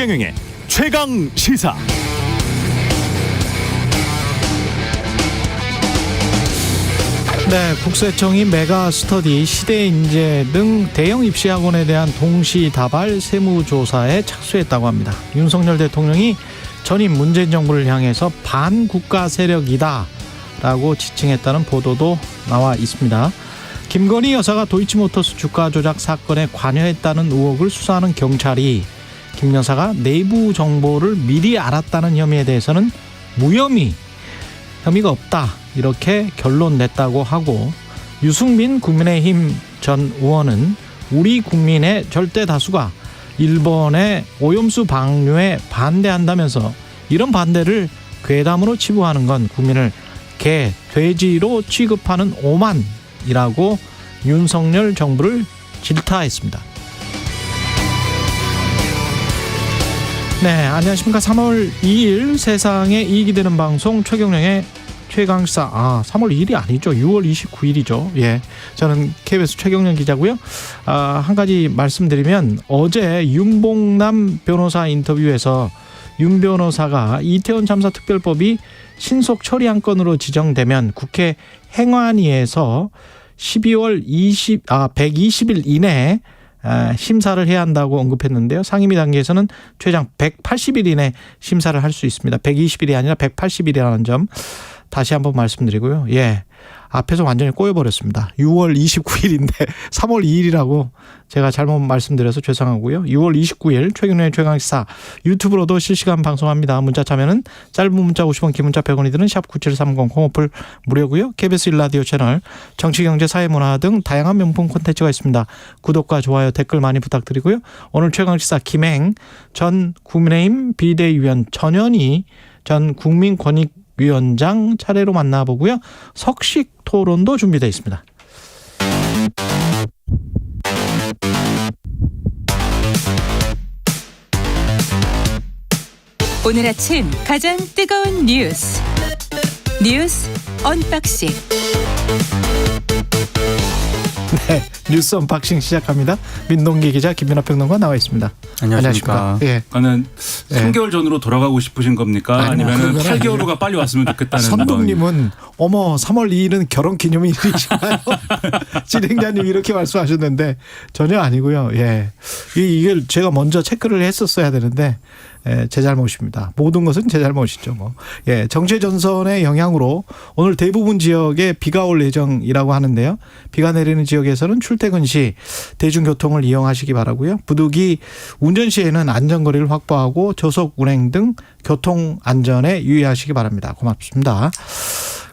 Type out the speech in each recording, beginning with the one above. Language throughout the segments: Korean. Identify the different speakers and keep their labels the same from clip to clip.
Speaker 1: 최경영의 최강 시사.
Speaker 2: 네, 국세청이 메가스터디, 시대인재 등 대형 입시학원에 대한 동시다발 세무조사에 착수했다고 합니다. 윤석열 대통령이 전임 문재인 정부를 향해서 반국가 세력이다 라고 지칭했다는 보도도 나와 있습니다. 김건희 여사가 도이치모터스 주가 조작 사건에 관여했다는 의혹을 수사하는 경찰이 김 여사가 내부 정보를 미리 알았다는 혐의에 대해서는 무혐의, 혐의가 없다 이렇게 결론 냈다고 하고, 유승민 국민의힘 전 의원은 우리 국민의 절대 다수가 일본의 오염수 방류에 반대한다면서 이런 반대를 괴담으로 치부하는 건 국민을 개, 돼지로 취급하는 오만이라고 윤석열 정부를 질타했습니다. 네, 안녕하십니까. 3월 2일 세상에 이익이 되는 방송 최경영의 최강시사. 3월 2일이 아니죠. 6월 29일이죠. 예, 저는 KBS 최경영 기자고요. 한 가지 말씀드리면, 어제 윤봉남 변호사 인터뷰에서 윤 변호사가 이태원 참사 특별법이 신속 처리한 건으로 지정되면 국회 행안위에서 12월 120일 이내에 심사를 해야 한다고 언급했는데요. 상임위 단계에서는 최장 180일 이내 심사를 할 수 있습니다. 120일이 아니라 180일이라는 점 다시 한번 말씀드리고요. 예, 앞에서 완전히 꼬여버렸습니다. 6월 29일인데 3월 2일이라고 제가 잘못 말씀드려서 죄송하고요. 6월 29일 최경영의 최강시사 유튜브로도 실시간 방송합니다. 문자 참여는 짧은 문자 50원, 긴 문자 100원이 드는 샵 9730 콩오플 무료고요. KBS 1라디오 채널 정치, 경제, 사회문화 등 다양한 명품 콘텐츠가 있습니다. 구독과 좋아요, 댓글 많이 부탁드리고요. 오늘 최강시사 김행 전 국민의힘 비대위원, 전현희 전 국민권익위원장 차례로 만나보고요. 석식 토론도 준비되어 있습니다.
Speaker 3: 오늘 아침 가장 뜨거운 뉴스 언박싱.
Speaker 2: 네, 뉴스 언박싱 시작합니다. 민동기 기자, 김민하 평론가 나와 있습니다.
Speaker 4: 안녕하십니까.
Speaker 2: 예.
Speaker 4: 저는 3개월 전으로 돌아가고 싶으신 겁니까? 아니면 8개월 후가 빨리 왔으면 좋겠다는.
Speaker 2: 선동님은 어머 3월 2일은 결혼기념일이잖아요. 진행자님 이렇게 말씀하셨는데 전혀 아니고요. 예, 이걸 제가 먼저 체크를 했었어야 되는데 제 잘못입니다. 모든 것은 제 잘못이죠. 뭐. 예, 정체 전선의 영향으로 오늘 대부분 지역에 비가 올 예정이라고 하는데요. 비가 내리는 지역에서는 출퇴근 시 대중교통을 이용하시기 바라고요. 부득이 운전 시에는 안전거리를 확보하고 저속 운행 등 교통 안전에 유의하시기 바랍니다. 고맙습니다.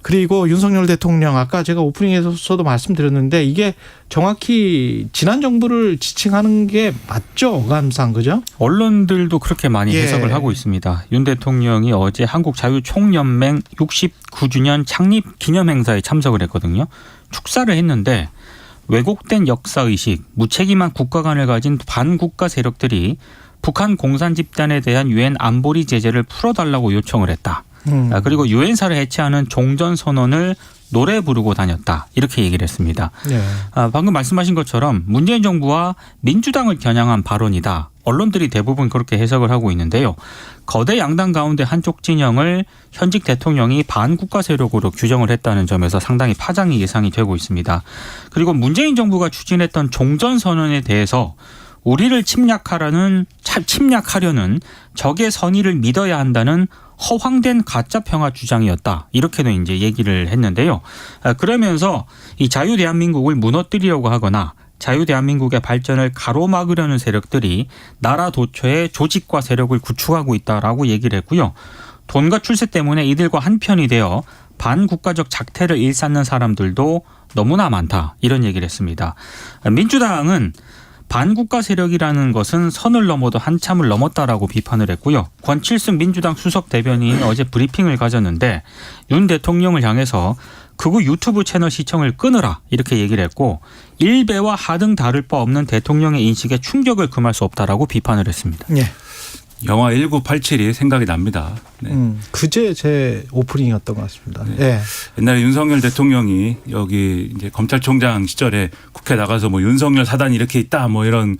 Speaker 2: 그리고 윤석열 대통령, 아까 제가 오프닝에서도 말씀드렸는데 이게 정확히 지난 정부를 지칭하는 게 맞죠? 어감상, 그죠?
Speaker 5: 언론들도 그렇게 많이 해석을 하고 있습니다. 윤 대통령이 어제 한국자유총연맹 69주년 창립 기념행사에 참석을 했거든요. 축사를 했는데 왜곡된 역사의식, 무책임한 국가관을 가진 반국가 세력들이 북한 공산 집단에 대한 유엔 안보리 제재를 풀어달라고 요청을 했다. 그리고 유엔사를 해체하는 종전선언을 노래 부르고 다녔다. 이렇게 얘기를 했습니다. 네. 방금 말씀하신 것처럼 문재인 정부와 민주당을 겨냥한 발언이다. 언론들이 대부분 그렇게 해석을 하고 있는데요. 거대 양당 가운데 한쪽 진영을 현직 대통령이 반국가 세력으로 규정을 했다는 점에서 상당히 파장이 예상이 되고 있습니다. 그리고 문재인 정부가 추진했던 종전선언에 대해서 우리를 침략하려는 적의 선의를 믿어야 한다는 허황된 가짜 평화 주장이었다. 이렇게도 이제 얘기를 했는데요. 그러면서 이 자유 대한민국을 무너뜨리려고 하거나 자유 대한민국의 발전을 가로막으려는 세력들이 나라 도처에 조직과 세력을 구축하고 있다라고 얘기를 했고요. 돈과 출세 때문에 이들과 한편이 되어 반국가적 작태를 일삼는 사람들도 너무나 많다. 이런 얘기를 했습니다. 민주당은 반국가 세력이라는 것은 선을 넘어도 한참을 넘었다라고 비판을 했고요. 권칠승 민주당 수석 대변인이 어제 브리핑을 가졌는데 윤 대통령을 향해서 극우 유튜브 채널 시청을 끊으라 이렇게 얘기를 했고, 일배와 하등 다를 바 없는 대통령의 인식에 충격을 금할 수 없다라고 비판을 했습니다.
Speaker 2: 네.
Speaker 4: 영화 1987이 생각이 납니다. 네.
Speaker 2: 그제 제 오프닝이었던 것 같습니다.
Speaker 4: 네.
Speaker 2: 네.
Speaker 4: 옛날에 윤석열 대통령이 여기 이제 검찰총장 시절에 국회 나가서 뭐 윤석열 사단이 이렇게 있다 뭐 이런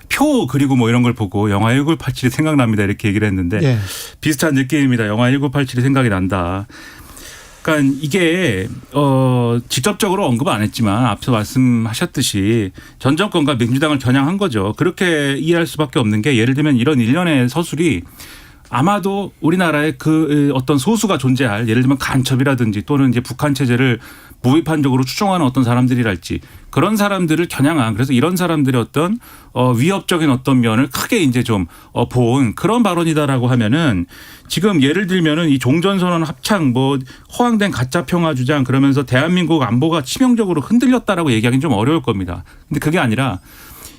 Speaker 4: 표 그리고 뭐 이런 걸 보고 영화 1987이 생각납니다 이렇게 얘기를 했는데
Speaker 2: 예.
Speaker 4: 비슷한 느낌입니다. 영화 1987이 생각이 난다. 그러니까 이게 직접적으로 언급은 안 했지만 앞서 말씀하셨듯이 전 정권과 민주당을 겨냥한 거죠. 그렇게 이해할 수밖에 없는 게 예를 들면 이런 일련의 서술이 아마도 우리나라에 그 어떤 소수가 존재할 예를 들면 간첩이라든지 또는 이제 북한 체제를 무비판적으로 추종하는 어떤 사람들이랄지 그런 사람들을 겨냥한 그래서 이런 사람들의 어떤 위협적인 어떤 면을 크게 이제 좀 본 그런 발언이다라고 하면은 지금 예를 들면은 이 종전선언 합창 뭐 허황된 가짜 평화 주장 그러면서 대한민국 안보가 치명적으로 흔들렸다라고 얘기하기는 좀 어려울 겁니다. 근데 그게 아니라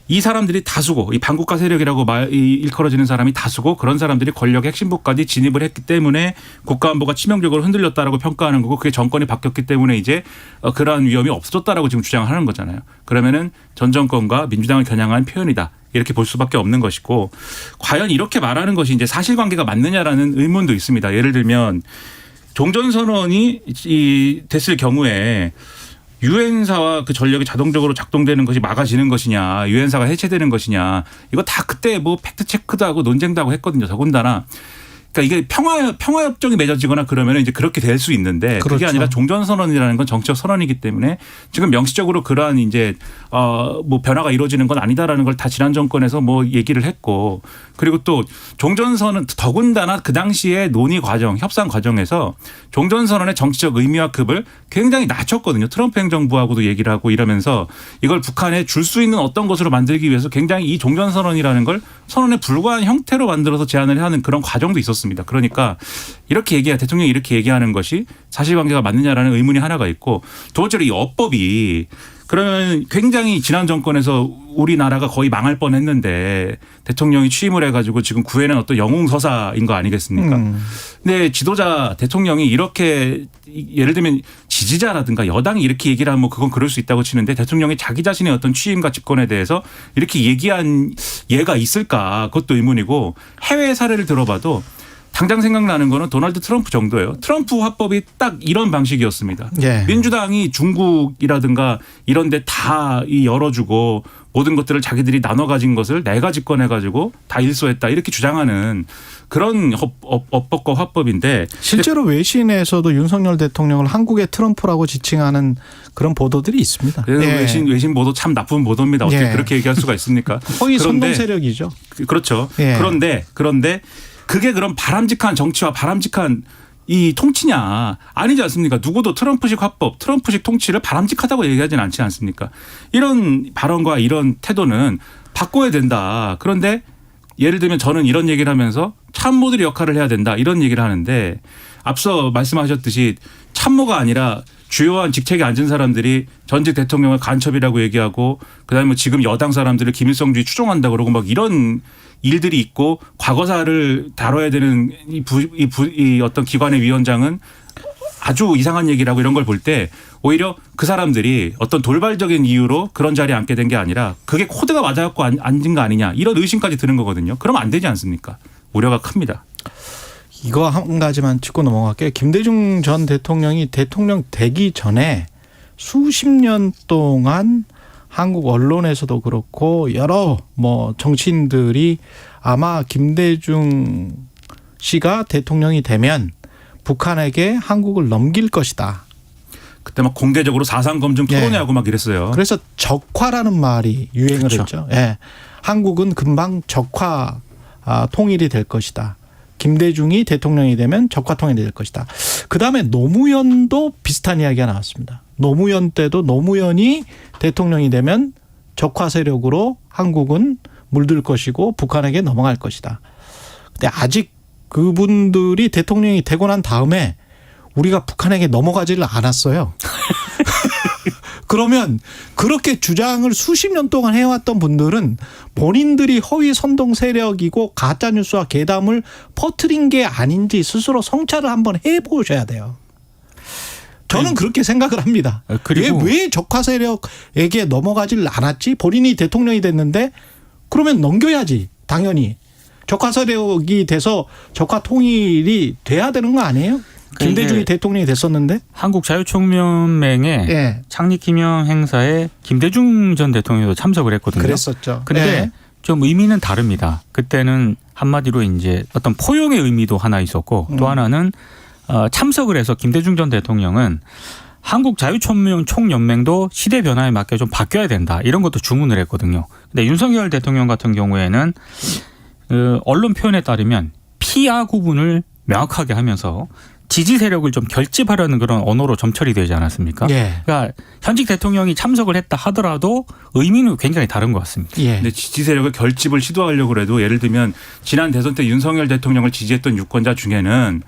Speaker 4: 이 사람들이 다수고 이 반국가 세력이라고 일컬어지는 사람이 다수고 그런 사람들이 권력의 핵심부까지 진입을 했기 때문에 국가안보가 치명적으로 흔들렸다라고 평가하는 거고 그게 정권이 바뀌었기 때문에 이제 그러한 위험이 없어졌다라고 지금 주장하는 거잖아요. 그러면은 전 정권과 민주당을 겨냥한 표현이다. 이렇게 볼 수밖에 없는 것이고 과연 이렇게 말하는 것이 이제 사실관계가 맞느냐라는 의문도 있습니다. 예를 들면 종전선언이 됐을 경우에 유엔사와 그 전력이 자동적으로 작동되는 것이 막아지는 것이냐 유엔사가 해체되는 것이냐 이거 다 그때 뭐 팩트체크도 하고 논쟁도 하고 했거든요. 더군다나 그러니까 이게 평화협정이 맺어지거나 그러면 이제 그렇게 될 수 있는데 그게
Speaker 2: 그렇죠.
Speaker 4: 아니라 종전선언이라는 건 정치적 선언이기 때문에 지금 명시적으로 그러한 이제 뭐 변화가 이루어지는 건 아니다라는 걸 다 지난 정권에서 뭐 얘기를 했고 그리고 또 종전선언 더군다나 그 당시에 논의 과정 협상 과정에서 종전선언의 정치적 의미와 급을 굉장히 낮췄거든요. 트럼프 행정부하고도 얘기를 하고 이러면서 이걸 북한에 줄 수 있는 어떤 것으로 만들기 위해서 굉장히 이 종전선언이라는 걸 선언에 불과한 형태로 만들어서 제안을 하는 그런 과정도 있었습니다. 그러니까 이렇게 대통령이 이렇게 얘기하는 것이 사실관계가 맞느냐라는 의문이 하나가 있고 두 번째로 이 어법이 그러면 굉장히 지난 정권에서 우리나라가 거의 망할 뻔했는데 대통령이 취임을 해가지고 지금 구해낸 어떤 영웅서사인 거 아니겠습니까? 근데 지도자 대통령이 이렇게 예를 들면 지지자라든가 여당이 이렇게 얘기를 하면 뭐 그건 그럴 수 있다고 치는데 대통령이 자기 자신의 어떤 취임과 집권에 대해서 이렇게 얘기한 예가 있을까 그것도 의문이고 해외 사례를 들어봐도 당장 생각나는 거는 도널드 트럼프 정도예요. 트럼프 화법이 딱 이런 방식이었습니다.
Speaker 2: 예.
Speaker 4: 민주당이 중국이라든가 이런 데 다 열어주고 모든 것들을 자기들이 나눠 가진 것을 내가 집권해 가지고 다 일소했다 이렇게 주장하는 그런 어법과 화법인데
Speaker 2: 실제로 외신에서도 윤석열 대통령을 한국의 트럼프라고 지칭하는 그런 보도들이 있습니다. 예.
Speaker 4: 외신 보도 참 나쁜 보도입니다. 어떻게
Speaker 2: 예.
Speaker 4: 그렇게 얘기할 수가 있습니까?
Speaker 2: 허위 선동 세력이죠.
Speaker 4: 그렇죠.
Speaker 2: 예.
Speaker 4: 그런데 그게 그럼 바람직한 정치와 바람직한 이 통치냐 아니지 않습니까? 누구도 트럼프식 화법, 트럼프식 통치를 바람직하다고 얘기하지는 않지 않습니까? 이런 발언과 이런 태도는 바꿔야 된다. 그런데 예를 들면 저는 이런 얘기를 하면서 참모들이 역할을 해야 된다. 이런 얘기를 하는데 앞서 말씀하셨듯이 참모가 아니라 주요한 직책에 앉은 사람들이 전직 대통령을 간첩이라고 얘기하고 그다음에 뭐 지금 여당 사람들을 김일성주의 추종한다 그러고 막 이런 일들이 있고 과거사를 다뤄야 되는 이 어떤 기관의 위원장은 아주 이상한 얘기라고 이런 걸 볼 때 오히려 그 사람들이 어떤 돌발적인 이유로 그런 자리에 앉게 된 게 아니라 그게 코드가 맞아갖고 앉은 거 아니냐 이런 의심까지 드는 거거든요. 그럼 안 되지 않습니까? 우려가 큽니다.
Speaker 2: 이거 한 가지만 짚고 넘어갈게요. 김대중 전 대통령이 대통령 되기 전에 수십 년 동안 한국 언론에서도 그렇고 여러 뭐 정치인들이 아마 김대중 씨가 대통령이 되면 북한에게 한국을 넘길 것이다.
Speaker 4: 그때 막 공개적으로 사상 검증 토론회하고 막 이랬어요.
Speaker 2: 그래서 적화라는 말이 유행을
Speaker 5: 그렇죠.
Speaker 2: 했죠. 예. 한국은 금방 적화 통일이 될 것이다. 김대중이 대통령이 되면 적화 통일이 될 것이다. 그다음에 노무현도 비슷한 이야기가 나왔습니다. 노무현 때도 노무현이 대통령이 되면 적화 세력으로 한국은 물들 것이고 북한에게 넘어갈 것이다. 근데 아직 그분들이 대통령이 되고 난 다음에 우리가 북한에게 넘어가지를 않았어요. 그러면 그렇게 주장을 수십 년 동안 해왔던 분들은 본인들이 허위 선동 세력이고 가짜뉴스와 괴담을 퍼뜨린 게 아닌지 스스로 성찰을 한번 해보셔야 돼요. 저는 그렇게 생각을 합니다.
Speaker 5: 그리고
Speaker 2: 왜 적화 세력에게 넘어가지를 않았지? 본인이 대통령이 됐는데 그러면 넘겨야지 당연히. 적화 세력이 돼서 적화 통일이 돼야 되는 거 아니에요? 김대중이 대통령이 됐었는데.
Speaker 5: 한국자유총연맹의
Speaker 2: 예.
Speaker 5: 창립 기념 행사에 김대중 전 대통령도 참석을 했거든요.
Speaker 2: 그랬었죠.
Speaker 5: 그런데
Speaker 2: 예.
Speaker 5: 좀 의미는 다릅니다. 그때는 한마디로 이제 어떤 포용의 의미도 하나 있었고 또 하나는 참석을 해서 김대중 전 대통령은 한국 자유총연맹도 시대 변화에 맞게 좀 바뀌어야 된다. 이런 것도 주문을 했거든요. 근데 윤석열 대통령 같은 경우에는 언론 표현에 따르면 피아 구분을 명확하게 하면서 지지 세력을 좀 결집하려는 그런 언어로 점철이 되지 않았습니까?
Speaker 2: 예.
Speaker 5: 그러니까 현직 대통령이 참석을 했다 하더라도 의미는 굉장히 다른 것 같습니다.
Speaker 2: 예.
Speaker 4: 근데 지지 세력을 결집을 시도하려고 해도 예를 들면 지난 대선 때 윤석열 대통령을 지지했던 유권자 중에는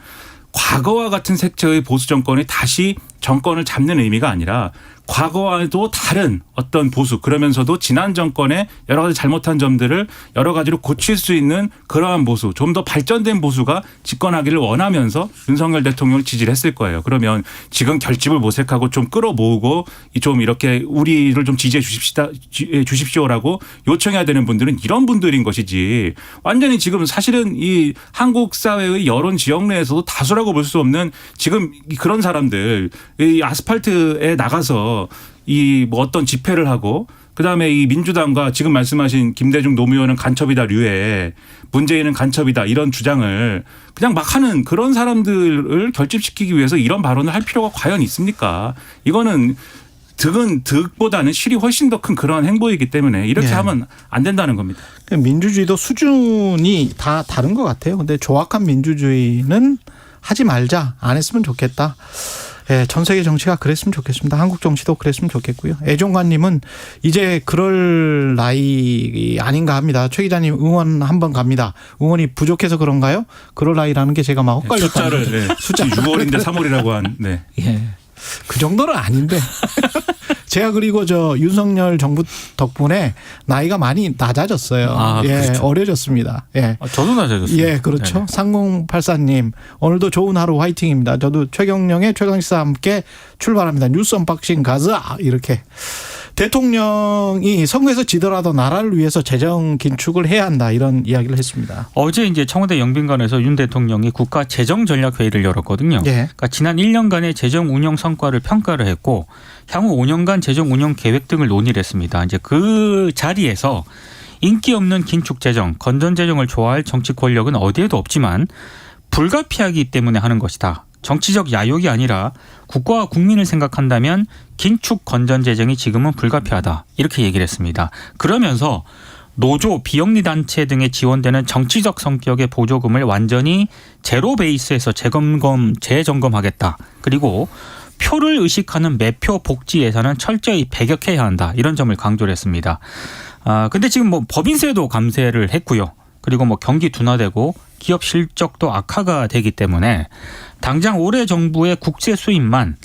Speaker 4: 과거와 같은 색채의 보수 정권이 다시 정권을 잡는 의미가 아니라 과거와도 다른 어떤 보수, 그러면서도 지난 정권의 여러 가지 잘못한 점들을 여러 가지로 고칠 수 있는 그러한 보수, 좀 더 발전된 보수가 집권하기를 원하면서 윤석열 대통령을 지지를 했을 거예요. 그러면 지금 결집을 모색하고 좀 끌어모으고 좀 이렇게 우리를 좀 지지해 주십시오라고 요청해야 되는 분들은 이런 분들인 것이지, 완전히 지금 사실은 이 한국 사회의 여론 지역 내에서도 다수라고 볼 수 없는 지금 그런 사람들, 이 아스팔트에 나가서 이 뭐 어떤 집회를 하고 그다음에 이 민주당과 지금 말씀하신 김대중 노무현은 간첩이다 류에 문재인은 간첩이다 이런 주장을 그냥 막 하는 그런 사람들을 결집시키기 위해서 이런 발언을 할 필요가 과연 있습니까? 이거는 득보다는 실이 훨씬 더 큰 그러한 행보이기 때문에 이렇게
Speaker 2: 네.
Speaker 4: 하면 안 된다는 겁니다.
Speaker 2: 민주주의도 수준이 다 다른 것 같아요. 근데 조악한 민주주의는 하지 말자. 안 했으면 좋겠다. 예, 전 세계 정치가 그랬으면 좋겠습니다. 한국 정치도 그랬으면 좋겠고요. 애종관님은 이제 그럴 나이 아닌가 합니다. 최 기자님 응원 한번 갑니다. 응원이 부족해서 그런가요? 그럴 나이라는 게 제가 막 헛갈렸다는
Speaker 4: 숫자를 숫자 6월인데 3월이라고 한. 네.
Speaker 2: 예. 그 정도는 아닌데. 제가 그리고 윤석열 정부 덕분에 나이가 많이 낮아졌어요.
Speaker 5: 아,
Speaker 2: 예,
Speaker 5: 그렇죠.
Speaker 2: 어려졌습니다. 예.
Speaker 5: 저도 낮아졌습니다.
Speaker 2: 예, 그렇죠.
Speaker 5: 네.
Speaker 2: 3084님, 오늘도 좋은 하루 화이팅입니다. 저도 최경영의 최강시사와 함께 출발합니다. 뉴스 언박싱 가자! 이렇게. 대통령이 선거에서 지더라도 나라를 위해서 재정 긴축을 해야 한다. 이런 이야기를 했습니다.
Speaker 5: 어제 이제 청와대 영빈관에서 윤 대통령이 국가 재정 전략 회의를 열었거든요.
Speaker 2: 예.
Speaker 5: 그러니까 지난 1년간의 재정 운영 성과를 평가를 했고 향후 5년간 재정 운영 계획 등을 논의를 했습니다. 이제 그 자리에서 인기 없는 긴축 재정, 건전 재정을 좋아할 정치 권력은 어디에도 없지만 불가피하기 때문에 하는 것이다. 정치적 야욕이 아니라 국가와 국민을 생각한다면 긴축 건전 재정이 지금은 불가피하다. 이렇게 얘기를 했습니다. 그러면서 노조, 비영리 단체 등에 지원되는 정치적 성격의 보조금을 완전히 제로 베이스에서 재점검하겠다. 그리고 표를 의식하는 매표 복지 예산은 철저히 배격해야 한다. 이런 점을 강조를 했습니다. 근데 지금 뭐 법인세도 감세를 했고요. 그리고 뭐 경기 둔화되고 기업 실적도 악화가 되기 때문에 당장 올해 정부의 국세 수입만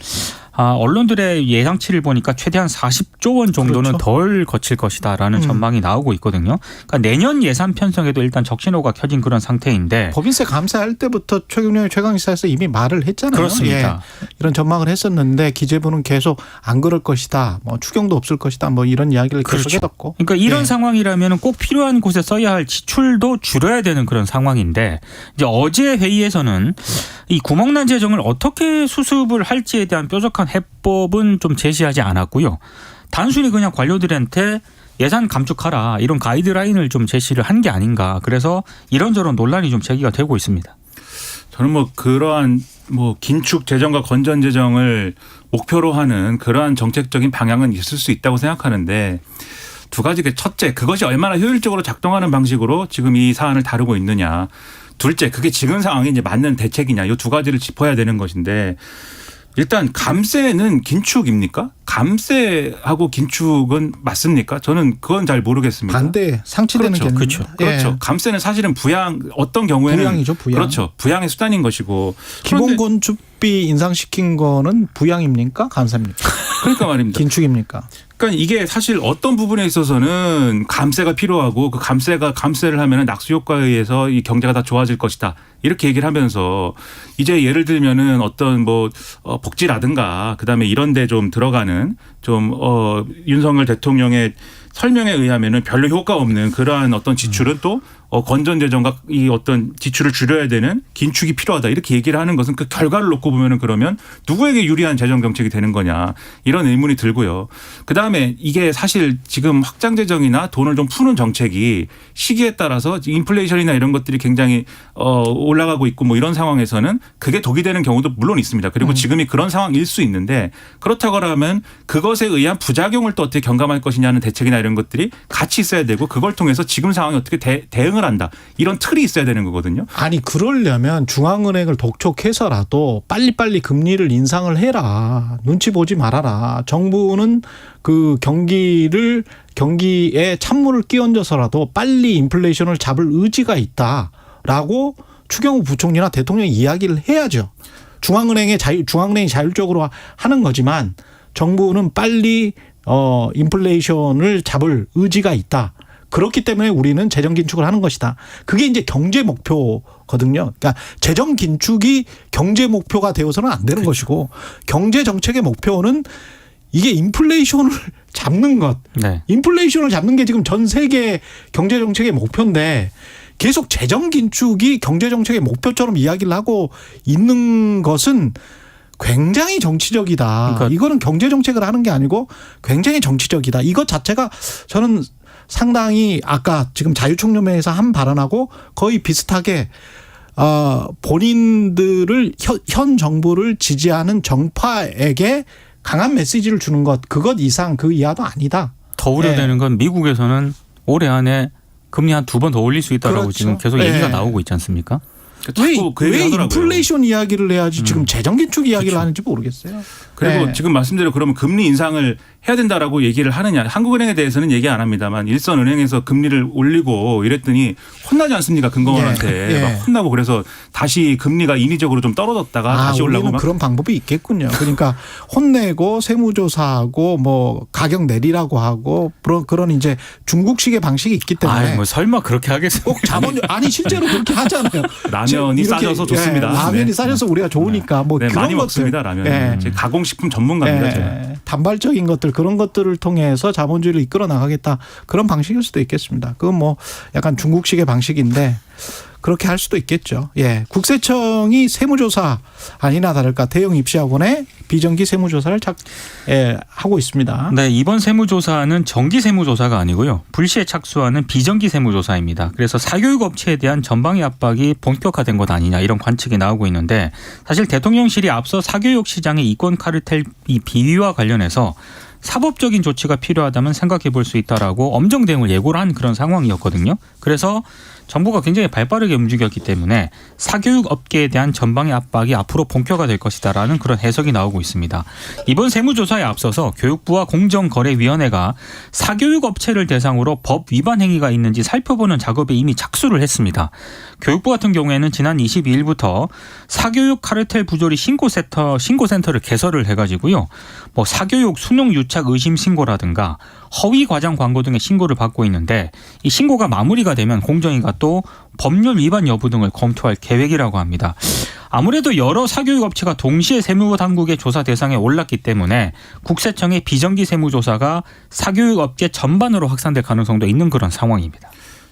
Speaker 5: 언론들의 예상치를 보니까 최대한 40조 원 정도는
Speaker 2: 그렇죠.
Speaker 5: 덜 거칠 것이다라는 전망이 나오고 있거든요. 그러니까 내년 예산 편성에도 일단 적신호가 켜진 그런 상태인데
Speaker 2: 법인세 감사할 때부터 최경영의 최강시사에서 이미 말을 했잖아요.
Speaker 5: 그렇습니다.
Speaker 2: 예. 이런 전망을 했었는데 기재부는 계속 안 그럴 것이다. 뭐 추경도 없을 것이다. 뭐 이런 이야기를 계속
Speaker 5: 그렇죠.
Speaker 2: 해뒀고.
Speaker 5: 그러니까 이런
Speaker 2: 예.
Speaker 5: 상황이라면 꼭 필요한 곳에 써야 할 지출도 줄여야 되는 그런 상황인데 이제 어제 회의에서는 이 구멍난 재정을 어떻게 수습을 할지에 대한 뾰족한 해법은 좀 제시하지 않았고요. 단순히 그냥 관료들한테 예산 감축하라 이런 가이드라인을 좀 제시를 한 게 아닌가. 그래서 이런저런 논란이 좀 제기가 되고 있습니다.
Speaker 4: 저는 뭐 그러한 뭐 긴축 재정과 건전 재정을 목표로 하는 그러한 정책적인 방향은 있을 수 있다고 생각하는데 두 가지. 첫째, 그것이 얼마나 효율적으로 작동하는 방식으로 지금 이 사안을 다루고 있느냐. 둘째, 그게 지금 상황에 이제 맞는 대책이냐. 이 두 가지를 짚어야 되는 것인데 일단 감세는 긴축입니까? 감세하고 긴축은 맞습니까? 저는 그건 잘 모르겠습니다.
Speaker 2: 반대 상치되는
Speaker 4: 그렇죠.
Speaker 2: 게
Speaker 4: 그렇죠.
Speaker 2: 예.
Speaker 4: 감세는 사실은 부양 어떤 경우에는
Speaker 2: 부양이죠, 부양.
Speaker 4: 그렇죠. 부양의 수단인 것이고.
Speaker 2: 기본 건축비 인상시킨 거는 부양입니까? 감사입니까?
Speaker 4: 그러니까 말입니다.
Speaker 2: 긴축입니까?
Speaker 4: 그러니까 이게 사실 어떤 부분에 있어서는 감세가 필요하고 그 감세를 하면은 낙수 효과에 의해서 이 경제가 다 좋아질 것이다. 이렇게 얘기를 하면서 이제 예를 들면은 어떤 뭐 복지라든가 그다음에 이런 데 좀 들어가는 좀 윤석열 대통령의 설명에 의하면은 별로 효과 없는 그러한 어떤 지출은 또 건전 재정과 이 어떤 지출을 줄여야 되는 긴축이 필요하다 이렇게 얘기를 하는 것은 그 결과를 놓고 보면은 그러면 누구에게 유리한 재정 정책이 되는 거냐 이런 의문이 들고요. 그다음에 이게 사실 지금 확장 재정이나 돈을 좀 푸는 정책이 시기에 따라서 인플레이션이나 이런 것들이 굉장히 올라가고 있고 뭐 이런 상황에서는 그게 독이 되는 경우도 물론 있습니다. 그리고 지금이 그런 상황일 수 있는데 그렇다고 하면 그것에 의한 부작용을 또 어떻게 경감할 것이냐는 대책이나 이런 것들이 같이 있어야 되고 그걸 통해서 지금 상황에 어떻게 대응을 한다. 이런 틀이 있어야 되는 거거든요.
Speaker 2: 아니 그러려면 중앙은행을 독촉해서라도 빨리빨리 금리를 인상을 해라. 눈치 보지 말아라. 정부는 그 경기에 찬물을 끼얹어서라도 빨리 인플레이션을 잡을 의지가 있다라고 추경호 부총리나 대통령이 이야기를 해야죠. 중앙은행이 자율적으로 하는 거지만 정부는 빨리 인플레이션을 잡을 의지가 있다. 그렇기 때문에 우리는 재정 긴축을 하는 것이다. 그게 이제 경제 목표거든요. 그러니까 재정 긴축이 경제 목표가 되어서는 안 되는 것이고 경제 정책의 목표는 이게 인플레이션을 잡는 것.
Speaker 5: 네.
Speaker 2: 인플레이션을 잡는 게 지금 전 세계 경제 정책의 목표인데 계속 재정 긴축이 경제 정책의 목표처럼 이야기를 하고 있는 것은 굉장히 정치적이다.
Speaker 5: 그러니까
Speaker 2: 이거는 경제 정책을 하는 게 아니고 굉장히 정치적이다. 이것 자체가 저는 상당히 아까 지금 자유총연맹에서 한 발언하고 거의 비슷하게 본인들을 현 정부를 지지하는 정파에게 강한 메시지를 주는 것 그것 이상 그 이하도 아니다.
Speaker 5: 더 우려되는 건 미국에서는 올해 안에 금리 한 2번 더 올릴 수 있다라고
Speaker 2: 그렇죠.
Speaker 5: 지금 계속 얘기가 나오고 있지 않습니까?
Speaker 2: 왜 인플레이션 이야기를 해야지 지금 재정 긴축 이야기를
Speaker 5: 그렇죠.
Speaker 2: 하는지 모르겠어요.
Speaker 4: 그리고 지금 말씀대로 그러면 금리 인상을 해야 된다라고 얘기를 하느냐. 한국은행에 대해서는 얘기 안 합니다만 일선은행에서 금리를 올리고 이랬더니 혼나지 않습니까? 금감원한테 막 혼나고 그래서 다시 금리가 인위적으로 좀 떨어졌다가 다시 올라오고 막.
Speaker 2: 그런 방법이 있겠군요. 그러니까 혼내고 세무조사하고 뭐 가격 내리라고 하고 그런 이제 중국식의 방식이 있기 때문에.
Speaker 5: 뭐 설마 그렇게 하겠어요?
Speaker 2: 꼭 자본 아니 실제로 그렇게 하잖아요.
Speaker 4: 라면이 싸져서 좋습니다.
Speaker 2: 라면이 싸져서 우리가 좋으니까 뭐
Speaker 4: 네,
Speaker 2: 그런
Speaker 4: 많이
Speaker 2: 것들.
Speaker 4: 먹습니다. 라면. 가공식품 전문가입니다. 제가.
Speaker 2: 단발적인 것들 그런 것들을 통해서 자본주의를 이끌어 나가겠다 그런 방식일 수도 있겠습니다. 그건 뭐 약간 중국식의 방식인데 그렇게 할 수도 있겠죠. 예, 국세청이 세무조사 아니나 다를까 대형 입시학원에 비정기 세무조사를 하고 있습니다.
Speaker 5: 네, 이번 세무조사는 정기 세무조사가 아니고요. 불시에 착수하는 비정기 세무조사입니다. 그래서 사교육 업체에 대한 전방위 압박이 본격화된 것 아니냐 이런 관측이 나오고 있는데 사실 대통령실이 앞서 사교육 시장의 이권 카르텔 비위와 관련해서 사법적인 조치가 필요하다면 생각해 볼 수 있다라고 엄정 대응을 예고를 한 그런 상황이었거든요. 그래서 정부가 굉장히 발빠르게 움직였기 때문에 사교육 업계에 대한 전방위 압박이 앞으로 본격화될 것이다라는 그런 해석이 나오고 있습니다. 이번 세무조사에 앞서서 교육부와 공정거래위원회가 사교육 업체를 대상으로 법 위반 행위가 있는지 살펴보는 작업에 이미 착수를 했습니다. 교육부 같은 경우에는 지난 22일부터 사교육 카르텔 부조리 신고센터를 개설을 해가지고요. 뭐 사교육 수능 유착 의심 신고라든가 허위 과장 광고 등의 신고를 받고 있는데 이 신고가 마무리가 되면 공정위가 또 법률 위반 여부 등을 검토할 계획이라고 합니다. 아무래도 여러 사교육 업체가 동시에 세무당국의 조사 대상에 올랐기 때문에 국세청의 비정기 세무조사가 사교육 업계 전반으로 확산될 가능성도 있는 그런 상황입니다.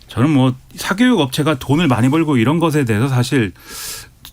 Speaker 4: 저는 뭐 사교육 업체가 돈을 많이 벌고 이런 것에 대해서 사실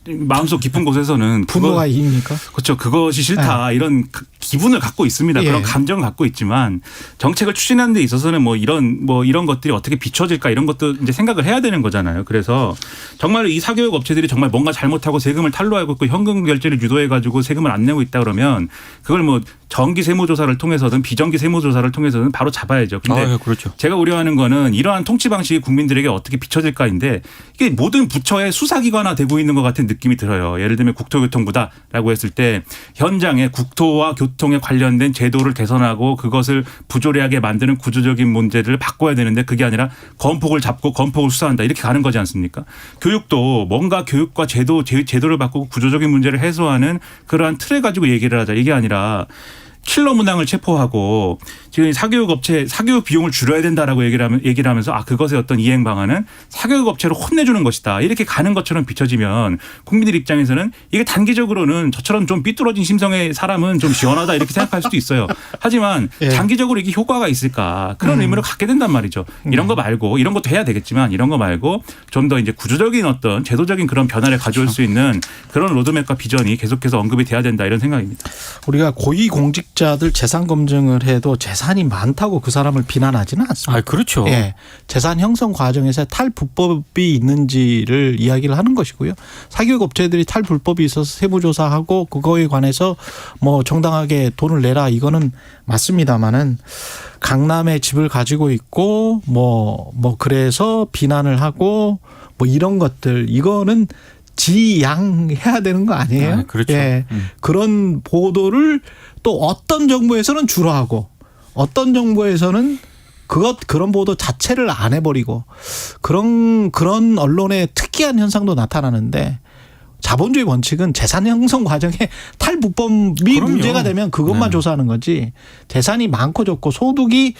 Speaker 4: 마음속 깊은 곳에서는
Speaker 2: 분노가 이깁니까?
Speaker 4: 그렇죠. 그것이 싫다 이런 기분을 갖고 있습니다. 그런 감정을 갖고 있지만 정책을 추진하는 데 있어서는 뭐 이런 것들이 어떻게 비춰질까 이런 것도 이제 생각을 해야 되는 거잖아요. 그래서 정말 이 사교육 업체들이 정말 뭔가 잘못하고 세금을 탈루하고 있고 현금 결제를 유도해 가지고 세금을 안 내고 있다 그러면 그걸 뭐 정기 세무조사를 통해서든 비정기 세무조사를 통해서든 바로 잡아야죠. 근데
Speaker 5: 그렇죠.
Speaker 4: 제가 우려하는 거는 이러한 통치 방식이 국민들에게 어떻게 비춰질까인데 이게 모든 부처의 수사기관화 되고 있는 것 같은 느낌이 들어요. 예를 들면 국토교통부다라고 했을 때 현장에 국토와 교통에 관련된 제도를 개선하고 그것을 부조리하게 만드는 구조적인 문제들을 바꿔야 되는데 그게 아니라 건폭을 잡고 건폭을 수사한다 이렇게 가는 거지 않습니까? 교육도 뭔가 교육과 제도를 바꾸고 구조적인 문제를 해소하는 그러한 틀을 가지고 얘기를 하자 이게 아니라 킬러 문항을 체포하고 지금 사교육 업체 사교육 비용을 줄여야 된다라고 얘기를 하면서 그것의 어떤 이행 방안은 사교육 업체로 혼내주는 것이다. 이렇게 가는 것처럼 비춰지면 국민들 입장에서는 이게 단기적으로는 저처럼 좀 삐뚤어진 심성의 사람은 좀 시원하다 이렇게 생각할 수도 있어요. 하지만
Speaker 2: 예.
Speaker 4: 장기적으로 이게 효과가 있을까 그런 의문을 갖게 된단 말이죠. 이런 거 말고 이런 것도 해야 되겠지만 이런 거 말고 좀 더 이제 구조적인 어떤 제도적인 그런 변화를 가져올 수 있는 그런 로드맵과 비전이 계속해서 언급이 돼야 된다 이런 생각입니다.
Speaker 2: 우리가 고위공직자들 재산 검증을 해도 재산이 많다고 그 사람을 비난하지는 않습니다.
Speaker 5: 그렇죠.
Speaker 2: 예, 재산 형성 과정에서 탈불법이 있는지를 이야기를 하는 것이고요. 사교육 업체들이 탈불법이 있어서 세무조사하고 그거에 관해서 뭐 정당하게 돈을 내라 이거는 맞습니다만은 강남에 집을 가지고 있고 뭐 그래서 비난을 하고 뭐 이런 것들 이거는 지양해야 되는 거 아니에요?
Speaker 5: 그렇죠.
Speaker 2: 예. 그런 보도를 또 어떤 정부에서는 주로 하고 어떤 정부에서는 그런 보도 자체를 안 해버리고 그런 언론의 특이한 현상도 나타나는데 자본주의 원칙은 재산 형성 과정에 탈북법이
Speaker 5: 그럼요.
Speaker 2: 문제가 되면 그것만
Speaker 5: 네.
Speaker 2: 조사하는 거지 재산이 많고 적고 소득이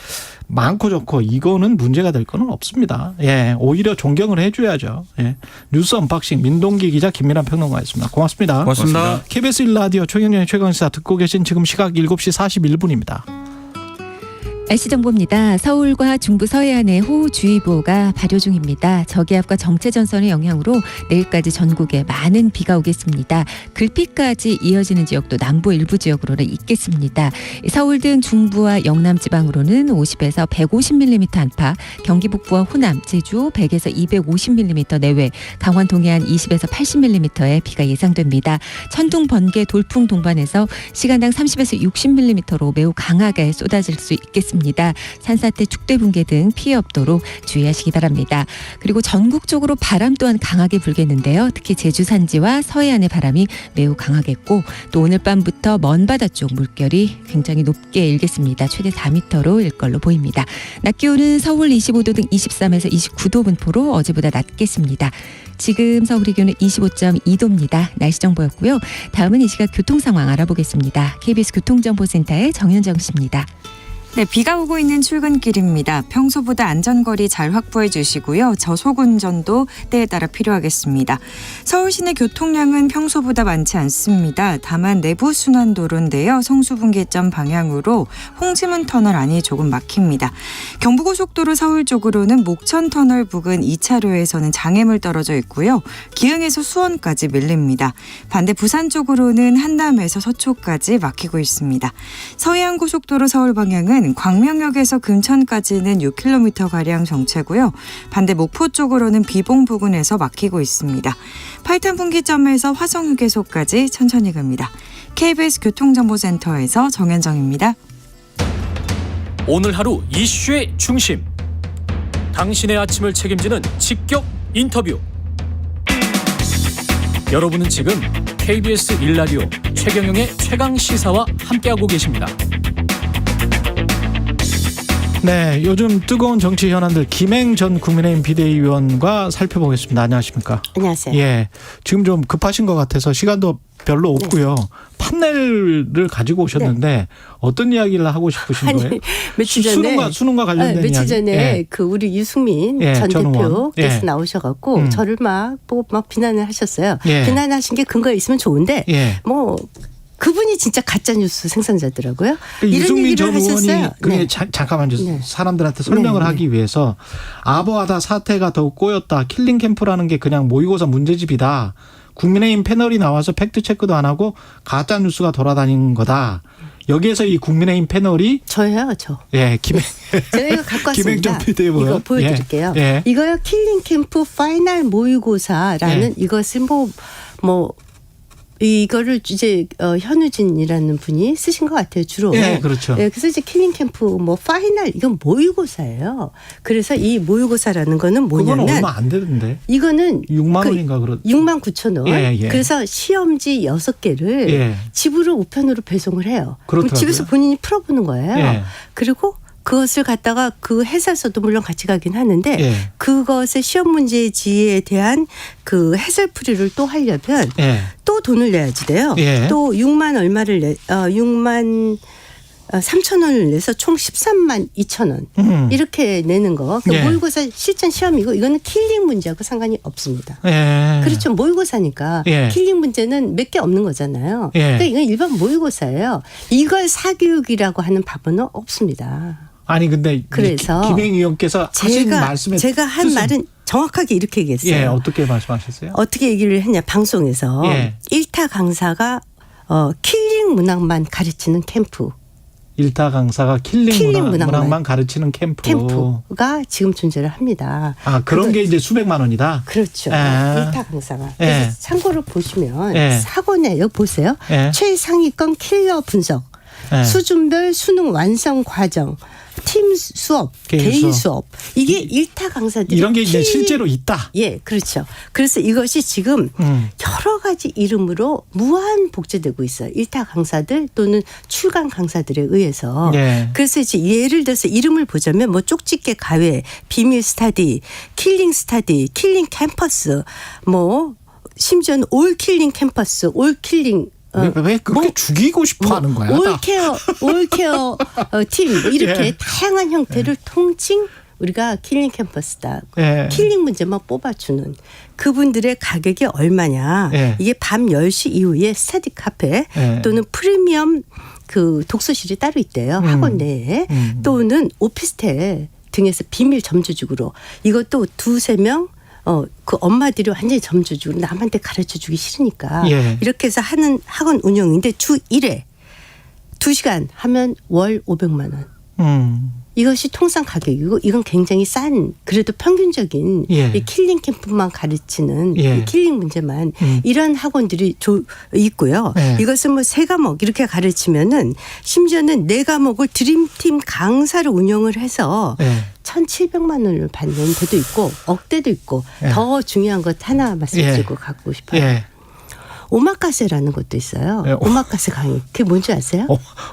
Speaker 2: 많고 적고 이거는 문제가 될 거는 없습니다. 예, 오히려 존경을 해줘야죠. 예. 뉴스 언박싱 민동기 기자 김민환 평론가였습니다. 고맙습니다.
Speaker 5: 고맙습니다.
Speaker 2: KBS 1라디오 최경영의 최강시사 듣고 계신 지금 시각 7시 41분입니다.
Speaker 6: 날씨 정보입니다. 서울과 중부 서해안에 호우주의보가 발효 중입니다. 저기압과 정체전선의 영향으로 내일까지 전국에 많은 비가 오겠습니다. 글피까지 이어지는 지역도 남부 일부 지역으로는 있겠습니다. 서울 등 중부와 영남 지방으로는 50에서 150mm 안팎, 경기 북부와 호남, 제주 100에서 250mm 내외, 강원 동해안 20에서 80mm의 비가 예상됩니다. 천둥, 번개, 돌풍 동반해서 시간당 30에서 60mm로 매우 강하게 쏟아질 수 있겠습니다. 산사태, 축대 붕괴 등 피해 없도록 주의하시기 바랍니다. 그리고 전국적으로 바람 또한 강하게 불겠는데요. 특히 제주 산지와 서해안의 바람이 매우 강하겠고 또 오늘 밤부터 먼바다 쪽 물결이 굉장히 높게 일겠습니다. 최대 4m로 일 걸로 보입니다. 낮 기온은 서울 25도 등 23에서 29도 분포로 어제보다 낮겠습니다. 지금 서울의 기온은 25.2도입니다. 날씨 정보였고요. 다음은 이 시각 교통 상황 알아보겠습니다. KBS 교통정보센터의 정현정 씨입니다.
Speaker 7: 네, 비가 오고 있는 출근길입니다. 평소보다 안전거리 잘 확보해 주시고요. 저속 운전도 때에 따라 필요하겠습니다. 서울 시내 교통량은 평소보다 많지 않습니다. 다만 내부 순환도로인데요. 성수분기점 방향으로 홍지문 터널 안이 조금 막힙니다. 경부고속도로 서울 쪽으로는 목천 터널 부근 2차로에서는 장애물 떨어져 있고요. 기흥에서 수원까지 밀립니다. 반대 부산 쪽으로는 한남에서 서초까지 막히고 있습니다. 서해안고속도로 서울 방향은 광명역에서 금천까지는 6km가량 정체고요. 반대 목포 쪽으로는 비봉 부근에서 막히고 있습니다. 8탄 분기점에서 화성휴게소까지 천천히 갑니다. KBS 교통정보센터에서 정현정입니다.
Speaker 8: 오늘 하루 이슈의 중심. 당신의 아침을 책임지는 직격 인터뷰. 여러분은 지금 KBS 1라디오 최경영의 최강시사와 함께하고 계십니다.
Speaker 2: 네, 요즘 뜨거운 정치 현안들 김행 전 국민의힘 비대위원과 살펴보겠습니다. 안녕하십니까?
Speaker 9: 안녕하세요.
Speaker 2: 예, 지금 좀 급하신 것 같아서 시간도 별로 없고요. 판넬을 가지고 오셨는데 어떤 이야기를 하고 싶으신 거예요?
Speaker 9: 며칠 전에
Speaker 2: 수능과 관련된
Speaker 9: 며칠
Speaker 2: 이야기.
Speaker 9: 전에
Speaker 2: 예.
Speaker 9: 그 우리 유승민
Speaker 2: 예,
Speaker 9: 전
Speaker 2: 전 의원.
Speaker 9: 대표께서
Speaker 2: 예.
Speaker 9: 나오셔갖고 저를 막 비난을 하셨어요.
Speaker 2: 예.
Speaker 9: 비난하신 게 근거가 있으면 좋은데
Speaker 2: 예.
Speaker 9: 뭐 그분이 진짜 가짜 뉴스 생산자더라고요. 이런
Speaker 2: 유승민
Speaker 9: 얘기를
Speaker 2: 전 의원이
Speaker 9: 하셨어요.
Speaker 2: 그게
Speaker 9: 네.
Speaker 2: 잠깐만요.
Speaker 9: 네.
Speaker 2: 사람들한테 설명을
Speaker 9: 네, 네.
Speaker 2: 하기 위해서 아보아다 사태가 더욱 꼬였다. 킬링 캠프라는 게 그냥 모의고사 문제집이다. 국민의힘 패널이 나와서 팩트 체크도 안 하고 가짜 뉴스가 돌아다니는 거다. 여기에서 이 국민의힘 패널이
Speaker 9: 저예요, 저.
Speaker 2: 예,
Speaker 9: 제가 이거 갖고
Speaker 2: 김행전
Speaker 9: 왔습니다.
Speaker 2: 비대위원.
Speaker 9: 이거 보여드릴게요.
Speaker 2: 예. 예.
Speaker 9: 이거요, 킬링 캠프 파이널 모의고사라는
Speaker 2: 예.
Speaker 9: 이것은 뭐 이거를 이제 현우진이라는 분이 쓰신 것 같아요, 주로.
Speaker 2: 예, 그렇죠.
Speaker 9: 예, 그래서 이제 킬링 캠프 파이널 이건 모의고사예요. 그래서 이 모의고사라는 거는
Speaker 2: 그건
Speaker 9: 뭐냐면
Speaker 2: 얼마 안 되던데.
Speaker 9: 이거는
Speaker 2: 6만 원인가 그렇.
Speaker 9: 6만 9천 원.
Speaker 2: 예, 예.
Speaker 9: 그래서 시험지 6개를
Speaker 2: 예.
Speaker 9: 집으로 우편으로 배송을 해요. 그럼
Speaker 2: 그렇더라고요.
Speaker 9: 집에서 본인이 풀어보는 거예요.
Speaker 2: 예.
Speaker 9: 그리고 그것을 갖다가 그 해설서도 물론 같이 가긴 하는데
Speaker 2: 예.
Speaker 9: 그것의 시험 문제지에 대한 그 해설풀이를 또 하려면
Speaker 2: 예.
Speaker 9: 또 돈을 내야지 돼요.
Speaker 2: 예.
Speaker 9: 또 6만 얼마를 6만 3,000원을 내서 총 13만 2천 원 이렇게 내는 거. 그러니까
Speaker 2: 예.
Speaker 9: 모의고사 실전 시험이고 이거는 킬링 문제하고 상관이 없습니다.
Speaker 2: 예.
Speaker 9: 그렇죠. 모의고사니까
Speaker 2: 예.
Speaker 9: 킬링 문제는 몇 개 없는 거잖아요.
Speaker 2: 예.
Speaker 9: 그러니까 이건 일반 모의고사예요. 이걸 사교육이라고 하는 바보는 없습니다.
Speaker 2: 아니 근데
Speaker 9: 그래서
Speaker 2: 김행 의원께서 하신 말씀에
Speaker 9: 제가 한
Speaker 2: 뜻은-
Speaker 9: 말은 정확하게 이렇게 얘기했어요.
Speaker 2: 예, 어떻게 말씀하셨어요?
Speaker 9: 어떻게 얘기를 했냐 방송에서
Speaker 2: 예.
Speaker 9: 1타 강사가 킬링 문학만 가르치는 캠프.
Speaker 2: 일타 강사가 킬링 문학만 가르치는
Speaker 9: 캠프가 지금 존재를 합니다.
Speaker 2: 아, 그런 게 이제 수백만 원이다.
Speaker 9: 그렇죠.
Speaker 2: 아.
Speaker 9: 1타 강사가.
Speaker 2: 예.
Speaker 9: 그래서 참고로 보시면
Speaker 2: 예.
Speaker 9: 사고내 여기 보세요.
Speaker 2: 예.
Speaker 9: 최상위권 킬러 분석,
Speaker 2: 예.
Speaker 9: 수준별 수능 완성 과정, 팀 수업, 개인 수업. 이게 1타 강사들이
Speaker 2: 이런 게 이제 실제로 있다.
Speaker 9: 예, 그렇죠. 그래서 이것이 지금 여러 가지 이름으로 무한 복제되고 있어요. 1타 강사들 또는 출강 강사들에 의해서.
Speaker 2: 예.
Speaker 9: 그래서 이제 예를 들어서 이름을 보자면 뭐 쪽집게 가외, 비밀 스터디, 킬링 스터디, killing 캠퍼스, 뭐 심지어는 올 킬링 캠퍼스, 올 킬링
Speaker 2: 왜 그렇게 죽이고 싶어 하는 거야?
Speaker 9: 올케어 팀 이렇게
Speaker 2: 예.
Speaker 9: 다양한 형태를 통칭 우리가 킬링 캠퍼스다.
Speaker 2: 예.
Speaker 9: 킬링 문제만 뽑아주는 그분들의 가격이 얼마냐.
Speaker 2: 예.
Speaker 9: 이게 밤 10시 이후에 스터디 카페
Speaker 2: 예.
Speaker 9: 또는 프리미엄 그 독서실이 따로 있대요. 학원 내에. 또는 오피스텔 등에서 비밀 점주직으로 이것도 2-3명 그 엄마들이 완전히 점주주고 남한테 가르쳐 주기 싫으니까
Speaker 2: 예.
Speaker 9: 이렇게 해서 하는 학원 운영인데 주 1회 2시간 하면 월 500만 원. 이것이 통상 가격이고 이건 굉장히 싼 그래도 평균적인
Speaker 2: 예.
Speaker 9: 이 킬링 캠프만 가르치는
Speaker 2: 예.
Speaker 9: 이 킬링 문제만 이런 학원들이 있고요.
Speaker 2: 예.
Speaker 9: 이것은 뭐 3과목 이렇게 가르치면은 심지어는 4과목을 드림팀 강사를 운영을 해서
Speaker 2: 예.
Speaker 9: 1,700만 원을 받는 데도 있고 억대도 있고
Speaker 2: 예.
Speaker 9: 더 중요한 것 하나 말씀드리고
Speaker 2: 예.
Speaker 9: 갖고 싶어요.
Speaker 2: 예.
Speaker 9: 오마카세라는 것도 있어요.
Speaker 2: 예.
Speaker 9: 오마카세 강의. 그게 뭔지 아세요?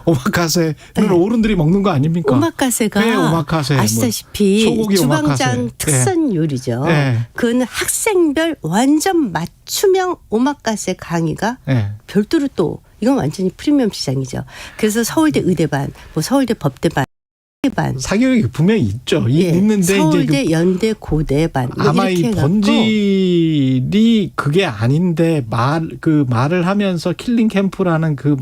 Speaker 2: 오마카세는
Speaker 9: 네.
Speaker 2: 어른들이 먹는 거 아닙니까?
Speaker 9: 오마카세가
Speaker 2: 왜 오마카세?
Speaker 9: 아시다시피
Speaker 2: 소고기
Speaker 9: 주방장
Speaker 2: 오마카세.
Speaker 9: 특선 요리죠.
Speaker 2: 예.
Speaker 9: 그거는 학생별 완전 맞춤형 오마카세 강의가
Speaker 2: 예.
Speaker 9: 별도로 또 이건 완전히 프리미엄 시장이죠. 그래서 서울대 의대반, 뭐 서울대 법대반, 반.
Speaker 2: 사교육이 분명히 있죠.
Speaker 9: 예,
Speaker 2: 있는데
Speaker 9: 서울대,
Speaker 2: 이제
Speaker 9: 연대, 고대반 뭐
Speaker 2: 아마
Speaker 9: 이렇게
Speaker 2: 이 본질이 그게 아닌데 말을 하면서 킬링 캠프라는 그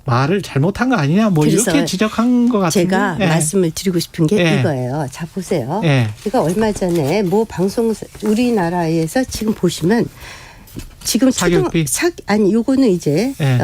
Speaker 2: 말을 잘못한 거 아니냐 뭐 이렇게 지적한 것 같은데
Speaker 9: 제가
Speaker 2: 예.
Speaker 9: 말씀을 드리고 싶은 게
Speaker 2: 예.
Speaker 9: 이거예요. 자 보세요.
Speaker 2: 예.
Speaker 9: 제가 얼마 전에 뭐 방송사 우리나라에서 지금 보시면 지금
Speaker 2: 사교육비?
Speaker 9: 아니 요거는 이제
Speaker 2: 예.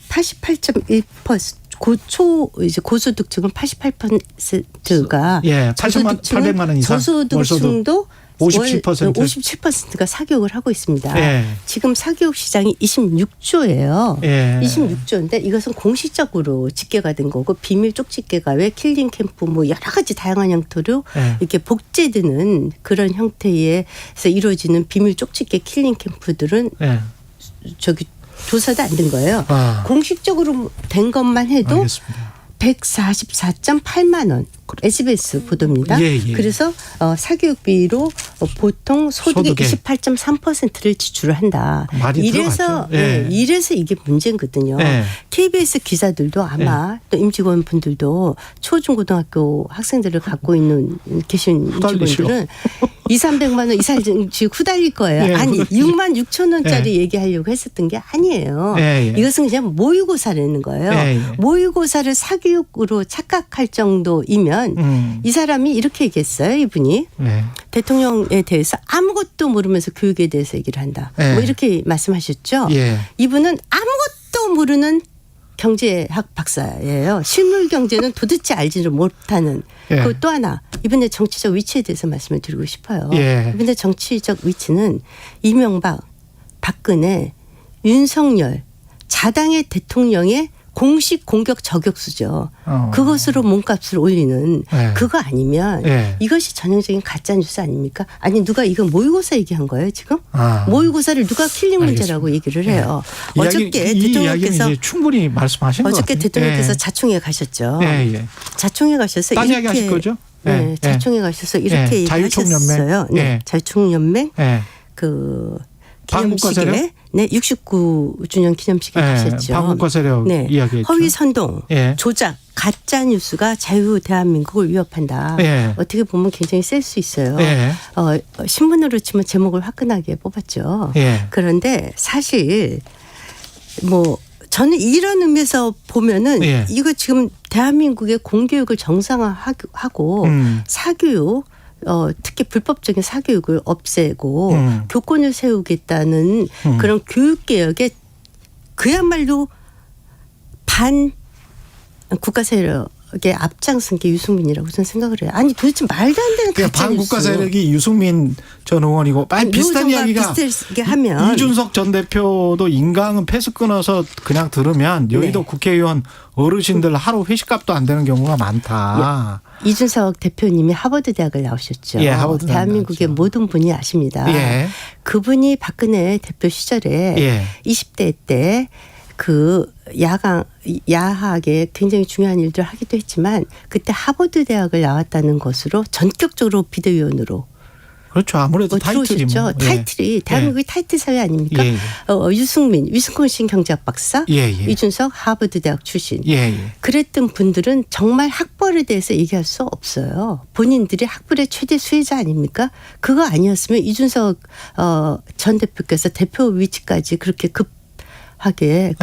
Speaker 9: 88.1% 이제 고소득층은 88%가
Speaker 2: 예, 800만 원 이상
Speaker 9: 저소득층도
Speaker 2: 57%.
Speaker 9: 57%가 사교육을 하고 있습니다.
Speaker 2: 예.
Speaker 9: 지금 사교육 시장이 26조예요.
Speaker 2: 예.
Speaker 9: 26조인데 이것은 공식적으로 집계가 된 거고 비밀 쪽집게가 왜 킬링 캠프 뭐 여러 가지 다양한 형태로
Speaker 2: 예.
Speaker 9: 이렇게 복제되는 그런 형태에서 이루어지는 비밀 쪽집게 킬링 캠프들은
Speaker 2: 예.
Speaker 9: 저기 조사도 안 된 거예요.
Speaker 2: 아.
Speaker 9: 공식적으로 된 것만 해도
Speaker 2: 알겠습니다.
Speaker 9: 144.8만 원. SBS 보도입니다.
Speaker 2: 예, 예.
Speaker 9: 그래서 사교육비로 보통 소득의
Speaker 2: 소득의
Speaker 9: 28.3%를 지출을 한다.
Speaker 2: 많이
Speaker 9: 이래서
Speaker 2: 들어갔죠. 예.
Speaker 9: 이래서 이게 문제거든요.
Speaker 2: 예.
Speaker 9: KBS 기자들도 아마 또 임직원 분들도 초중고등학교 학생들을 갖고 있는 계신
Speaker 2: 후달리시오.
Speaker 9: 임직원들은 200-300만 원 이상 지금 후달릴 거예요.
Speaker 2: 예,
Speaker 9: 아니
Speaker 2: 후달리죠.
Speaker 9: 66,000원짜리 얘기하려고 했었던 게 아니에요.
Speaker 2: 예, 예.
Speaker 9: 이것은 그냥 모의고사라는 거예요.
Speaker 2: 예, 예.
Speaker 9: 모의고사를 사교육으로 착각할 정도이면 이 사람이 이렇게 얘기했어요. 이분이
Speaker 2: 예.
Speaker 9: 대통령에 대해서 아무것도 모르면서 교육에 대해서 얘기를 한다.
Speaker 2: 예.
Speaker 9: 뭐 이렇게 말씀하셨죠.
Speaker 2: 예.
Speaker 9: 이분은 아무것도 모르는 경제학 박사예요. 실물 경제는 도대체 알지를 못하는.
Speaker 2: 예.
Speaker 9: 그리고 또 하나 이분의 정치적 위치에 대해서 말씀을 드리고 싶어요.
Speaker 2: 예.
Speaker 9: 이분의 정치적 위치는 이명박, 박근혜, 윤석열, 자당의 대통령의 공식 공격 저격수죠. 그것으로 몸값을 올리는
Speaker 2: 예.
Speaker 9: 그거 아니면
Speaker 2: 예.
Speaker 9: 이것이 전형적인 가짜뉴스 아닙니까? 아니 누가 이거 모의고사 얘기한 거예요 지금?
Speaker 2: 아.
Speaker 9: 모의고사를 누가 킬링 문제라고 얘기를 해요. 어저께
Speaker 2: 이
Speaker 9: 대통령께서
Speaker 2: 이야기는 이제 충분히 말씀하신 것
Speaker 9: 어저께
Speaker 2: 같아요.
Speaker 9: 대통령께서
Speaker 2: 예.
Speaker 9: 자총회 가셔죠.
Speaker 2: 예, 예.
Speaker 9: 자총회 가셔서
Speaker 2: 딴
Speaker 9: 이렇게
Speaker 2: 이야기 하실 거죠?
Speaker 9: 네,
Speaker 2: 예.
Speaker 9: 자총회 가셔서 이렇게
Speaker 2: 예. 자유총연맹.
Speaker 9: 얘기하셨어요. 네,
Speaker 2: 예.
Speaker 9: 자유총연맹
Speaker 2: 예.
Speaker 9: 그
Speaker 2: 반국가
Speaker 9: 기념식에
Speaker 2: 세력?
Speaker 9: 69주년 기념식에 가셨죠.
Speaker 2: 반국가 세력 이야기했죠.
Speaker 9: 허위 선동,
Speaker 2: 예.
Speaker 9: 조작, 가짜 뉴스가 자유 대한민국을 위협한다.
Speaker 2: 예.
Speaker 9: 어떻게 보면 굉장히 셀 수 있어요.
Speaker 2: 예.
Speaker 9: 신문으로 치면 제목을 화끈하게 뽑았죠.
Speaker 2: 예.
Speaker 9: 그런데 사실 뭐 저는 이런 의미에서 보면은
Speaker 2: 예.
Speaker 9: 이거 지금 대한민국의 공교육을 정상화하고 사교육 특히 불법적인 사교육을 없애고 교권을 세우겠다는 그런 교육개혁에 그야말로 반 국가 세력에 앞장선 게 유승민이라고 저는 생각을 해요. 아니 도대체 말도 안 되는
Speaker 2: 그러니까
Speaker 9: 가짜 뉴스.
Speaker 2: 반국가 세력이 유승민 전 의원이고 비슷한 이야기가
Speaker 9: 비슷하게 하면
Speaker 2: 이준석 전 대표도 인강은 패스 끊어서 그냥 들으면 여의도 국회의원 어르신들 하루 회식값도 안 되는 경우가 많다.
Speaker 9: 이준석 대표님이 하버드 대학을 나오셨죠.
Speaker 2: 예, 하버드 대학
Speaker 9: 대한민국의
Speaker 2: 나왔죠.
Speaker 9: 모든 분이 아십니다.
Speaker 2: 예.
Speaker 9: 그분이 박근혜 대표 시절에 20대 때 그 야학에 굉장히 중요한 일들을 하기도 했지만 그때 하버드 대학을 나왔다는 것으로 전격적으로 비대위원으로
Speaker 2: 그렇죠. 아무래도 타이틀이
Speaker 9: 들어오셨죠.
Speaker 2: 뭐.
Speaker 9: 타이틀이 대한민국의 타이틀 사회 아닙니까?
Speaker 2: 예.
Speaker 9: 유승민 위스콘신 경제학 박사, 이준석 하버드 대학 출신. 그랬던 분들은 정말 학벌에 대해서 얘기할 수 없어요. 본인들이 학벌의 최대 수혜자 아닙니까? 그거 아니었으면 이준석 전 대표께서 대표 위치까지 그렇게 급하게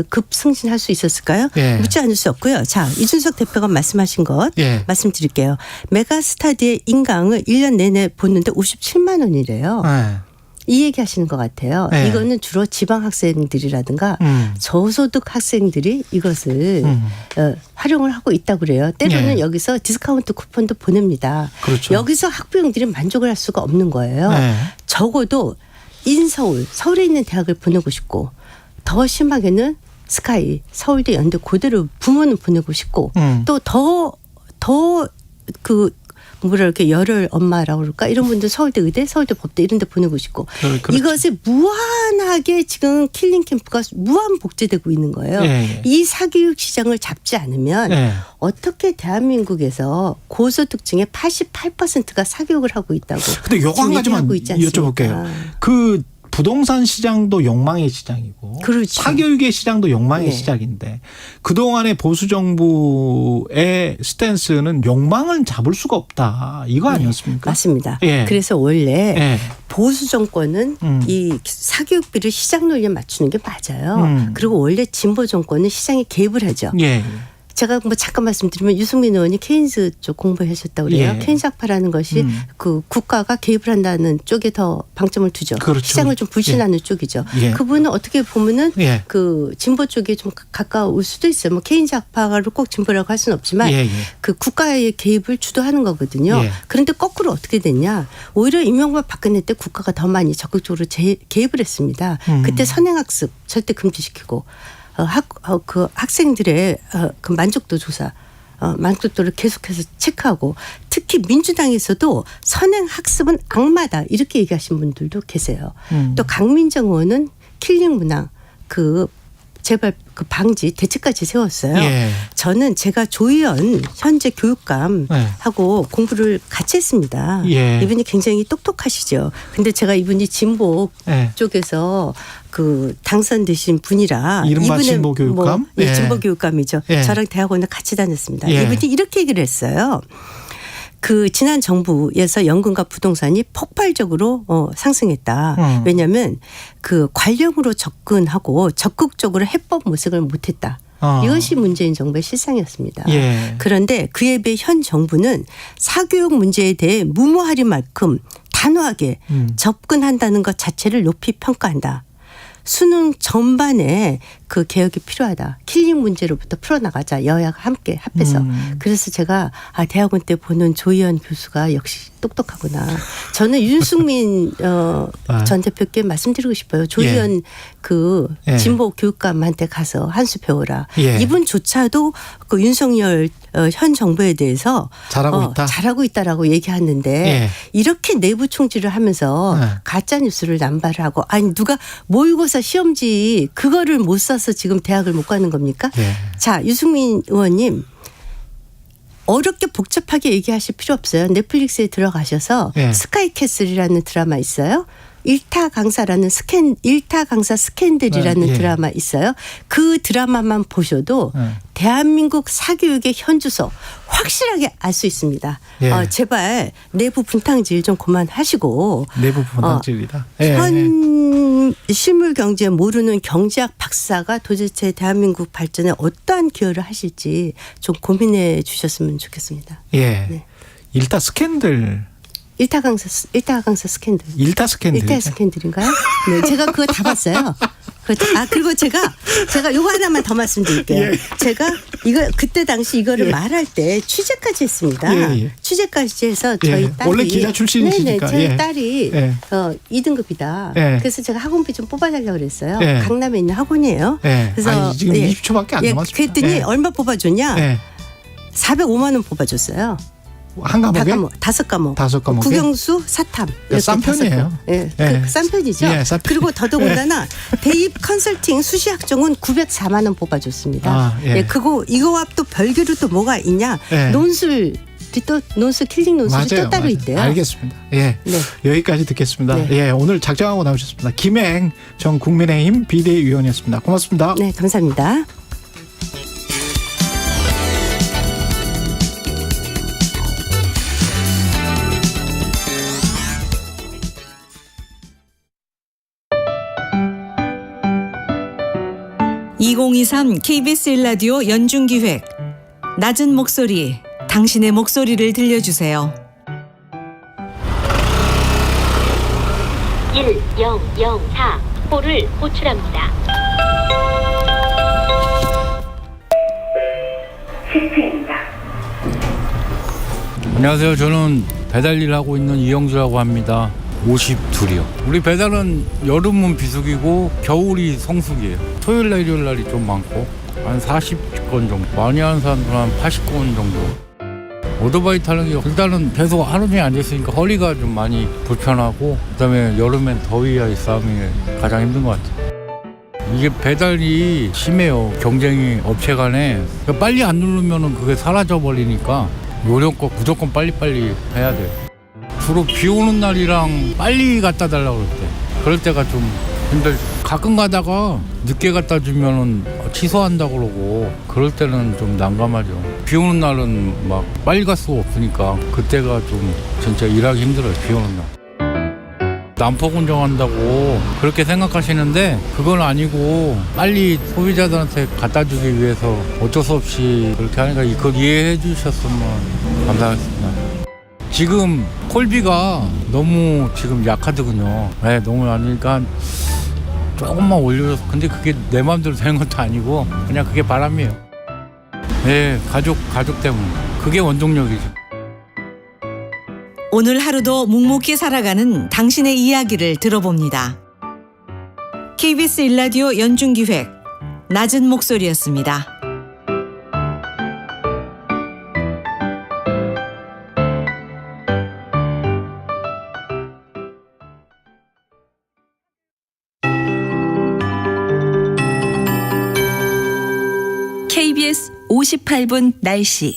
Speaker 9: 급승진할 수 있었을까요? 묻지 않을 수 없고요. 자, 이준석 대표가 말씀하신 것 말씀드릴게요. 메가스타디의 인강을 1년 내내 보는데 57만 원이래요. 이 얘기 하시는 것 같아요. 이거는 주로 지방 학생들이라든가 저소득 학생들이 이것을 활용을 하고 있다고 그래요. 때로는 여기서 디스카운트 쿠폰도 보냅니다.
Speaker 2: 그렇죠.
Speaker 9: 여기서 학부형들이 만족을 할 수가 없는 거예요. 적어도 인서울, 서울에 있는 대학을 보내고 싶고 더 심하게는 스카이, 서울대, 연대 그대로 부모는 보내고 싶고 또 더 그 뭐라 이렇게 열혈 엄마라고 그럴까 이런 분들 서울대 의대, 서울대 법대 이런 데 보내고 싶고
Speaker 2: 그렇죠.
Speaker 9: 이것이 무한하게 지금 킬링 캠프가 무한 복제되고 있는 거예요. 이 사교육 시장을 잡지 않으면 어떻게 대한민국에서 고소득층의 88%가 사교육을 하고 있다고.
Speaker 2: 근데 요거 한 가지만 여쭤볼게요. 그 부동산 시장도 욕망의 시장이고
Speaker 9: 그렇죠.
Speaker 2: 사교육의 시장도 욕망의 시장인데 그동안의 보수 정부의 스탠스는 욕망을 잡을 수가 없다. 이거 아니었습니까?
Speaker 9: 맞습니다. 그래서 원래 보수 정권은 이 사교육비를 시장 논리에 맞추는 게 맞아요. 그리고 원래 진보 정권은 시장에 개입을 하죠. 제가 뭐 잠깐 말씀드리면 유승민 의원이 케인즈 쪽 공부하셨다고 그래요. 케인즈 학파라는 것이 그 국가가 개입을 한다는 쪽에 더 방점을 두죠.
Speaker 2: 그렇죠.
Speaker 9: 시장을 좀 불신하는 쪽이죠. 그분은 어떻게 보면은 그 진보 쪽에 좀 가까울 수도 있어요. 뭐 케인즈 학파를 꼭 진보라고 할 수는 없지만 그 국가의 개입을 주도하는 거거든요. 그런데 거꾸로 어떻게 됐냐. 오히려 이명박 박근혜 때 국가가 더 많이 적극적으로 개입을 했습니다. 그때 선행학습 절대 금지시키고 그 학생들의 그 만족도 조사, 만족도를 계속해서 체크하고 특히 민주당에서도 선행 학습은 악마다 이렇게 얘기하신 분들도 계세요. 또 강민정 의원은 킬링 문항 그 제발 그 방지 대책까지 세웠어요. 저는 제가 조희연 현재 교육감하고 공부를 같이 했습니다. 이분이 굉장히 똑똑하시죠. 근데 제가 이분이 진보 쪽에서 그 당선되신 분이라
Speaker 2: 이른바 진보 교육감?
Speaker 9: 진보 교육감이죠. 저랑 대학원을 같이 다녔습니다. 이분이 이렇게 얘기를 했어요. 그 지난 정부에서 연금과 부동산이 폭발적으로 상승했다. 왜냐하면 그 관령으로 접근하고 적극적으로 해법 모색을 못했다. 이것이 문재인 정부의 실상이었습니다. 그런데 그에 비해 현 정부는 사교육 문제에 대해 무모하리만큼 단호하게 접근한다는 것 자체를 높이 평가한다. 수능 전반에 그 개혁이 필요하다. 킬링 문제로부터 풀어나가자. 여야가 함께 합해서. 그래서 제가 대학원 때 보는 조희연 교수가 역시 똑똑하구나. 저는 윤승민 전 대표께 말씀드리고 싶어요. 조희연 그 진보 교육감한테 가서 한 수 배워라. 이분조차도 그 윤석열 현 정부에 대해서 잘하고 있다라고 얘기하는데 이렇게 내부 총질을 하면서 가짜 뉴스를 남발을 하고 아니 누가 모의고사 시험지 그거를 못 써서 지금 대학을 못 가는 겁니까? 자, 유승민 의원님 어렵게 복잡하게 얘기하실 필요 없어요. 넷플릭스에 들어가셔서 스카이캐슬이라는 드라마 있어요. 일타 강사라는 일타 강사 스캔들이라는 드라마 있어요. 그 드라마만 보셔도 대한민국 사교육의 현주소 확실하게 알 수 있습니다. 제발 내부 분탕질 좀 그만하시고
Speaker 2: 내부 분탕질이다.
Speaker 9: 현 실물 경제 모르는 경제학 박사가 도대체 대한민국 발전에 어떠한 기여를 하실지 좀 고민해 주셨으면 좋겠습니다.
Speaker 2: 네. 일타 스캔들.
Speaker 9: 일타 강사 스캔들.
Speaker 2: 일타 스캔들.
Speaker 9: 일타 스캔들인가요? 네, 제가 그거 다 봤어요. 그리고 제가 요거 하나만 더 말씀드릴게요. 제가 그때 당시 이거를 말할 때 취재까지 했습니다. 취재까지 해서 저희 딸이
Speaker 2: 원래 기자 출신이시니까.
Speaker 9: 저희 딸이 2등급이다. 그래서 제가 학원비 좀 뽑아달라고 그랬어요. 강남에 있는 학원이에요. 그래서
Speaker 2: 지금 20초밖에 안 남았습니다.
Speaker 9: 그랬더니 얼마 뽑아줬냐? 405만 원 뽑아줬어요.
Speaker 2: 한 과목에?
Speaker 9: 다섯 과목. 국영수, 사탐.
Speaker 2: 싼 편이에요.
Speaker 9: 싼 편이죠. 그리고 더더군다나 대입 컨설팅 수시학종은 904만 원 뽑아줬습니다. 이거와 또 별개로 또 뭐가 있냐? 논술 킬링 논술이 또 따로 있대요.
Speaker 2: 알겠습니다. 여기까지 듣겠습니다. 오늘 작정하고 나오셨습니다. 김행 전 국민의힘 비대위원이었습니다. 고맙습니다.
Speaker 9: 네, 감사합니다.
Speaker 10: (2023) KBS 1라디오 연중기획 낮은 목소리 당신의 목소리를 들려주세요.
Speaker 11: 1004호를 호출합니다.
Speaker 12: 시스템입니다. 안녕하세요. 저는 배달 일을 하고 있는 이영주라고 합니다. 52이요. 우리 배달은 여름은 비수기고 겨울이 성수기예요. 토요일 날 일요일 날이 좀 많고 한 40건 정도, 많이 하는 사람들은 한 80건 정도. 오토바이 타는 게 일단은 계속 하루 종일 앉아있으니까 허리가 좀 많이 불편하고, 그다음에 여름엔 더위와의 싸움이 가장 힘든 것 같아요. 이게 배달이 심해요. 경쟁이 업체 간에. 빨리 안 누르면은 그게 사라져 버리니까 요령껏 무조건 빨리빨리 해야 돼요. 주로 비 오는 날이랑 빨리 갖다 달라고 그럴 때가 좀 힘들죠. 가끔 가다가 늦게 갖다 주면은 취소한다고 그러고 그럴 때는 좀 난감하죠. 비 오는 날은 막 빨리 갈 수가 없으니까 그때가 좀 진짜 일하기 힘들어요. 비 오는 날. 난폭 운전한다고 그렇게 생각하시는데 그건 아니고 빨리 소비자들한테 갖다 주기 위해서 어쩔 수 없이 그렇게 하니까 그걸 이해해 주셨으면 감사하겠습니다. 지금 콜비가 너무 지금 약하더군요. 너무 아니니까 조금만 올려줘서. 근데 그게 내 마음대로 되는 것도 아니고 그냥 그게 바람이에요. 가족 때문에. 그게 원동력이죠.
Speaker 10: 오늘 하루도 묵묵히 살아가는 당신의 이야기를 들어봅니다. KBS 1라디오 연중기획 낮은 목소리였습니다.
Speaker 3: KBS 58분 날씨.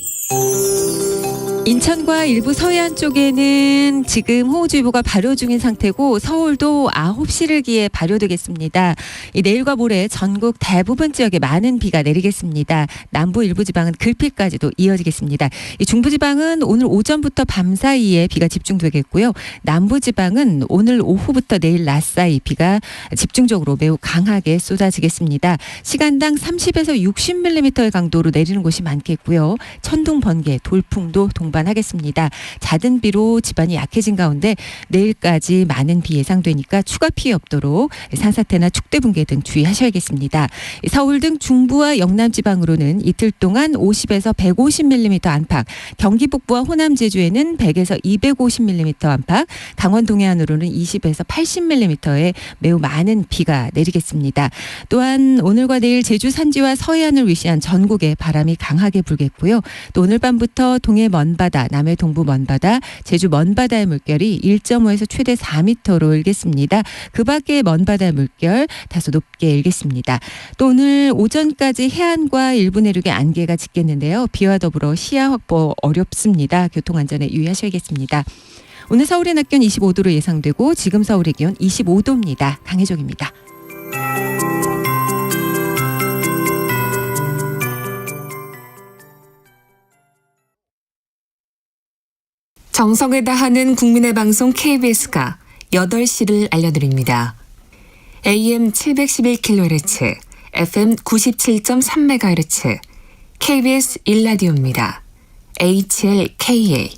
Speaker 6: 인천과 일부 서해안 쪽에는 지금 호우주의보가 발효 중인 상태고 서울도 9시를 기해 발효되겠습니다. 내일과 모레 전국 대부분 지역에 많은 비가 내리겠습니다. 남부 일부 지방은 글피까지도 이어지겠습니다. 중부 지방은 오늘 오전부터 밤 사이에 비가 집중되겠고요. 남부 지방은 오늘 오후부터 내일 낮 사이 비가 집중적으로 매우 강하게 쏟아지겠습니다. 시간당 30에서 60mm의 강도로 내리는 곳이 많겠고요. 천둥, 번개, 돌풍도 동반하겠습니다. 잦은 비로 지반이 약해진 가운데 내일까지 많은 비 예상되니까 추가 피해 없도록 산사태나 축대 붕괴 등 주의하셔야겠습니다. 서울 등 중부와 영남 지방으로는 이틀 동안 50에서 150mm 안팎, 경기 북부와 호남 제주에는 100에서 250mm 안팎, 강원 동해안으로는 20에서 80mm의 매우 많은 비가 내리겠습니다. 또한 오늘과 내일 제주 산지와 서해안을 위시한 전국에 바람이 강하게 불겠고요. 또 오늘 밤부터 동해 먼바다, 남해 동부 먼바다, 제주 먼바다의 물결이 1.5에서 최대 4m로 일겠습니다. 그 밖에 먼바다의 물결 다소 높게 일겠습니다. 또 오늘 오전까지 해안과 일부 내륙에 안개가 짙겠는데요. 비와 더불어 시야 확보 어렵습니다. 교통안전에 유의하셔야겠습니다. 오늘 서울의 낮 기온 25도로 예상되고 지금 서울의 기온 25도입니다. 강혜정입니다.
Speaker 11: 정성을 다하는 국민의 방송 KBS가 8시를 알려드립니다. AM 711kHz, FM 97.3MHz, KBS 1라디오입니다. HLKA.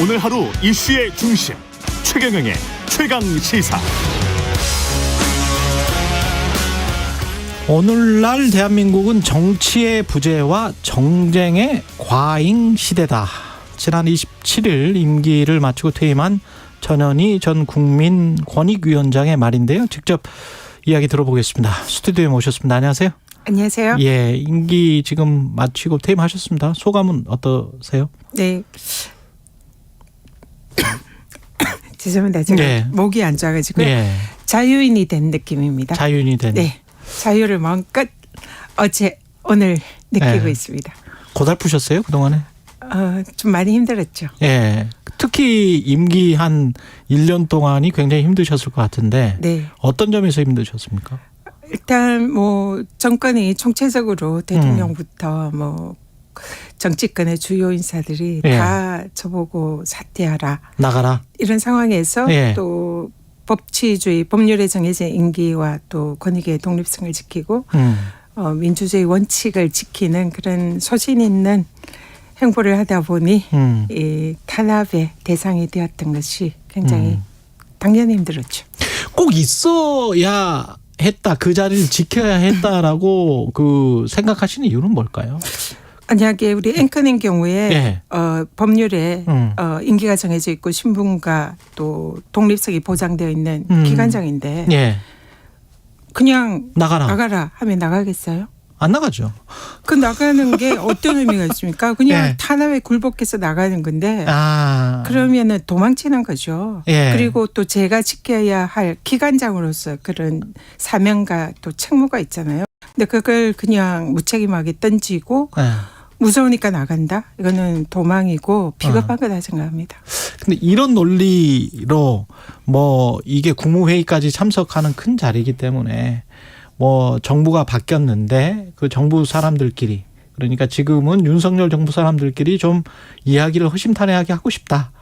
Speaker 1: 오늘 하루 이슈의 중심 최경영의 최강 시사.
Speaker 2: 오늘날 대한민국은 정치의 부재와 정쟁의 과잉 시대다. 지난 27일 임기를 마치고 퇴임한 전현희 전 국민권익위원장의 말인데요. 직접 이야기 들어보겠습니다. 스튜디오에 모셨습니다. 안녕하세요.
Speaker 13: 안녕하세요.
Speaker 2: 예, 임기 지금 마치고 퇴임하셨습니다. 소감은 어떠세요?
Speaker 13: 네. 죄송합니다. 제가
Speaker 2: 네.
Speaker 13: 목이 안 좋아가지고
Speaker 2: 네.
Speaker 13: 자유인이 된 느낌입니다.
Speaker 2: 자유인이 된.
Speaker 13: 네. 자유를 마음껏 오늘 느끼고
Speaker 2: 네.
Speaker 13: 있습니다.
Speaker 2: 고달프셨어요 그동안에?
Speaker 13: 좀 많이 힘들었죠.
Speaker 2: 예. 특히 임기 한 1년 동안이 굉장히 힘드셨을 것 같은데
Speaker 13: 네.
Speaker 2: 어떤 점에서 힘드셨습니까?
Speaker 13: 일단 뭐 정권이 총체적으로 대통령부터 뭐 정치권의 주요 인사들이
Speaker 2: 예.
Speaker 13: 다 저보고 사퇴하라.
Speaker 2: 나가라.
Speaker 13: 이런 상황에서
Speaker 2: 예.
Speaker 13: 또 법치주의, 법률에 정해진 임기와 또 권익의 독립성을 지키고 민주주의 원칙을 지키는 그런 소신 있는 행보를 하다 보니 이 탄압의 대상이 되었던 것이 굉장히 당연히 힘들었죠.
Speaker 2: 꼭 있어야 했다. 그 자리를 지켜야 했다라고 그 생각하시는 이유는 뭘까요?
Speaker 13: 만약에 우리 앵커님 경우에
Speaker 2: 예.
Speaker 13: 법률에 임기가 정해져 있고 신분과 또 독립성이 보장되어 있는 기관장인데
Speaker 2: 예.
Speaker 13: 그냥
Speaker 2: 나가라
Speaker 13: 하면 나가겠어요?
Speaker 2: 안 나가죠.
Speaker 13: 그 나가는 게 어떤 의미가 있습니까? 그냥
Speaker 2: 예.
Speaker 13: 탄압에 굴복해서 나가는 건데 그러면은 도망치는 거죠.
Speaker 2: 예.
Speaker 13: 그리고 또 제가 지켜야 할 기관장으로서 그런 사명과 또 책무가 있잖아요. 근데 그걸 그냥 무책임하게 던지고
Speaker 2: 예.
Speaker 13: 무서우니까 나간다? 이거는 도망이고 비겁한 거다 생각합니다.
Speaker 2: 근데 이런 논리로 뭐 이게 국무회의까지 참석하는 큰 자리이기 때문에 뭐 정부가 바뀌었는데 그 정부 사람들끼리 그러니까 지금은 윤석열 정부 사람들끼리 좀 이야기를 허심탄회하게 하고 싶다.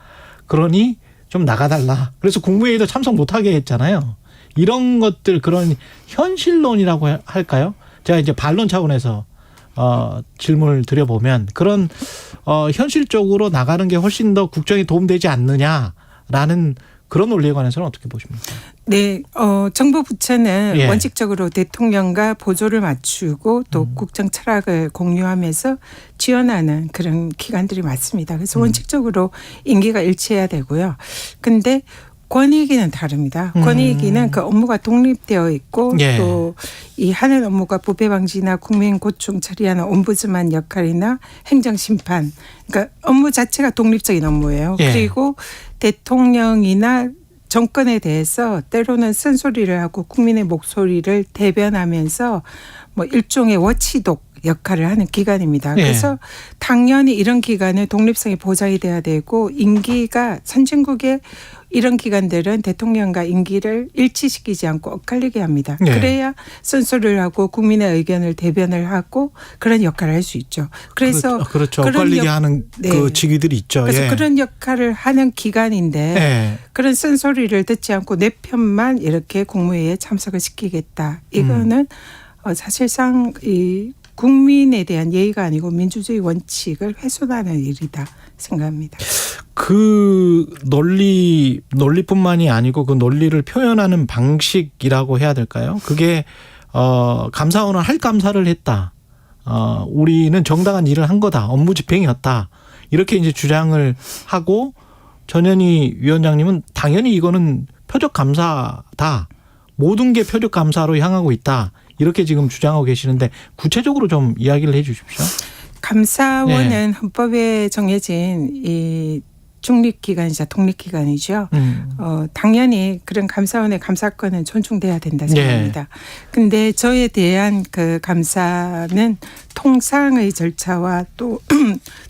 Speaker 2: 그러니 좀 나가달라. 그래서 국무회의도 참석 못하게 했잖아요. 이런 것들 그런 현실론이라고 할까요? 제가 이제 반론 차원에서 질문을 드려보면 그런 현실적으로 나가는 게 훨씬 더 국정에 도움되지 않느냐라는 그런 논리에 관해서는 어떻게 보십니까?
Speaker 13: 네, 정부 부처는
Speaker 2: 예.
Speaker 13: 원칙적으로 대통령과 보조를 맞추고 또 국정 철학을 공유하면서 지원하는 그런 기관들이 많습니다. 그래서 원칙적으로 임기가 일치해야 되고요. 근데 권익위는 다릅니다. 권익위는 그 업무가 독립되어 있고
Speaker 2: 예.
Speaker 13: 또 이 하는 업무가 부패 방지나 국민 고충 처리하는 옴부즈만 역할이나 행정심판 그러니까 업무 자체가 독립적인 업무예요.
Speaker 2: 예.
Speaker 13: 그리고 대통령이나 정권에 대해서 때로는 쓴소리를 하고 국민의 목소리를 대변하면서 뭐 일종의 워치독 역할을 하는 기관입니다.
Speaker 2: 예.
Speaker 13: 그래서 당연히 이런 기관은 독립성이 보장이 돼야 되고 임기가 선진국의 이런 기관들은 대통령과 임기를 일치시키지 않고 엇갈리게 합니다.
Speaker 2: 예.
Speaker 13: 그래야 쓴소리를 하고 국민의 의견을 대변을 하고 그런 역할을 할 수 있죠. 그래서
Speaker 2: 그렇죠.
Speaker 13: 그런
Speaker 2: 엇갈리게 하는
Speaker 13: 네.
Speaker 2: 그 직위들이 있죠.
Speaker 13: 그래서
Speaker 2: 예.
Speaker 13: 그런 역할을 하는 기관인데
Speaker 2: 예.
Speaker 13: 그런 쓴소리를 듣지 않고 내 편만 이렇게 국무회의에 참석을 시키겠다. 이거는 사실상 이 국민에 대한 예의가 아니고 민주주의 원칙을 훼손하는 일이다 생각합니다.
Speaker 2: 그 논리뿐만이 아니고 그 논리를 표현하는 방식이라고 해야 될까요? 그게 감사원은 할 감사를 했다. 우리는 정당한 일을 한 거다. 업무 집행이었다. 이렇게 이제 주장을 하고 전현희 위원장님은 당연히 이거는 표적 감사다. 모든 게 표적 감사로 향하고 있다. 이렇게 지금 주장하고 계시는데 구체적으로 좀 이야기를 해 주십시오.
Speaker 13: 감사원은 헌법에 정해진 이 중립기관이자 독립기관이죠. 당연히 그런 감사원의 감사권은 존중돼야 된다 생각합니다. 근데 저에 대한 그 감사는 통상의 절차와 또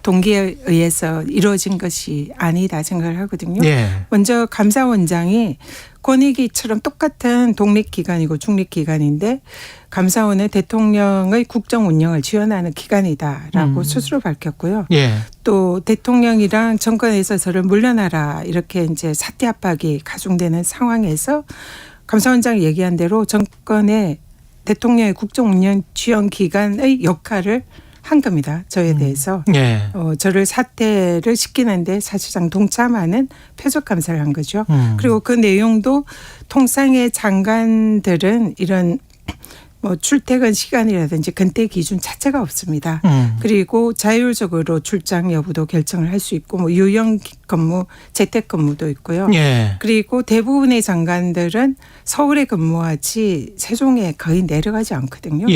Speaker 13: 동기에 의해서 이루어진 것이 아니다 생각을 하거든요. 먼저 감사원장이 권익위처럼 똑같은 독립기관이고 중립기관인데 감사원은 대통령의 국정 운영을 지원하는 기관이다라고 스스로 밝혔고요. 또 대통령이랑 정권에서 저를 물러나라 이렇게 이제 사퇴 압박이 가중되는 상황에서 감사원장이 얘기한 대로 정권의 대통령의 국정 운영 지원 기관의 역할을 한 겁니다. 저에 대해서. 저를 사퇴를 시키는데 사실상 동참하는 표적 감사를 한 거죠. 그리고 그 내용도 통상의 장관들은 이런 뭐 출퇴근 시간이라든지 근태 기준 자체가 없습니다. 그리고 자율적으로 출장 여부도 결정을 할 수 있고 뭐 유형 근무, 재택 근무도 있고요. 그리고 대부분의 장관들은 서울에 근무하지 세종에 거의 내려가지 않거든요.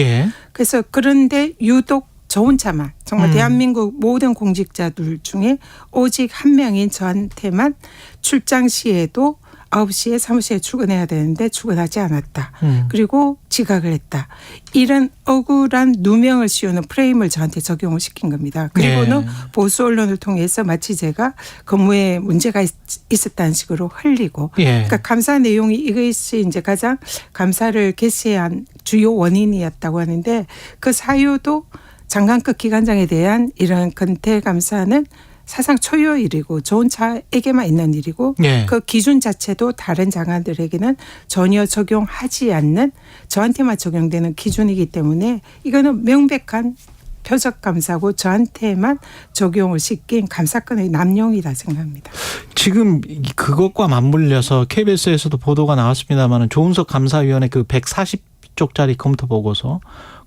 Speaker 13: 그래서 그런데 유독 저 혼자만 정말 대한민국 모든 공직자들 중에 오직 한 명인 저한테만 출장 시에도 9시에 사무실에 출근해야 되는데 출근하지 않았다. 그리고 지각을 했다. 이런 억울한 누명을 씌우는 프레임을 저한테 적용을 시킨 겁니다. 그리고는 보수 언론을 통해서 마치 제가 근무에 문제가 있었다는 식으로 흘리고 그러니까 감사 내용이 이것이 이제 가장 감사를 개시한 주요 원인이었다고 하는데 그 사유도 장관급 기관장에 대한 이런 근태 감사는 사상 초유의 일이고 저 혼자에게만 있는 일이고 그 기준 자체도 다른 장관들에게는 전혀 적용하지 않는 저한테만 적용되는 기준이기 때문에 이거는 명백한 표적 감사고 저한테만 적용을 시킨 감사권의 남용이다 생각합니다.
Speaker 2: 지금 그것과 맞물려서 KBS에서도 보도가 나왔습니다만 조은석 감사위원회 그 140쪽짜리 검토 보고서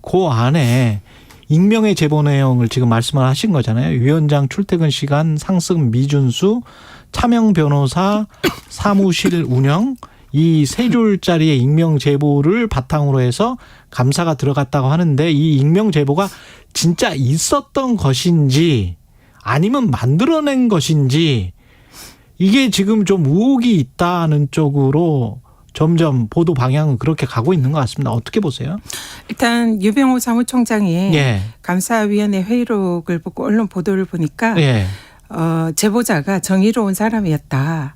Speaker 2: 그 안에 익명의 제보 내용을 지금 말씀을 하신 거잖아요. 위원장 출퇴근 시간 상승 미준수, 차명 변호사 사무실 운영 이 세 줄짜리의 익명 제보를 바탕으로 해서 감사가 들어갔다고 하는데 이 익명 제보가 진짜 있었던 것인지 아니면 만들어낸 것인지 이게 지금 좀 의혹이 있다는 쪽으로 점점 보도 방향은 그렇게 가고 있는 것 같습니다. 어떻게 보세요?
Speaker 13: 일단 유병호 사무총장이 감사위원회 회의록을 보고 언론 보도를 보니까 제보자가 정의로운 사람이었다.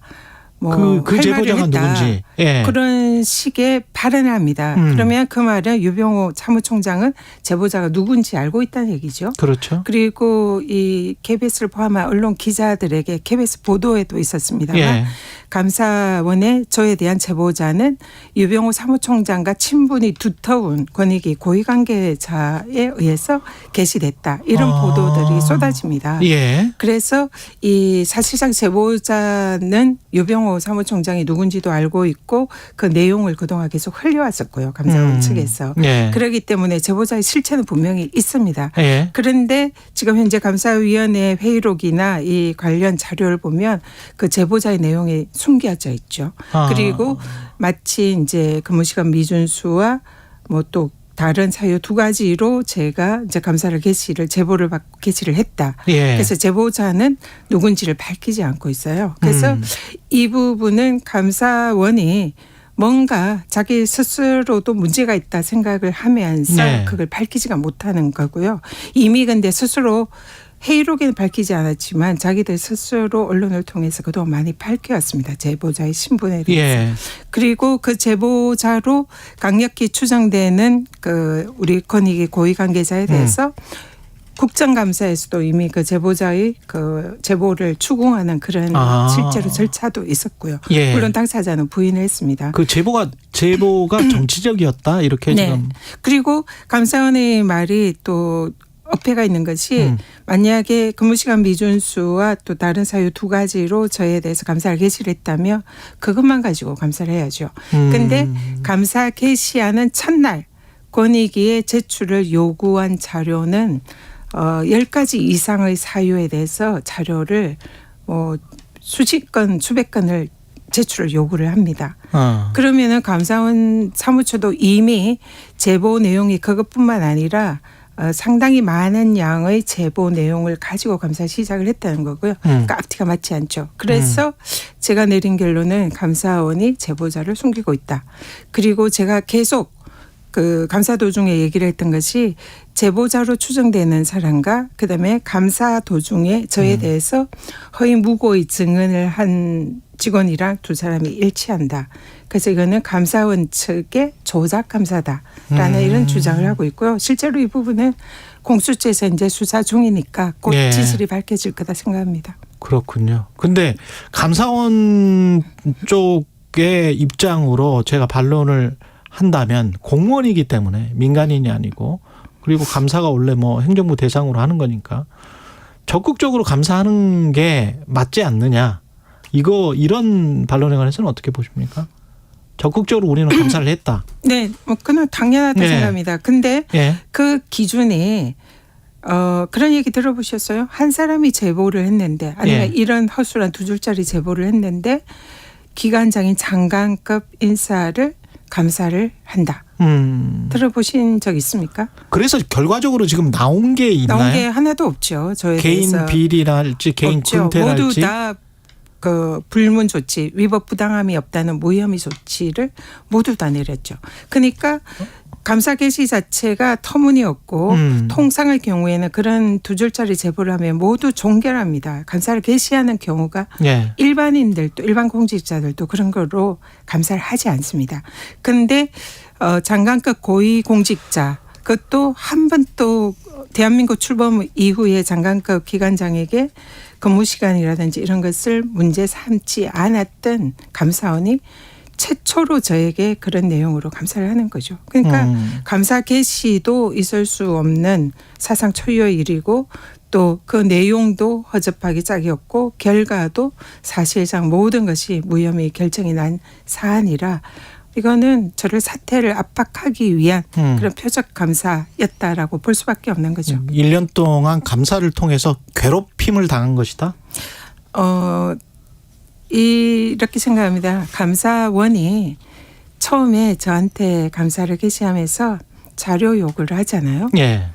Speaker 13: 뭐
Speaker 2: 그 제보자가 누군지
Speaker 13: 그런 식의 발언을 합니다. 그러면 그 말은 유병호 사무총장은 제보자가 누군지 알고 있다는 얘기죠.
Speaker 2: 그렇죠.
Speaker 13: 그리고 이 KBS를 포함한 언론 기자들에게 KBS 보도에도 있었습니다만 감사원의 저에 대한 제보자는 유병호 사무총장과 친분이 두터운 권익위 고위관계자에 의해서 게시됐다. 이런 보도들이 쏟아집니다. 그래서 이 사실상 제보자는 유병호 사무총장이 누군지도 알고 있고 그 내용을 그동안 계속 흘려왔었고요. 감사원 측에서. 그렇기 때문에 제보자의 실체는 분명히 있습니다. 그런데 지금 현재 감사위원회 회의록이나 이 관련 자료를 보면 그 제보자의 내용이 숨겨져 있죠. 그리고 마치 이제 근무시간 미준수와 뭐 또 다른 사유 두 가지로 제가 이제 감사를 제보를 받고 개시를 했다. 그래서 제보자는 누군지를 밝히지 않고 있어요. 그래서 이 부분은 감사원이 뭔가 자기 스스로도 문제가 있다 생각을 하면서 그걸 밝히지가 못하는 거고요. 이미 근데 스스로 회의록에는 밝히지 않았지만 자기들 스스로 언론을 통해서 그동안 많이 밝혀왔습니다. 제보자의 신분에 대해서. 그리고 그 제보자로 강력히 추정되는 그 우리 권익위 고위관계자에 대해서 국정감사에서도 이미 그 제보자의 그 제보를 추궁하는 그런 실제로 절차도 있었고요. 물론 당사자는 부인을 했습니다.
Speaker 2: 그 제보가 정치적이었다 이렇게 지금. 그리고
Speaker 13: 감사원의 말이 또 어폐가 있는 것이 만약에 근무시간 미준수와 또 다른 사유 두 가지로 저에 대해서 감사를 개시를 했다면 그것만 가지고 감사를 해야죠. 그런데 감사 개시하는 첫날 권익위에 제출을 요구한 자료는 10가지 이상의 사유에 대해서 자료를 수십 건, 수백 건을 제출을 요구를 합니다. 그러면은 감사원 사무처도 이미 제보 내용이 그것뿐만 아니라 상당히 많은 양의 제보 내용을 가지고 감사 시작을 했다는 거고요. 그러니까 앞뒤가 맞지 않죠. 그래서 제가 내린 결론은 감사원이 제보자를 숨기고 있다. 그리고 제가 계속 그 감사 도중에 얘기를 했던 것이 제보자로 추정되는 사람과 그다음에 감사 도중에 저에 대해서 허위 무고의 증언을 한 직원이랑 두 사람이 일치한다. 그래서 이거는 감사원 측의 조작 감사다라는 이런 주장을 하고 있고요. 실제로 이 부분은 공수처에서 이제 수사 중이니까 곧
Speaker 2: 예.
Speaker 13: 진실이 밝혀질 거다 생각합니다.
Speaker 2: 그렇군요. 근데 감사원 쪽의 입장으로 제가 반론을 한다면 공무원이기 때문에 민간인이 아니고 그리고 감사가 원래 뭐 행정부 대상으로 하는 거니까 적극적으로 감사하는 게 맞지 않느냐. 이런 반론에 관해서는 어떻게 보십니까? 적극적으로 우리는 감사를 했다.
Speaker 13: 네, 뭐 그건 당연하다
Speaker 2: 네.
Speaker 13: 생각합니다. 근데
Speaker 2: 예.
Speaker 13: 그 기준이 그런 얘기 들어보셨어요? 한 사람이 제보를 했는데 아니면
Speaker 2: 예.
Speaker 13: 이런 허술한 두 줄짜리 제보를 했는데 기관장인 장관급 인사를 감사를 한다. 들어보신 적 있습니까?
Speaker 2: 그래서 결과적으로 지금 나온 게 있나요?
Speaker 13: 나온 게 하나도 없죠. 저에
Speaker 2: 개인
Speaker 13: 대해서.
Speaker 2: 비리랄지 개인
Speaker 13: 없죠.
Speaker 2: 군태랄지.
Speaker 13: 모두 다 그 불문 조치, 위법 부당함이 없다는 무혐의 조치를 모두 다 내렸죠. 그러니까 감사 개시 자체가 터무니없고 통상의 경우에는 그런 두 줄짜리 제보를 하면 모두 종결합니다. 감사를 개시하는 경우가
Speaker 2: 예.
Speaker 13: 일반인들도 일반 공직자들도 그런 거로 감사를 하지 않습니다. 그런데 장관급 고위 공직자 그것도 한 번 또 대한민국 출범 이후에 장관급 기관장에게 근무 시간이라든지 이런 것을 문제 삼지 않았던 감사원이 최초로 저에게 그런 내용으로 감사를 하는 거죠. 그러니까 감사 개시도 있을 수 없는 사상 초유의 일이고 또 그 내용도 허접하게 짝이었고 결과도 사실상 모든 것이 무혐의 결정이 난 사안이라 이거는 저를 사퇴를 압박하기 위한 그런 표적 감사였다라고 볼 수밖에 없는 거죠.
Speaker 2: 1년 동안 감사를 통해서 괴롭힘을 당한 것이다?
Speaker 13: 이렇게 생각합니다. 감사원이 처음에 저한테 감사를 개시하면서 자료 요구를 하잖아요.
Speaker 2: 예.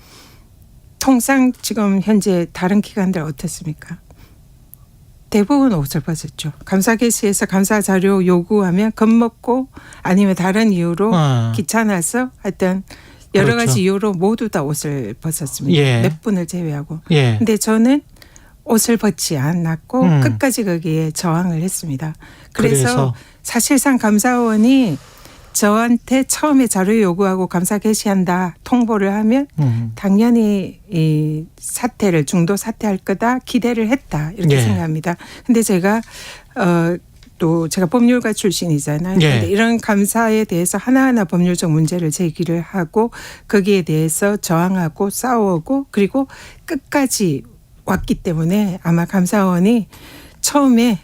Speaker 13: 통상 지금 현재 다른 기관들 어떻습니까? 대부분 옷을 벗었죠. 감사 개시에서 감사 자료 요구하면 겁먹고 아니면 다른 이유로 귀찮아서 하여튼 여러
Speaker 2: 그렇죠.
Speaker 13: 가지 이유로 모두 다 옷을 벗었습니다.
Speaker 2: 예.
Speaker 13: 몇 분을 제외하고.
Speaker 2: 예.
Speaker 13: 근데 저는 옷을 벗지 않았고 끝까지 거기에 저항을 했습니다. 그래서 사실상 감사원이 저한테 처음에 자료 요구하고 감사 개시한다 통보를 하면 당연히 이 사퇴를 중도 사퇴할 거다 기대를 했다 이렇게
Speaker 2: 예.
Speaker 13: 생각합니다. 근데 제가 또 제가 법률가 출신이잖아요.
Speaker 2: 예.
Speaker 13: 근데 이런 감사에 대해서 하나하나 법률적 문제를 제기를 하고 거기에 대해서 저항하고 싸우고 그리고 끝까지 왔기 때문에 아마 감사원이 처음에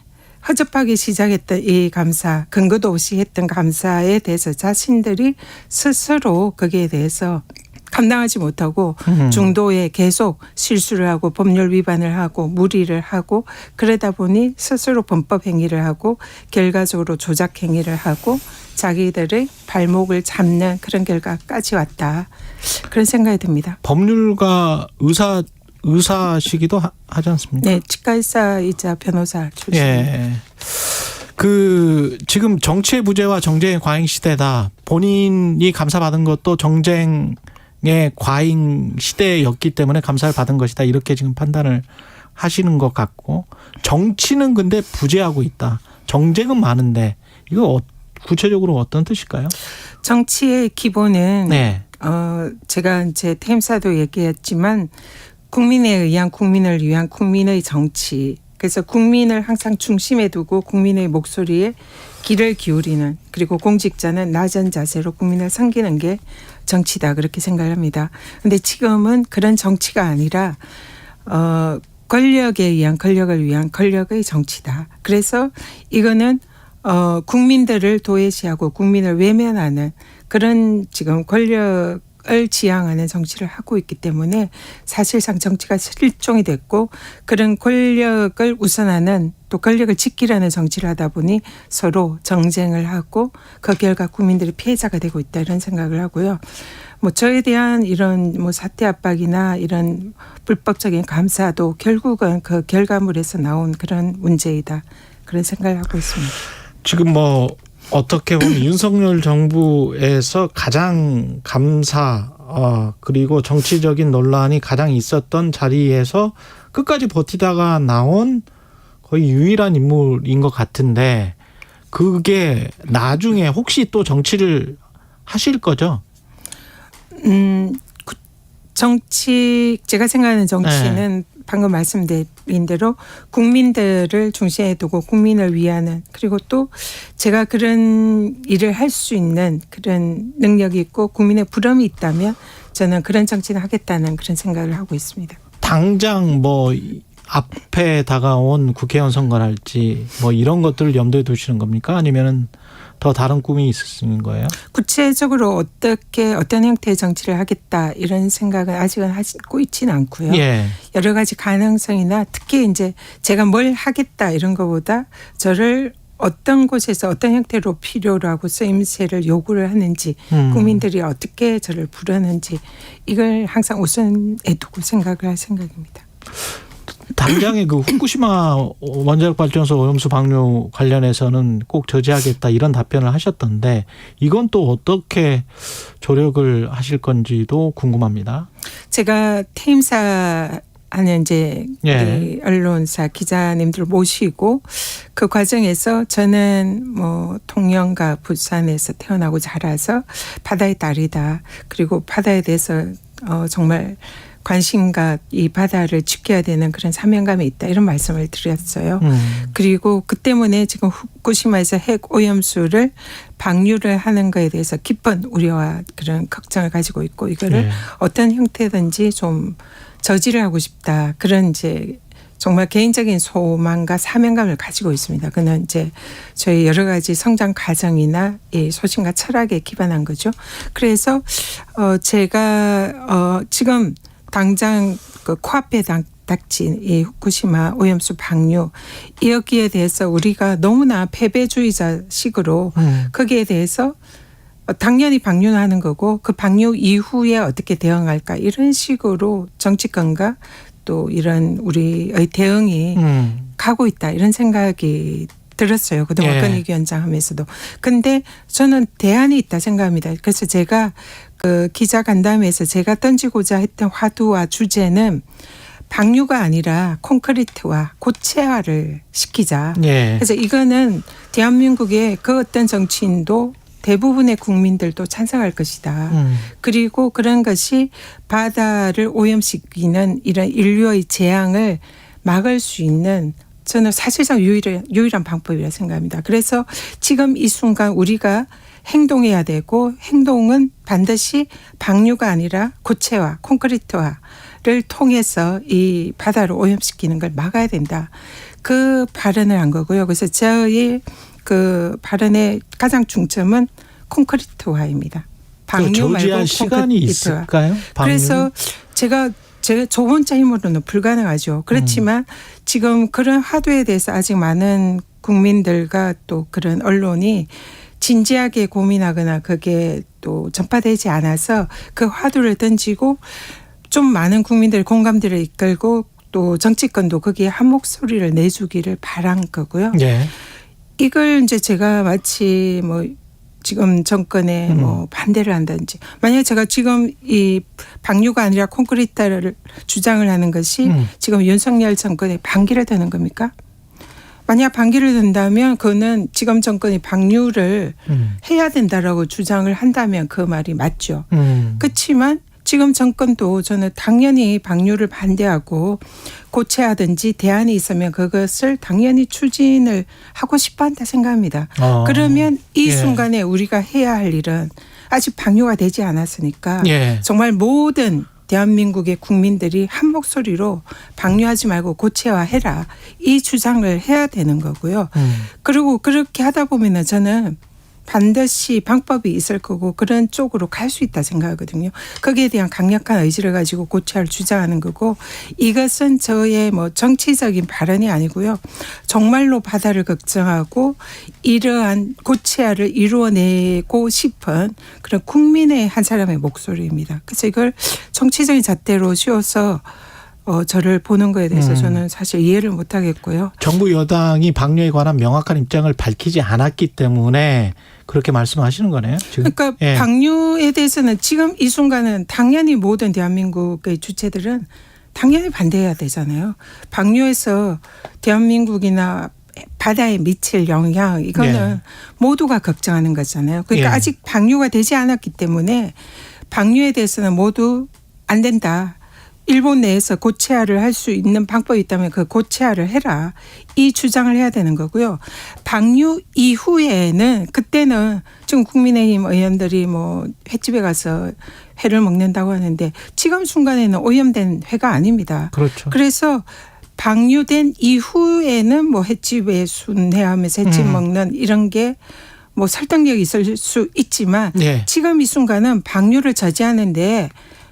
Speaker 13: 허접하게 시작했던 이 감사, 근거도 없이 했던 감사에 대해서 자신들이 스스로 거기에 대해서 감당하지 못하고 중도에 계속 실수를 하고 법률 위반을 하고 무리를 하고 그러다 보니 스스로 범법 행위를 하고 결과적으로 조작 행위를 하고 자기들의 발목을 잡는 그런 결과까지 왔다. 그런 생각이 듭니다.
Speaker 2: 법률가 의사시기도 하지 않습니까?
Speaker 13: 네, 치과의사이자 변호사 출신입니다.
Speaker 2: 예. 지금 정치의 부재와 정쟁의 과잉 시대다. 본인이 감사받은 것도 정쟁의 과잉 시대였기 때문에 감사를 받은 것이다. 이렇게 지금 판단을 하시는 것 같고 정치는 근데 부재하고 있다. 정쟁은 많은데 이거 구체적으로 어떤 뜻일까요?
Speaker 13: 정치의 기본은
Speaker 2: 네.
Speaker 13: 제가 이제 퇴임사도 얘기했지만 국민에 의한 국민을 위한 국민의 정치. 그래서 국민을 항상 중심에 두고 국민의 목소리에 귀를 기울이는 그리고 공직자는 낮은 자세로 국민을 섬기는 게 정치다 그렇게 생각을 합니다. 그런데 지금은 그런 정치가 아니라 권력에 의한 권력을 위한 권력의 정치다. 그래서 이거는 국민들을 도외시하고 국민을 외면하는 그런 지금 권력을 지향하는 정치를 하고 있기 때문에 사실상 정치가 실종이 됐고 그런 권력을 우선하는 또 권력을 지키려는 정치를 하다 보니 서로 정쟁을 하고 그 결과 국민들이 피해자가 되고 있다 이런 생각을 하고요. 뭐 저에 대한 이런 뭐 사퇴 압박이나 이런 불법적인 감사도 결국은 그 결과물에서 나온 그런 문제이다. 그런 생각을 하고 있습니다.
Speaker 2: 지금 뭐 어떻게 보면 윤석열 정부에서 가장 감사 그리고 정치적인 논란이 가장 있었던 자리에서 끝까지 버티다가 나온 거의 유일한 인물인 것 같은데 그게 나중에 혹시 또 정치를 하실 거죠?
Speaker 13: 정치 제가 생각하는 정치는 방금 말씀드린 대로 국민들을 중심에 두고 국민을 위하는 그리고 또 제가 그런 일을 할 수 있는 그런 능력이 있고 국민의 부름이 있다면 저는 그런 정치를 하겠다는 그런 생각을 하고 있습니다.
Speaker 2: 당장 뭐 앞에 다가온 국회의원 선거랄지 뭐 이런 것들을 염두에 두시는 겁니까? 아니면은 더 다른 꿈이 있으신 거예요?
Speaker 13: 구체적으로 어떻게 어떤 형태의 정치를 하겠다 이런 생각은 아직은 하고 있지는 않고요.
Speaker 2: 예.
Speaker 13: 여러 가지 가능성이나 특히 이제 제가 뭘 하겠다 이런 것보다 저를 어떤 곳에서 어떤 형태로 필요로 하고 쓰임새를 요구를 하는지 국민들이 어떻게 저를 부르는지 이걸 항상 우선에 두고 생각을 할 생각입니다.
Speaker 2: 당장의 그 후쿠시마 원자력 발전소 오염수 방류 관련해서는 꼭 저지하겠다 이런 답변을 하셨던데 이건 또 어떻게 조력을 하실 건지도 궁금합니다.
Speaker 13: 제가 퇴임사 하는 이제 우리 언론사 기자님들 모시고 그 과정에서 저는 뭐 통영과 부산에서 태어나고 자라서 바다의 딸이다. 그리고 바다에 대해서 정말 관심과 이 바다를 지켜야 되는 그런 사명감이 있다. 이런 말씀을 드렸어요. 그리고 그 때문에 지금 후쿠시마에서 핵 오염수를 방류를 하는 거에 대해서 깊은 우려와 그런 걱정을 가지고 있고 이거를 어떤 형태든지 좀 저지를 하고 싶다. 그런 이제 정말 개인적인 소망과 사명감을 가지고 있습니다. 그는 이제 저희 여러 가지 성장 과정이나 이 소신과 철학에 기반한 거죠. 그래서 제가 지금 당장 그 코앞에 닥친 이 후쿠시마 오염수 방류 여기에 대해서 우리가 너무나 패배주의자식으로 거기에 대해서 당연히 방류는 하는 거고 그 방류 이후에 어떻게 대응할까 이런 식으로 정치권과 또 이런 우리의 대응이 가고 있다 이런 생각이 들었어요. 그동안 권익위원장 하면서도. 근데 저는 대안이 있다 생각합니다. 그래서 제가 그 기자간담회에서 제가 던지고자 했던 화두와 주제는 방류가 아니라 콘크리트와 고체화를 시키자. 그래서 이거는 대한민국의 그 어떤 정치인도 대부분의 국민들도 찬성할 것이다. 그리고 그런 것이 바다를 오염시키는 이런 인류의 재앙을 막을 수 있는 저는 사실상 유일한 방법이라 생각합니다. 그래서 지금 이 순간 우리가 행동해야 되고 행동은 반드시 방류가 아니라 고체화, 콘크리트화를 통해서 이 바다를 오염시키는 걸 막아야 된다. 그 발언을 한 거고요. 그래서 저의 그 발언의 가장 중점은 콘크리트화입니다. 방류 말고
Speaker 2: 시간이 있을까요?
Speaker 13: 그래서 제가 저 혼자 힘으로는 불가능하죠. 그렇지만 지금 그런 화두에 대해서 아직 많은 국민들과 또 그런 언론이 진지하게 고민하거나 그게 또 전파되지 않아서 그 화두를 던지고 좀 많은 국민들의 공감대를 이끌고 또 정치권도 거기에 한 목소리를 내주기를 바란 거고요. 이걸 이제 제가 마치 뭐 지금 정권에 뭐 반대를 한다든지 만약에 제가 지금 이 방류가 아니라 콘크리트를 주장을 하는 것이 지금 윤석열 정권에 반기를 드는 겁니까? 만약 반기를 든다면 그거는 지금 정권이 방류를 해야 된다라고 주장을 한다면 그 말이 맞죠. 그렇지만 지금 정권도 저는 당연히 방류를 반대하고 고체하든지 대안이 있으면 그것을 당연히 추진을 하고 싶어 한다 생각합니다. 그러면 이 순간에 우리가 해야 할 일은 아직 방류가 되지 않았으니까 정말 모든 대한민국의 국민들이 한 목소리로 방류하지 말고 고체화해라. 이 주장을 해야 되는 거고요. 그리고 그렇게 하다 보면은 저는 반드시 방법이 있을 거고 그런 쪽으로 갈 수 있다 생각하거든요. 거기에 대한 강력한 의지를 가지고 고체화를 주장하는 거고 이것은 저의 뭐 정치적인 발언이 아니고요. 정말로 바다를 걱정하고 이러한 고체화를 이루어내고 싶은 그런 국민의 한 사람의 목소리입니다. 그래서 이걸 정치적인 잣대로 씌워서 저를 보는 거에 대해서 저는 사실 이해를 못 하겠고요.
Speaker 2: 정부 여당이 방류에 관한 명확한 입장을 밝히지 않았기 때문에 그렇게 말씀하시는 거네요. 지금.
Speaker 13: 그러니까
Speaker 2: 예.
Speaker 13: 방류에 대해서는 지금 이 순간은 당연히 모든 대한민국의 주체들은 당연히 반대해야 되잖아요. 방류에서 대한민국이나 바다에 미칠 영향 이거는 모두가 걱정하는 거잖아요. 그러니까 아직 방류가 되지 않았기 때문에 방류에 대해서는 모두 안 된다. 일본 내에서 고체화를 할 수 있는 방법이 있다면 그 고체화를 해라. 이 주장을 해야 되는 거고요. 방류 이후에는 그때는 지금 국민의힘 의원들이 뭐 횟집에 가서 회를 먹는다고 하는데 지금 순간에는 오염된 회가 아닙니다.
Speaker 2: 그렇죠.
Speaker 13: 그래서 방류된 이후에는 뭐 횟집에 순회하면서 횟집 먹는 이런 게 뭐 설득력이 있을 수 있지만 지금 이 순간은 방류를 저지하는데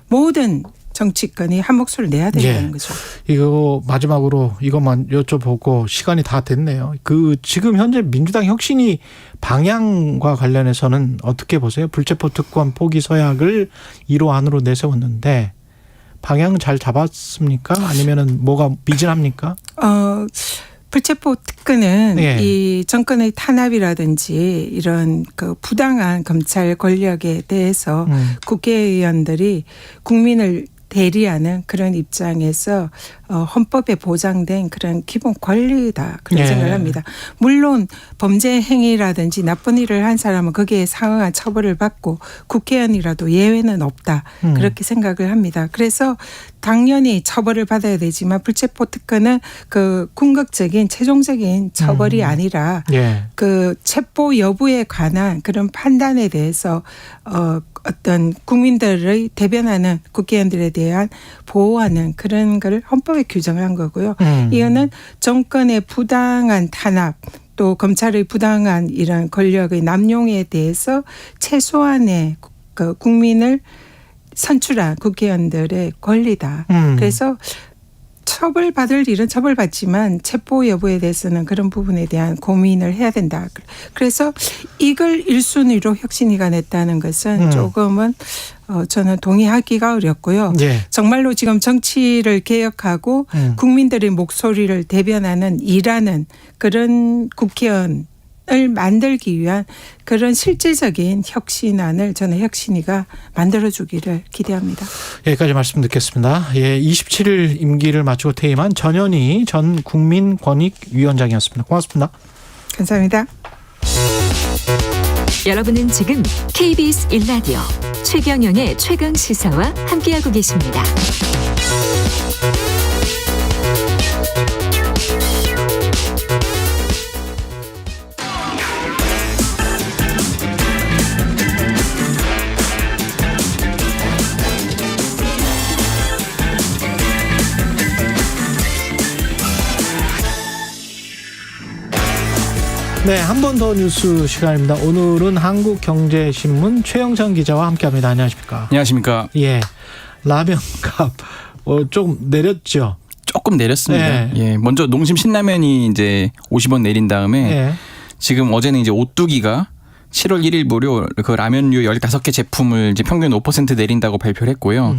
Speaker 13: 모든 정치권이 한 목소리를 내야 된다는 거죠.
Speaker 2: 이거 마지막으로 이것만 여쭤보고 시간이 다 됐네요. 그 지금 현재 민주당 혁신위 방향과 관련해서는 어떻게 보세요? 불체포 특권 포기 서약을 1호 안으로 내세웠는데 방향 잘 잡았습니까? 아니면은 뭐가 미진합니까?
Speaker 13: 불체포 특권은 이 정권의 탄압이라든지 이런 그 부당한 검찰 권력에 대해서 국회의원들이 국민을 대리하는 그런 입장에서 헌법에 보장된 그런 기본 권리다 그런 생각을 합니다. 물론 범죄 행위라든지 나쁜 일을 한 사람은 거기에 상응한 처벌을 받고 국회의원이라도 예외는 없다 그렇게 생각을 합니다. 그래서 당연히 처벌을 받아야 되지만 불체포 특권은 그 궁극적인 최종적인 처벌이 아니라 그 체포 여부에 관한 그런 판단에 대해서 어떤 국민들의 대변하는 국회의원들에 대한 보호하는 그런 걸 헌법에 규정을 한 거고요. 이거는 정권의 부당한 탄압 또 검찰의 부당한 이런 권력의 남용에 대해서 최소한의 그 국민을 선출한 국회의원들의 권리다. 그래서 처벌받을 일은 처벌받지만 체포 여부에 대해서는 그런 부분에 대한 고민을 해야 된다. 그래서 이걸 1순위로 혁신위가 냈다는 것은 조금은 저는 동의하기가 어렵고요. 정말로 지금 정치를 개혁하고 국민들의 목소리를 대변하는 일하는 그런 국회의원 을 만들기 위한 그런 실질적인 혁신안을 저는 혁신위가 만들어주기를 기대합니다.
Speaker 2: 여기까지 말씀 듣겠습니다. 27일 임기를 마치고 퇴임한 전현희 전 국민권익위원장이었습니다. 고맙습니다.
Speaker 13: 감사합니다.
Speaker 3: 여러분은 지금 KBS 1라디오 최경영의 최강시사와 함께하고 계십니다.
Speaker 2: 네, 한 번 더 뉴스 시간입니다. 오늘은 한국경제신문 최영찬 기자와 함께합니다. 안녕하십니까?
Speaker 14: 안녕하십니까?
Speaker 2: 예, 라면값 좀 내렸죠.
Speaker 14: 조금 내렸습니다. 예, 먼저 농심 신라면이 이제 50원 내린 다음에 지금 어제는 이제 오뚜기가 7월 1일 무료 그 라면류 15개 제품을 이제 평균 5% 내린다고 발표를 했고요.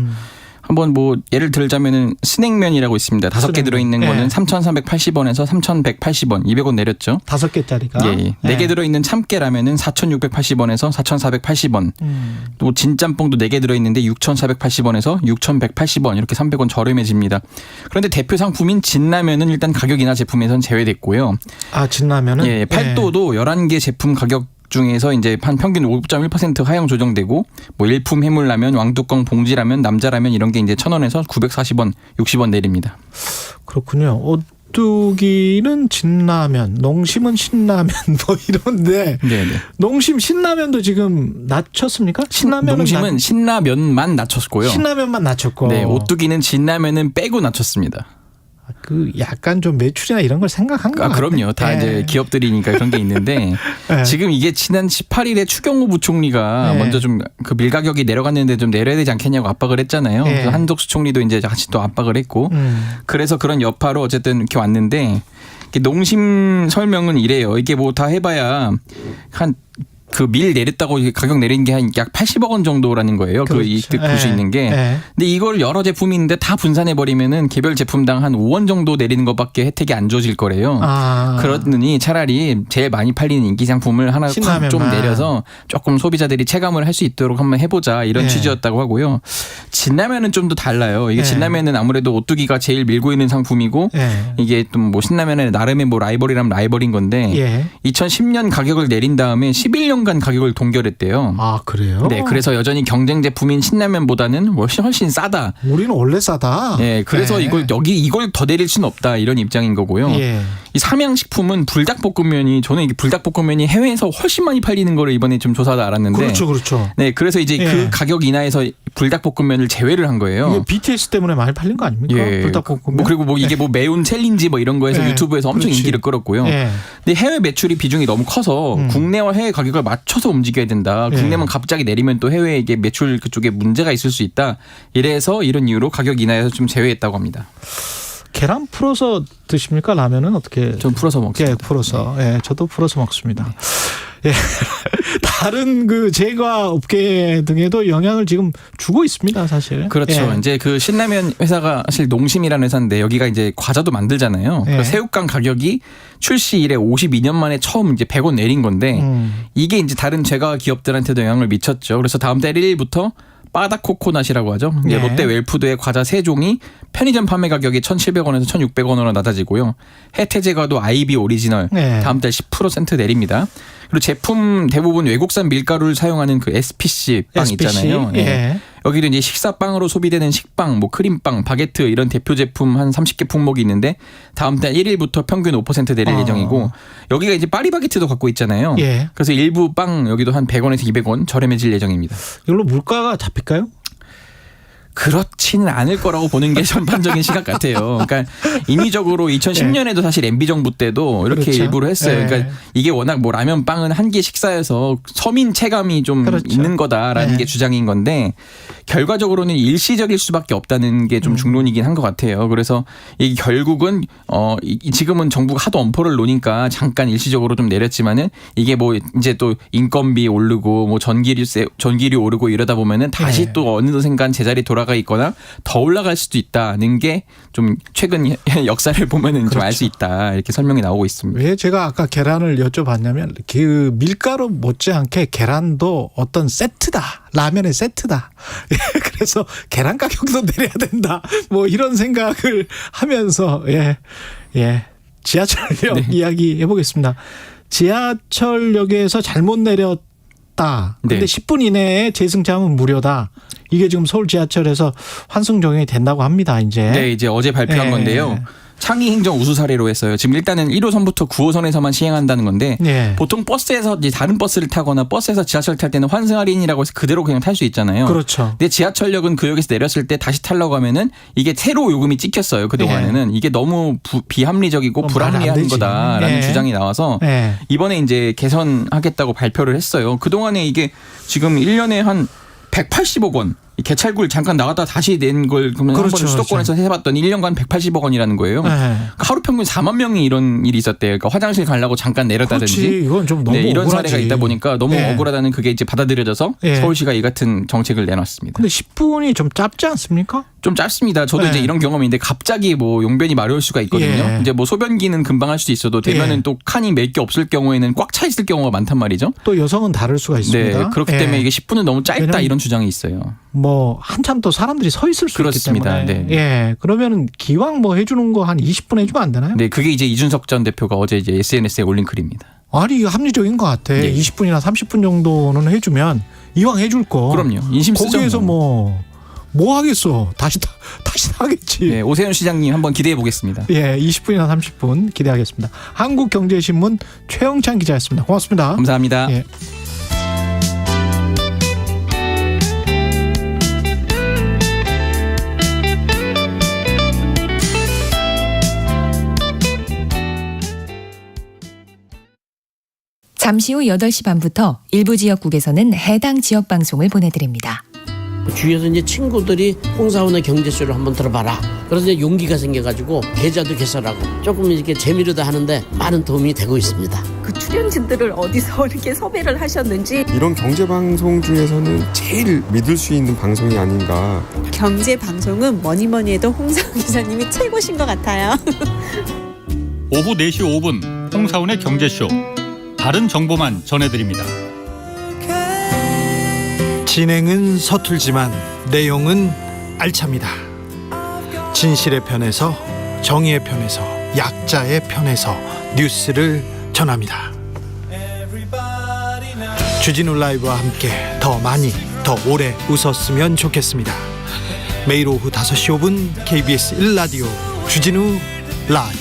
Speaker 14: 한번 뭐 예를 들자면은 스낵면이라고 있습니다. 5개 들어있는 거는 3,380원에서 3,180원, 200원 내렸죠.
Speaker 2: 5개짜리가.
Speaker 14: 예. 4개 들어있는 참깨 라면은 4,680원에서 4,480원. 또 진짬뽕도 4개 들어있는데 6,480원에서 6,180원 이렇게 300원 저렴해집니다. 그런데 대표 상품인 진라면은 일단 가격 인하 제품에선 제외됐고요.
Speaker 2: 아, 진라면은?
Speaker 14: 예, 팔도도 11개 제품 가격 중에서 이제 한 평균 5.1% 하향 조정되고 뭐 일품 해물라면, 왕뚜껑 봉지라면, 남자라면 이런 게 이제 1,000원에서 940원, 60원 내립니다.
Speaker 2: 그렇군요. 오뚜기는 진라면, 농심은 신라면 뭐 이런데 농심 신라면도 지금 낮췄습니까? 신라면은
Speaker 14: 농심은 신라면만 낮췄고요.
Speaker 2: 신라면만 낮췄고.
Speaker 14: 네, 오뚜기는 진라면은 빼고 낮췄습니다.
Speaker 2: 그 약간 좀 매출이나 이런 걸 생각한 거 같아요.
Speaker 14: 그럼요. 다 이제 기업들이니까 그런 게 있는데 지금 이게 지난 18일에 추경호 부총리가 먼저 좀 그 밀 가격이 내려갔는데 좀 내려야 되지 않겠냐고 압박을 했잖아요. 그래서 한덕수 총리도 이제 같이 또 압박을 했고 그래서 그런 여파로 어쨌든 이렇게 왔는데 농심 설명은 이래요. 이게 뭐 다 해봐야 한 그 밀 내렸다고 가격 내린 게 한 약 80억 원 정도라는 거예요.
Speaker 2: 그렇죠.
Speaker 14: 그 이익 볼 수 있는 게. 근데 이걸 여러 제품이 있는데 다 분산해 버리면은 개별 제품당 한 5원 정도 내리는 것밖에 혜택이 안 주어질 거래요. 그러더니 차라리 제일 많이 팔리는 인기 상품을 하나 좀 내려서 조금 소비자들이 체감을 할 수 있도록 한번 해보자 이런 취지였다고 하고요. 진라면은 좀 더 달라요. 이게 진라면은 아무래도 오뚜기가 제일 밀고 있는 상품이고 이게 또 뭐 신라면의 나름의 뭐 라이벌이라면 라이벌인 건데 2010년 가격을 내린 다음에 11년간 가격을 동결했대요.
Speaker 2: 아 그래요?
Speaker 14: 네, 그래서 여전히 경쟁 제품인 신라면보다는 훨씬 싸다.
Speaker 2: 우리는 원래 싸다.
Speaker 14: 네, 그래서 이걸 더 내릴 수는 없다 이런 입장인 거고요. 이 삼양식품은 불닭볶음면이 저는 이게 불닭볶음면이 해외에서 훨씬 많이 팔리는 거를 이번에 좀 조사도 알았는데.
Speaker 2: 그렇죠.
Speaker 14: 네, 그래서 이제 그 가격 인하에서 불닭볶음면을 제외를 한 거예요.
Speaker 2: 이게 BTS 때문에 많이 팔린 거 아닙니까? 불닭볶음면.
Speaker 14: 뭐 그리고 뭐 이게 뭐 매운 챌린지 뭐 이런 거에서 유튜브에서 엄청 인기를 끌었고요. 근데 해외 매출이 비중이 너무 커서 국내와 해외 가격을 맞춰서 움직여야 된다. 국내만 갑자기 내리면 또 해외에 이게 매출 그쪽에 문제가 있을 수 있다. 이래서 이런 이유로 가격 인하에서 좀 제외했다고 합니다.
Speaker 2: 계란 풀어서 드십니까? 라면은 어떻게?
Speaker 14: 전 풀어서 먹습니다.
Speaker 2: 풀어서. 저도 풀어서 먹습니다. 다른 그 제과 업계 등에도 영향을 지금 주고 있습니다, 사실.
Speaker 14: 그렇죠. 이제 그 신라면 회사가 사실 농심이라는 회사인데 여기가 이제 과자도 만들잖아요. 새우깡 가격이 출시 이래 52년 만에 처음 이제 100원 내린 건데 이게 이제 다른 제과 기업들한테도 영향을 미쳤죠. 그래서 다음 달 1일부터 바닥코코넛이라고 하죠. 롯데 웰푸드의 과자 3종이 편의점 판매 가격이 1,700원에서 1,600원으로 낮아지고요. 혜태제과도 아이비 오리지널 다음 달 10% 내립니다. 그리고 제품 대부분 외국산 밀가루를 사용하는 그 SPC 빵 있잖아요. 여기도 이제 식사빵으로 소비되는 식빵, 뭐 크림빵, 바게트 이런 대표 제품 한 30개 품목이 있는데 다음 달 1일부터 평균 5% 내릴 예정이고 여기가 이제 파리바게트도 갖고 있잖아요. 그래서 일부 빵 여기도 한 100원에서 200원 저렴해질 예정입니다.
Speaker 2: 이걸로 물가가 잡힐까요?
Speaker 14: 그렇지는 않을 거라고 보는 게 전반적인 시각 같아요. 그러니까 인위적으로 2010년에도 사실 MB 정부 때도 이렇게 일부러 했어요. 그러니까 이게 워낙 뭐 라면 빵은 한 끼 식사여서 서민 체감이 좀 있는 거다라는 게 주장인 건데 결과적으로는 일시적일 수밖에 없다는 게 좀 중론이긴 한 것 같아요. 그래서 이게 결국은 지금은 정부가 하도 엄포를 놓으니까 잠깐 일시적으로 좀 내렸지만은 이게 뭐 이제 또 인건비 오르고 뭐 전기료 오르고 이러다 보면은 다시 또 어느샌간 제자리 돌아가 있거나 더 올라갈 수도 있다는 게 좀 최근 역사를 보면은 좀 알 수 있다 이렇게 설명이 나오고 있습니다.
Speaker 2: 왜 제가 아까 계란을 여쭤봤냐면 그 밀가루 못지않게 계란도 어떤 세트다. 라면의 세트다. 그래서 계란 가격도 내려야 된다. 뭐 이런 생각을 하면서 지하철역 이야기 해보겠습니다. 지하철역에서 잘못 내렸다. 근데 10분 이내에 재승차하면 무료다. 이게 지금 서울 지하철에서 환승 적용이 된다고 합니다. 이제.
Speaker 14: 이제 어제 발표한 건데요. 창의 행정 우수 사례로 했어요. 지금 일단은 1호선부터 9호선에서만 시행한다는 건데 보통 버스에서 이제 다른 버스를 타거나 버스에서 지하철 탈 때는 환승 할인이라고 해서 그대로 그냥 탈 수 있잖아요.
Speaker 2: 그렇죠.
Speaker 14: 근데 지하철역은 그 역에서 내렸을 때 다시 타려고 하면은 이게 새로 요금이 찍혔어요. 그동안에는 이게 너무 비합리적이고 불합리한 거다라는 주장이 나와서 이번에 이제 개선하겠다고 발표를 했어요. 그동안에 이게 지금 1년에 한 180억 원. 개찰구를 잠깐 나갔다 다시 낸 걸 그러면 한번 수도권에서 해봤더니 1년간 180억 원이라는 거예요. 그러니까 하루 평균 4만 명이 이런 일이 있었대요. 그러니까 화장실 가려고 잠깐 내렸다든지.
Speaker 2: 이건 좀 너무
Speaker 14: 이런
Speaker 2: 억울하지.
Speaker 14: 사례가 있다 보니까 너무 억울하다는 그게 이제 받아들여져서 서울시가 이 같은 정책을 내놨습니다.
Speaker 2: 근데 10분이 좀 짧지 않습니까?
Speaker 14: 좀 짧습니다. 저도 이제 이런 경험인데 갑자기 뭐 용변이 마려울 수가 있거든요. 이제 뭐 소변기는 금방 할 수도 있어도 되면은 또 칸이 몇 개 없을 경우에는 꽉 차 있을 경우가 많단 말이죠.
Speaker 2: 또 여성은 다를 수가 있습니다.
Speaker 14: 네, 그렇기 때문에 이게 10분은 너무 짧다 이런 주장이 있어요.
Speaker 2: 뭐 한참 또 사람들이 서 있을 수
Speaker 14: 그렇습니다.
Speaker 2: 있기 때문에. 그러면은 기왕 뭐 해주는 거 한 20분 해주면 안 되나요?
Speaker 14: 네, 그게 이제 이준석 전 대표가 어제 이제 SNS에 올린 글입니다.
Speaker 2: 아니 이거 합리적인 것 같아. 20분이나 30분 정도는 해주면 이왕 해줄 거.
Speaker 14: 그럼요. 인심 쓰죠.
Speaker 2: 거기에서 뭐 하겠어. 다시 하겠지.
Speaker 14: 네, 오세훈 시장님 한번 기대해 보겠습니다.
Speaker 2: 20분이나 30분 기대하겠습니다. 한국경제신문 최영찬 기자였습니다. 고맙습니다.
Speaker 14: 감사합니다.
Speaker 11: 잠시 후 8시 반부터 일부 지역국에서는 해당 지역 방송을 보내드립니다.
Speaker 15: 주위에서 이제 친구들이 홍사원의 경제쇼를 한번 들어봐라. 그래서 이제 용기가 생겨가지고 계좌도 개설하고 조금 이렇게 재미로도 하는데 많은 도움이 되고 있습니다.
Speaker 16: 그 출연진들을 어디서 이렇게 섭외를 하셨는지.
Speaker 17: 이런 경제 방송 중에서는 제일 믿을 수 있는 방송이 아닌가.
Speaker 16: 경제 방송은 뭐니 해도 홍사원 기자님이 최고신 것 같아요.
Speaker 18: 오후 4시 5분 홍사원의 경제쇼. 다른 정보만 전해드립니다.
Speaker 2: 진행은 서툴지만 내용은 알찹니다. 진실의 편에서, 정의의 편에서, 약자의 편에서 뉴스를 전합니다. 주진우 라이브와 함께 더 많이, 더 오래 웃었으면 좋겠습니다. 매일 오후 5시 5분 KBS 1라디오 주진우 라이브.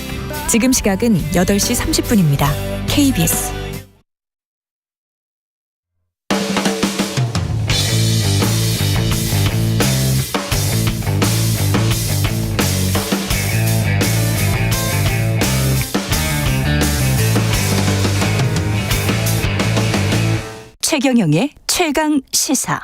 Speaker 3: 지금 시각은 8시 30분입니다. KBS 최경영의 최강 시사.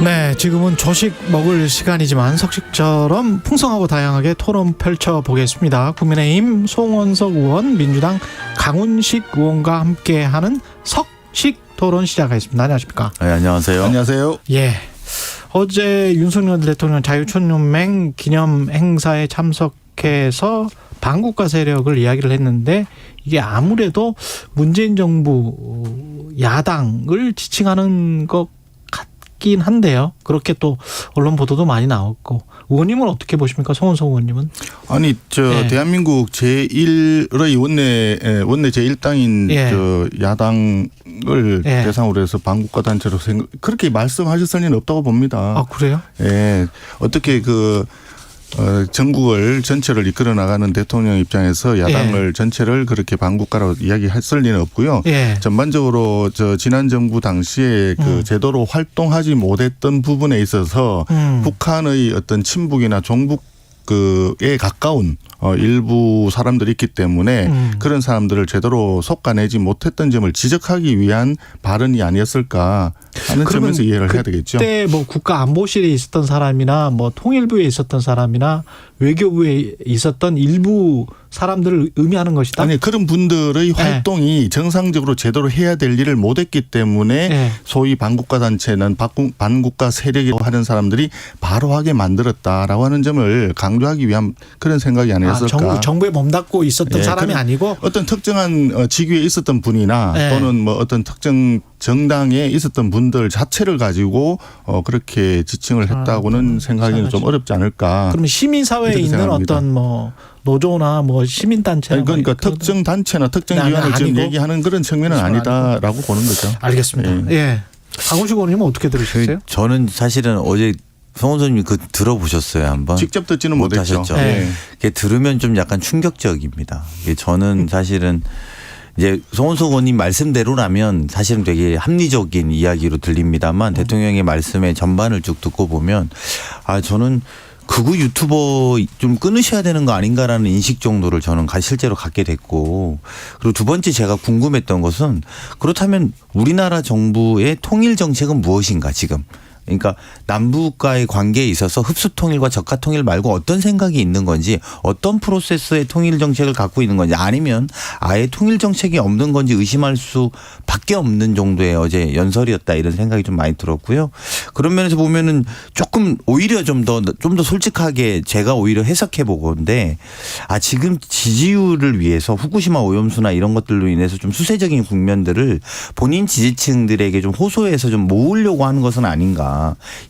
Speaker 2: 네, 지금은 조식 먹을 시간이지만 석식처럼 풍성하고 다양하게 토론 펼쳐보겠습니다. 국민의힘 송원석 의원, 민주당 강훈식 의원과 함께하는 석식 토론 시작하겠습니다. 안녕하십니까?
Speaker 19: 네, 안녕하세요.
Speaker 17: 안녕하세요.
Speaker 2: 예. 어제 윤석열 대통령 자유촌연맹 기념 행사에 참석해서 반국가 세력을 이야기를 했는데 이게 아무래도 문재인 정부 야당을 지칭하는 것 같긴 한데요. 그렇게 또 언론 보도도 많이 나왔고, 의원님은 어떻게 보십니까? 송원석 의원님은?
Speaker 20: 아니
Speaker 2: 네.
Speaker 20: 대한민국 제1의 원내 제1당인 야당을 대상으로 해서 반국가 단체로 그렇게 말씀하셨을 리는 없다고 봅니다.
Speaker 2: 아, 그래요?
Speaker 20: 예. 어떻게 전국을 전체를 이끌어 나가는 대통령 입장에서 야당을 전체를 그렇게 반국가로 이야기했을 리는 없고요. 전반적으로 지난 정부 당시에 제대로 활동하지 못했던 부분에 있어서 북한의 어떤 친북이나 종북에 가까운 일부 사람들이 있기 때문에 그런 사람들을 제대로 속아내지 못했던 점을 지적하기 위한 발언이 아니었을까 하는 점에서 이해를 해야 되겠죠.
Speaker 2: 그때 뭐 국가안보실에 있었던 사람이나 뭐 통일부에 있었던 사람이나 외교부에 있었던 일부 사람들을 의미하는 것이다.
Speaker 20: 아니, 그런 분들의 활동이 정상적으로 제대로 해야 될 일을 못했기 때문에 소위 반국가 단체는 반국가 세력이라고 하는 사람들이 바로 하게 만들었다라고 하는 점을 강조하기 위한 그런 생각이 아니었을까.
Speaker 2: 정부에 몸담고 있었던 사람이 아니고
Speaker 20: 어떤 특정한 직위에 있었던 분이나 또는 뭐 어떤 특정 정당에 있었던 분들 자체를 가지고 그렇게 지칭을 했다고는 생각하기는 좀 어렵지 않을까.
Speaker 2: 그러면 시민사회에 있는
Speaker 20: 생각합니다.
Speaker 2: 어떤 뭐 노조나 뭐 시민단체
Speaker 20: 그러니까 특정 단체나 특정 기관을 지금 얘기하는 그런 측면은 아니다라고 보는 거죠.
Speaker 2: 알겠습니다. 예. 강훈식 의원님은 어떻게 들으셨어요?
Speaker 19: 저는 사실은 어제 송원석님 들어보셨어요 한번?
Speaker 20: 직접 듣지는 못했죠.
Speaker 19: 그게 들으면 좀 약간 충격적입니다. 저는 사실은 이제 송원석 의원님 말씀대로라면 사실은 되게 합리적인 이야기로 들립니다만 대통령의 말씀의 전반을 쭉 듣고 보면 저는 극우 유튜버 좀 끊으셔야 되는 거 아닌가라는 인식 정도를 저는 실제로 갖게 됐고, 그리고 두 번째 제가 궁금했던 것은 그렇다면 우리나라 정부의 통일 정책은 무엇인가 지금. 그러니까 남북과의 관계에 있어서 흡수통일과 적화통일 말고 어떤 생각이 있는 건지, 어떤 프로세스의 통일 정책을 갖고 있는 건지, 아니면 아예 통일 정책이 없는 건지 의심할 수밖에 없는 정도의 어제 연설이었다, 이런 생각이 좀 많이 들었고요. 그런 면에서 보면은 조금 오히려 좀 더 솔직하게 제가 오히려 해석해 보건데, 지금 지지율을 위해서 후쿠시마 오염수나 이런 것들로 인해서 좀 수세적인 국면들을 본인 지지층들에게 좀 호소해서 좀 모으려고 하는 것은 아닌가,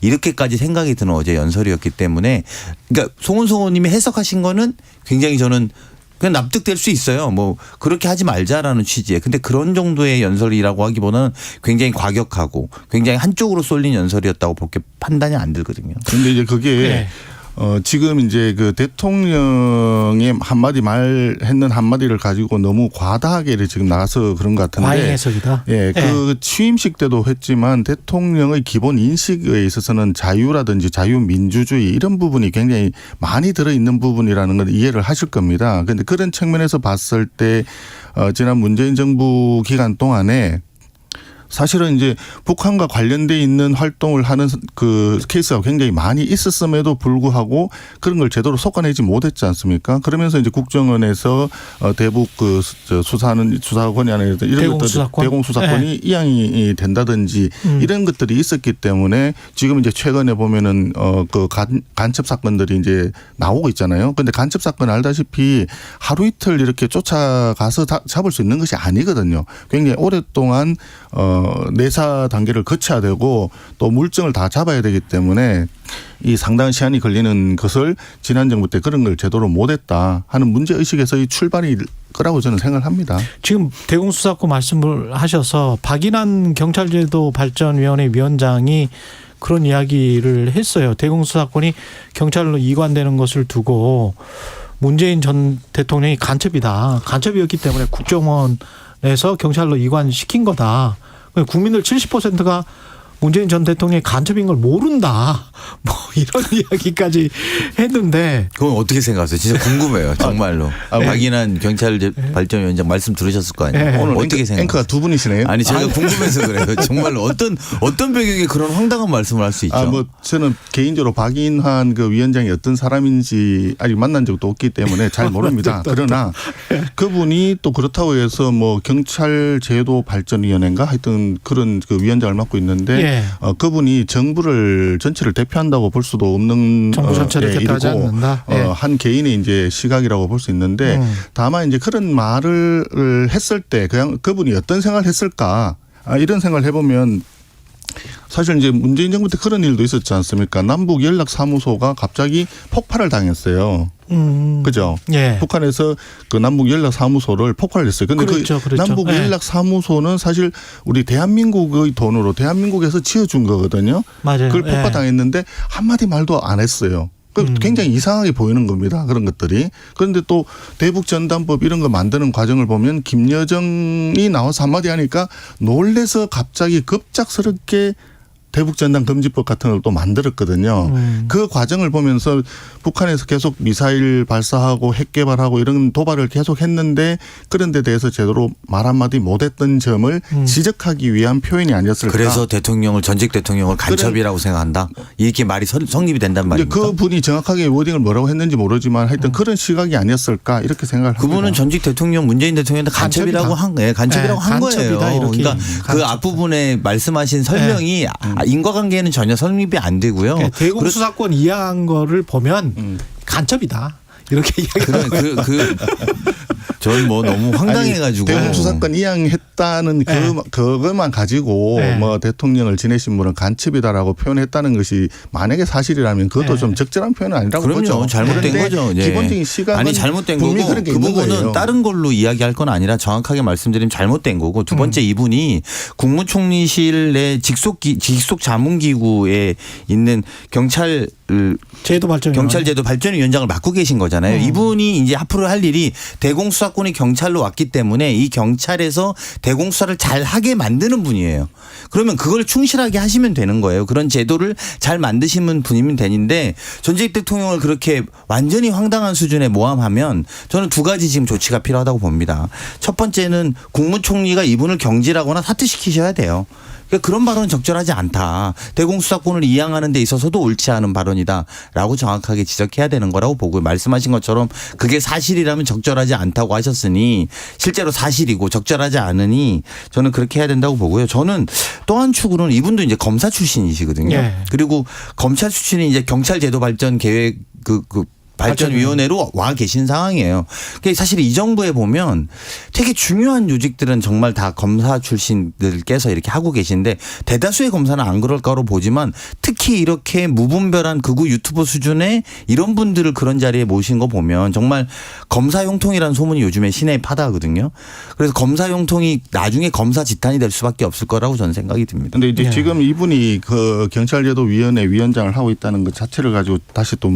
Speaker 19: 이렇게까지 생각이 드는 어제 연설이었기 때문에, 그러니까 송원석 의원님이 해석하신 거는 굉장히 저는 그냥 납득될 수 있어요. 뭐 그렇게 하지 말자라는 취지에. 근데 그런 정도의 연설이라고 하기보다는 굉장히 과격하고 굉장히 한쪽으로 쏠린 연설이었다고 그렇게 판단이 안 들거든요.
Speaker 20: 그런데 이제 그게 지금 이제 그 대통령의 했는 한마디를 가지고 너무 과다하게 지금 나가서 그런 것 같은데.
Speaker 2: 과잉 해석이다.
Speaker 20: 예, 그 취임식 때도 했지만 대통령의 기본 인식에 있어서는 자유라든지 자유민주주의 이런 부분이 굉장히 많이 들어있는 부분이라는 걸 이해를 하실 겁니다. 그런데 그런 측면에서 봤을 때 지난 문재인 정부 기간 동안에 사실은 이제 북한과 관련돼 있는 활동을 하는 그 케이스가 굉장히 많이 있었음에도 불구하고 그런 걸 제대로 솎아내지 못했지 않습니까? 그러면서 이제 국정원에서 대북 그 수사하는 수사권이 아니라 이런 것들 대공 수사권이 이양이 된다든지 이런 것들이 있었기 때문에 지금 이제 최근에 보면은 그 간첩 사건들이 이제 나오고 있잖아요. 그런데 간첩 사건 알다시피 하루 이틀 이렇게 쫓아가서 잡을 수 있는 것이 아니거든요. 굉장히 오랫동안 내사 단계를 거쳐야 되고 또 물증을 다 잡아야 되기 때문에 이 상당한 시간이 걸리는 것을 지난 정부 때 그런 걸 제대로 못했다 하는 문제의식에서의 출발이 거라고 저는 생각을 합니다.
Speaker 2: 지금 대공수사권 말씀을 하셔서 박인환 경찰제도 발전위원회 위원장이 그런 이야기를 했어요. 대공수사권이 경찰로 이관되는 것을 두고 문재인 전 대통령이 간첩이었기 때문에 국정원에서 경찰로 이관시킨 거다. 국민들 70%가 문재인 전 대통령이 간첩인 걸 모른다. 뭐 이런 이야기까지 했는데.
Speaker 19: 그건 어떻게 생각하세요? 진짜 궁금해요. 정말로. 박인환 경찰발전위원장 말씀 들으셨을 거 아니에요.
Speaker 20: 오늘
Speaker 19: 어떻게 생각하세요?
Speaker 20: 앵커가 두 분이시네요.
Speaker 19: 아니 제가 궁금해서 그래요. 정말로 어떤 배경에 그런 황당한 말씀을 할 수 있죠?
Speaker 20: 뭐 저는 개인적으로 박인환 그 위원장이 어떤 사람인지 아직 만난 적도 없기 때문에 잘 모릅니다. 그러나 그분이 또 그렇다고 해서 뭐 경찰제도발전위원회인가 하여튼 그런 그 위원장을 맡고 있는데 그분이 정부를 전체를 대표한다고 볼 수도 없는
Speaker 2: 정부 전체를 대표하지 않는다.
Speaker 20: 한 개인의 이제 시각이라고 볼 수 있는데 다만 이제 그런 말을 했을 때 그냥 그분이 어떤 생각을 했을까 이런 생각을 해보면 사실 이제 문재인 정부 때 그런 일도 있었지 않습니까? 남북 연락사무소가 갑자기 폭발을 당했어요. 그죠?
Speaker 2: 예.
Speaker 20: 북한에서 그 남북 연락사무소를 폭발했어요. 근데
Speaker 2: 그렇죠.
Speaker 20: 남북 연락사무소는 사실 우리 대한민국의 돈으로 대한민국에서 지어준 거거든요.
Speaker 2: 맞아요.
Speaker 20: 그걸 폭파당했는데 한마디 말도 안 했어요. 굉장히 이상하게 보이는 겁니다. 그런 것들이. 그런데 또 대북전단법 이런 거 만드는 과정을 보면 김여정이 나와서 한마디 하니까 놀래서 갑자기 급작스럽게 대북전단 금지법 같은 걸 또 만들었거든요. 그 과정을 보면서 북한에서 계속 미사일 발사하고 핵 개발하고 이런 도발을 계속 했는데 그런 데 대해서 제대로 말 한마디 못했던 점을 지적하기 위한 표현이 아니었을까.
Speaker 19: 그래서 전직 대통령을 간첩이라고 생각한다. 이렇게 말이 성립이 된단 말입니까?
Speaker 20: 그 분이 정확하게 워딩을 뭐라고 했는지 모르지만 하여튼 그런 시각이 아니었을까 이렇게 생각을 합니다.
Speaker 19: 그분은 전직 대통령 문재인 대통령한테 간첩이라고 한 거예요. 그러니까 그 앞부분에 말씀하신 설명이 인과관계는 전혀 성립이 안 되고요.
Speaker 2: 대공수사권 이양한 거를 보면 간첩이다. 이렇게 이야기하는 거예요.
Speaker 19: 전 뭐 너무 황당해가지고.
Speaker 20: 대공수사권 이양했다는 그것만 가지고 뭐 대통령을 지내신 분은 간첩이다라고 표현했다는 것이 만약에 사실이라면 그것도 좀 적절한 표현은 아니라고 보죠.
Speaker 19: 그럼요. 잘못된 거죠.
Speaker 20: 기본적인 시각은
Speaker 19: 아니 잘못된 거고 그 부분은 다른 걸로 이야기할 건 아니라 정확하게 말씀드리면 잘못된 거고 두 번째 이분이 국무총리실 내 직속 자문기구에 있는 경찰제도 발전위원장을 맡고 계신 거잖아요. 이분이 이제 앞으로 할 일이 대공수사권이 경찰로 왔기 때문에 이 경찰에서 대공수사를 잘 하게 만드는 분이에요. 그러면 그걸 충실하게 하시면 되는 거예요. 그런 제도를 잘 만드시는 분이면 되는데 전직 대통령을 그렇게 완전히 황당한 수준에 모함하면 저는 두 가지 지금 조치가 필요하다고 봅니다. 첫 번째는 국무총리가 이분을 경질하거나 사퇴시키셔야 돼요. 그런 발언은 적절하지 않다. 대공수사권을 이양하는 데 있어서도 옳지 않은 발언이다라고 정확하게 지적해야 되는 거라고 보고요. 말씀하신 것처럼 그게 사실이라면 적절하지 않다고 하셨으니 실제로 사실이고 적절하지 않으니 저는 그렇게 해야 된다고 보고요. 저는 또 한 축으로는 이분도 이제 검사 출신이시거든요. 그리고 검찰 출신이 이제 경찰제도 발전 계획 발전위원회로 와 계신 상황이에요. 사실 이 정부에 보면 되게 중요한 요직들은 정말 다 검사 출신들께서 이렇게 하고 계신데 대다수의 검사는 안 그럴 거로 보지만 특히 이렇게 무분별한 극우 유튜버 수준의 이런 분들을 그런 자리에 모신 거 보면 정말 검사 용통이라는 소문이 요즘에 시내에 파다하거든요. 그래서 검사 용통이 나중에 검사 지탄이 될 수밖에 없을 거라고 저는 생각이 듭니다.
Speaker 20: 그런데 이제 지금 이분이 그 경찰제도위원회 위원장을 하고 있다는 것 자체를 가지고 다시 또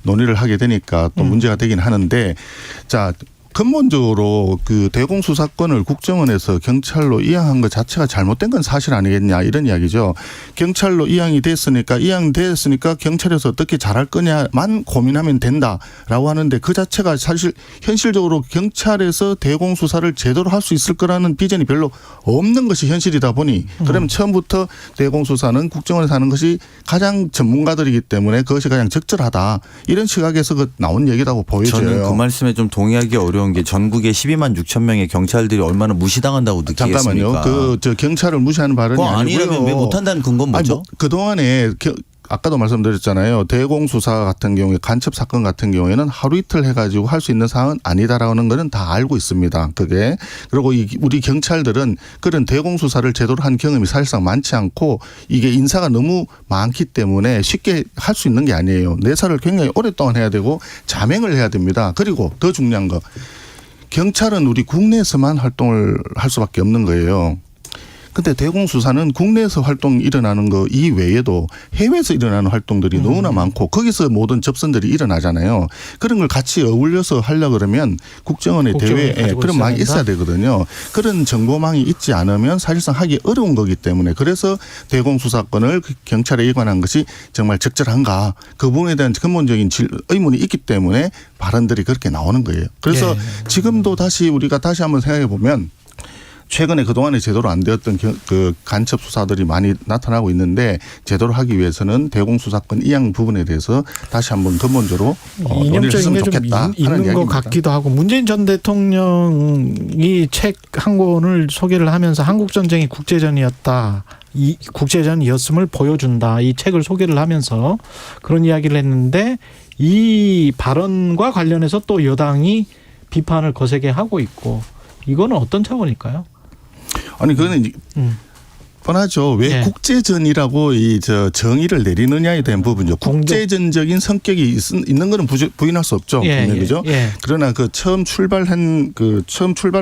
Speaker 20: 논의를 하게 되니까 또 문제가 되긴 하는데 자. 근본적으로 그 대공수사권을 국정원에서 경찰로 이양한 것 자체가 잘못된 건 사실 아니겠냐 이런 이야기죠. 경찰로 이양이 됐으니까 경찰에서 어떻게 잘할 거냐만 고민하면 된다라고 하는데 그 자체가 사실 현실적으로 경찰에서 대공수사를 제대로 할 수 있을 거라는 비전이 별로 없는 것이 현실이다 보니 그러면 처음부터 대공수사는 국정원에서 하는 것이 가장 전문가들이기 때문에 그것이 가장 적절하다 이런 시각에서 나온 얘기라고 보여져요.
Speaker 19: 저는 그 말씀에 좀 동의하기 어려운 게 전국에 12만 6천 명의 경찰들이 얼마나 무시당한다고 느끼겠습니까?
Speaker 20: 잠깐만요. 저 경찰을 무시하는 발언이 아니고요.
Speaker 19: 아니라면 왜 못한다는 근거는 뭐죠?
Speaker 20: 그동안에 아까도 말씀드렸잖아요. 대공수사 같은 경우에 간첩 사건 같은 경우에는 하루 이틀 해가지고 할 수 있는 사항은 아니다라는 거는 다 알고 있습니다. 그게 그리고 우리 경찰들은 그런 대공수사를 제대로 한 경험이 사실상 많지 않고 이게 인사가 너무 많기 때문에 쉽게 할 수 있는 게 아니에요. 내사를 굉장히 오랫동안 해야 되고 자명을 해야 됩니다. 그리고 더 중요한 거 경찰은 우리 국내에서만 활동을 할 수밖에 없는 거예요. 근데 대공수사는 국내에서 활동이 일어나는 거 이외에도 해외에서 일어나는 활동들이 너무나 많고 거기서 모든 접선들이 일어나잖아요. 그런 걸 같이 어울려서 하려고 그러면 국정원의 대외에 그런 망이 있어야 되거든요. 그런 정보망이 있지 않으면 사실상 하기 어려운 거기 때문에 그래서 대공수사권을 경찰에 이관한 것이 정말 적절한가 그 부분에 대한 근본적인 의문이 있기 때문에 발언들이 그렇게 나오는 거예요. 그래서 지금도 우리가 다시 한번 생각해 보면 최근에 그동안에 제대로 안 되었던 그 간첩 수사들이 많이 나타나고 있는데 제대로 하기 위해서는 대공수사권 이양 부분에 대해서 다시 한번 근본적으로 논의를 했으면 좋겠다 하는
Speaker 2: 있는 것 같기도 하고 문재인 전 대통령이 책 한 권을 소개를 하면서 한국전쟁이 국제전이었다. 이 국제전이었음을 보여준다. 이 책을 소개를 하면서 그런 이야기를 했는데 이 발언과 관련해서 또 여당이 비판을 거세게 하고 있고 이거는 어떤 차원일까요?
Speaker 20: 아니 그거는 뻔하죠. 왜 국제전이라고 정의를 내리느냐에 대한 부분이죠. 국제전적인 성격이 있는 거는 부인할 수 없죠. 그죠? 그러나 그 처음 출발을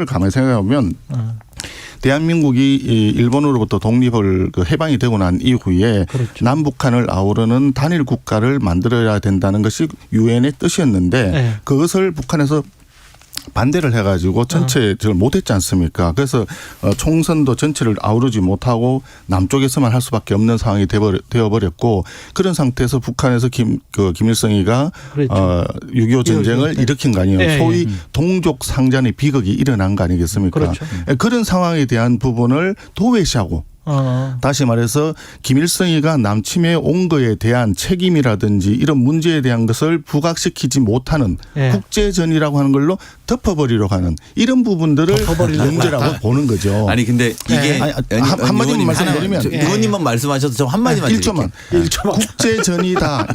Speaker 20: 가만히 생각해 보면 대한민국이 일본으로부터 독립을 해방이 되고 난 이후에 남북한을 아우르는 단일 국가를 만들어야 된다는 것이 유엔의 뜻이었는데 그것을 북한에서 반대를 해가지고 전체를 못했지 않습니까? 그래서 총선도 전체를 아우르지 못하고 남쪽에서만 할 수밖에 없는 상황이 되어버렸고 그런 상태에서 북한에서 김일성이가 6.25 전쟁을 일으킨 거 아니에요. 소위 동족 상잔의 비극이 일어난 거 아니겠습니까? 그런 상황에 대한 부분을 도외시하고 다시 말해서 김일성이가 남침해 온 거에 대한 책임이라든지 이런 문제에 대한 것을 부각시키지 못하는 국제전이라고 하는 걸로 덮어버리려고 하는 이런 부분들을 문제라고 보는 거죠.
Speaker 19: 아니 근데 이게
Speaker 20: 한마디만 말씀드리면
Speaker 19: 의원님만 말씀하셔서 좀 한마디만
Speaker 20: 1초만.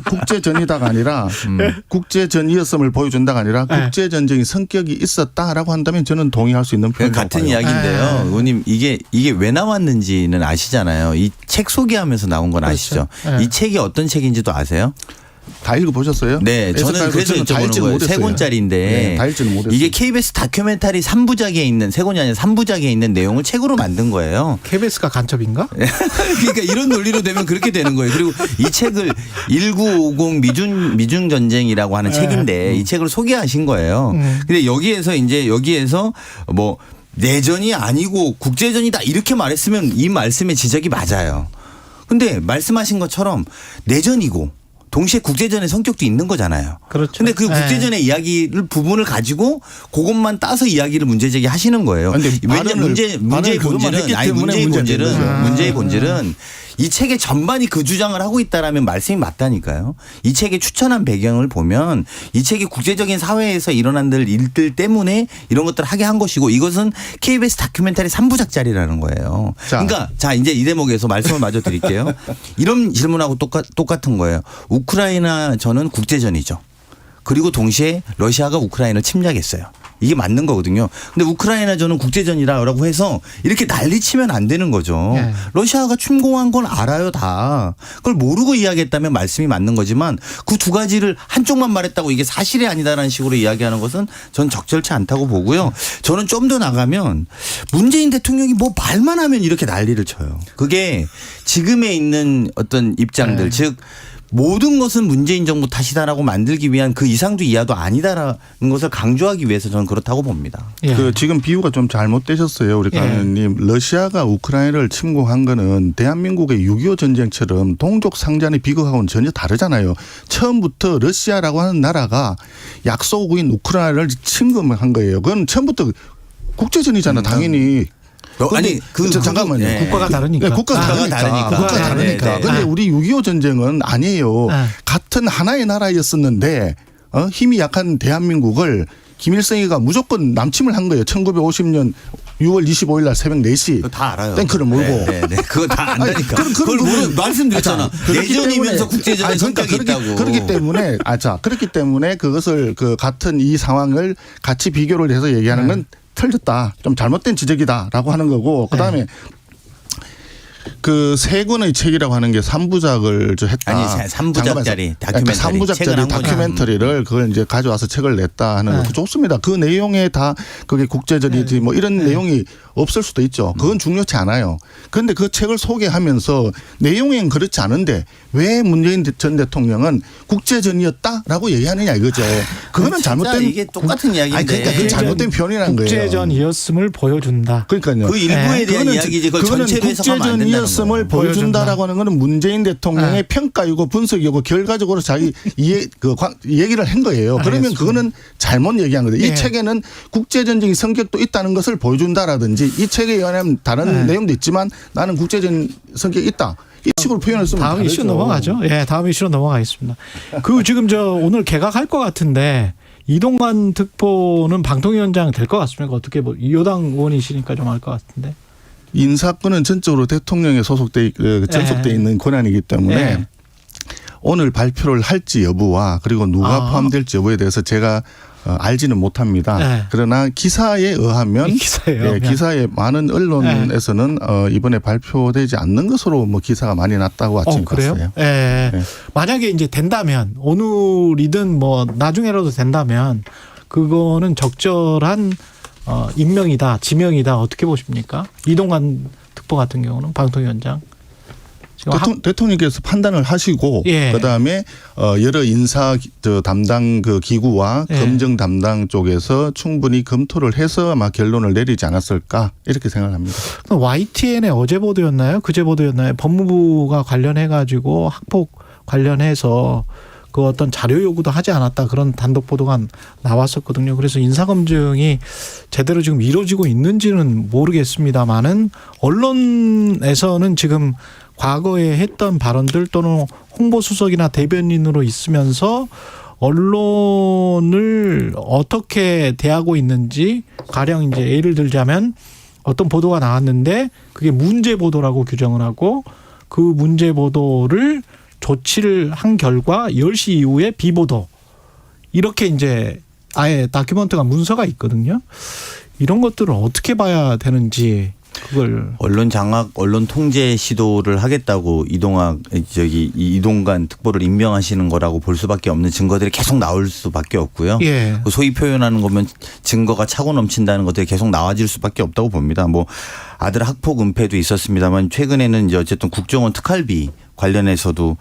Speaker 20: 국제전이다가 아니라 국제전이었음을 보여준다가 아니라 국제전쟁의 성격이 있었다라고 한다면 저는 동의할 수 있는 표현이라고
Speaker 19: 같은 이야기인데요. 의원님 이게 왜 나왔는지는 아시잖아요. 이 책 소개하면서 나온 건 아시죠? 이 책이 어떤 책인지도 아세요?
Speaker 20: 다 읽어보셨어요?
Speaker 19: 네. 저는 그래서 여쭤보는 거예요. 3권짜리인데 이게 KBS 다큐멘터리 3부작에 있는 3권이 아니라 3부작에 있는 내용을 책으로 만든 거예요.
Speaker 2: KBS가 간첩인가?
Speaker 19: 그러니까 이런 논리로 되면 그렇게 되는 거예요. 그리고 이 책을 1950 미중 전쟁이라고 하는 책인데 이 책을 소개하신 거예요. 근데 여기에서 뭐 내전이 아니고 국제전이다 이렇게 말했으면 이 말씀의 지적이 맞아요. 근데 말씀하신 것처럼 내전이고 동시에 국제전의 성격도 있는 거잖아요.
Speaker 2: 그렇죠.
Speaker 19: 근데 그 국제전의 이야기를 부분을 가지고 그것만 따서 이야기를 문제제기 하시는 거예요. 왜냐 문제의 본질은 이 책의 전반이 그 주장을 하고 있다라면 말씀이 맞다니까요. 이 책의 추천한 배경을 보면 이 책이 국제적인 사회에서 일어난 일들 때문에 이런 것들을 하게 한 것이고 이것은 KBS 다큐멘터리 3부작짜리라는 거예요. 그러니까 이제 이 대목에서 말씀을 마저 드릴게요. 이런 질문하고 똑같은 거예요. 우크라이나 전은 국제전이죠. 그리고 동시에 러시아가 우크라이나를 침략했어요. 이게 맞는 거거든요. 근데 우크라이나전은 국제전이라고 해서 이렇게 난리치면 안 되는 거죠. 네. 러시아가 침공한 건 알아요 다. 그걸 모르고 이야기했다면 말씀이 맞는 거지만 그 두 가지를 한쪽만 말했다고 이게 사실이 아니다라는 식으로 이야기하는 것은 전 적절치 않다고 보고요. 저는 좀 더 나가면 문재인 대통령이 뭐 말만 하면 이렇게 난리를 쳐요. 그게 지금에 있는 어떤 입장들 네. 즉 모든 것은 문재인 정부 탓이다라고 만들기 위한 그 이상도 이하도 아니다라는 것을 강조하기 위해서 저는 그렇다고 봅니다.
Speaker 20: 예. 그 지금 비유가 좀 잘못되셨어요. 우리 강의원님. 예. 러시아가 우크라이나를 침공한 거는 대한민국의 6.25 전쟁처럼 동족 상잔의 비극하고는 전혀 다르잖아요. 처음부터 러시아라고 하는 나라가 약소국인 우크라이나를 침공한 거예요. 그건 처음부터 국제전이잖아 당연히.
Speaker 19: 아니
Speaker 20: 잠깐만요.
Speaker 2: 네. 국가가 다르니까.
Speaker 20: 네, 국가가 다르니까. 국가가 다르니까. 그런데 우리 6.25 전쟁은 아니에요. 같은 하나의 나라였었는데 힘이 약한 대한민국을 김일성이가 무조건 남침을 한 거예요. 1950년 6월 25일 날 새벽 4시.
Speaker 19: 다 알아요.
Speaker 20: 탱크를 몰고.
Speaker 19: 네. 그거 다 안다니까. 그걸 말씀드렸잖아. 내전이면서 국제전의 성격이 있다고.
Speaker 20: 그렇기 때문에 그것을 그 같은 이 상황을 같이 비교를 해서 얘기하는 건 틀렸다. 좀 잘못된 지적이다라고 하는 거고 그다음에 그 세 권의 책이라고 하는 게 3부작을 했다.
Speaker 19: 아니 3부작짜리 다큐멘터리.
Speaker 20: 3부작짜리 다큐멘터리를 그걸 이제 가져와서 책을 냈다 하는 거 좋습니다. 그 내용에 다 그게 국제전이지 뭐 이런 내용이 없을 수도 있죠. 그건 중요치 않아요. 그런데 그 책을 소개하면서 내용엔 그렇지 않은데 왜 문재인 전 대통령은 국제전이었다라고 얘기하느냐 이거죠. 그거는 잘못된
Speaker 19: 이게 똑같은 이야기인데.
Speaker 20: 아니 그러니까 그 잘못된 표현이라는 거예요.
Speaker 2: 국제전이었음을 보여준다.
Speaker 20: 그러니까요.
Speaker 19: 그 일부에 대한 이야기지. 그걸 전체로 해석하면 안 된다는 거예요.
Speaker 20: 국제전이었음을 보여준다라고 하는 것은 문재인 대통령의 평가이고 분석이고 결과적으로 자기 얘기를 한 거예요. 그러면 알겠습니다. 그거는 잘못 얘기한 거예요. 이 책에는 국제전적인 성격도 있다는 것을 보여준다라든지 이 책에 의하면 다른 내용도 있지만 나는 국제전 성격이 있다. 이 식으로 표현을 쓰면
Speaker 2: 다음 이슈 넘어가죠. 예, 다음 이슈로 넘어가겠습니다. 그 지금 오늘 개각할 것 같은데 이동관 특보는 방통위원장 될 것 같습니까? 어떻게 여당 의원이시니까 좀 알 것 같은데.
Speaker 20: 인사권은 전적으로 대통령에 전속돼 있는 권한이기 때문에 오늘 발표를 할지 여부와 그리고 누가 포함될지 여부에 대해서 제가 알지는 못합니다. 그러나 기사에 의하면 기사에 많은 언론에서는 이번에 발표되지 않는 것으로 뭐 기사가 많이 났다고 아침에 봤어요.
Speaker 2: 만약에 이제 된다면 오늘이든 뭐 나중에라도 된다면 그거는 적절한 임명이다, 지명이다 어떻게 보십니까? 이동관 특보 같은 경우는 방통위원장.
Speaker 20: 대통령께서 판단을 하시고 그다음에 여러 인사 담당 그 기구와 검증 담당 쪽에서 충분히 검토를 해서 아마 결론을 내리지 않았을까 이렇게 생각합니다.
Speaker 2: YTN의 어제 보도였나요? 그제 보도였나요? 법무부가 관련해 가지고 학폭 관련해서 그 어떤 자료 요구도 하지 않았다 그런 단독 보도가 나왔었거든요. 그래서 인사검증이 제대로 지금 이루어지고 있는지는 모르겠습니다만은 언론에서는 지금 과거에 했던 발언들 또는 홍보수석이나 대변인으로 있으면서 언론을 어떻게 대하고 있는지 가령 이제 예를 들자면 어떤 보도가 나왔는데 그게 문제 보도라고 규정을 하고 그 문제 보도를 조치를 한 결과 10시 이후에 비보도 이렇게 이제 아예 다큐멘터리가 문서가 있거든요. 이런 것들을 어떻게 봐야 되는지 그걸
Speaker 19: 언론 장악, 언론 통제 시도를 하겠다고 이동관 특보를 임명하시는 거라고 볼 수밖에 없는 증거들이 계속 나올 수밖에 없고요. 소위 표현하는 거면 증거가 차고 넘친다는 것들이 계속 나와질 수밖에 없다고 봅니다. 뭐 아들 학폭 은폐도 있었습니다만 최근에는 이제 어쨌든 국정원 특활비 관련해서도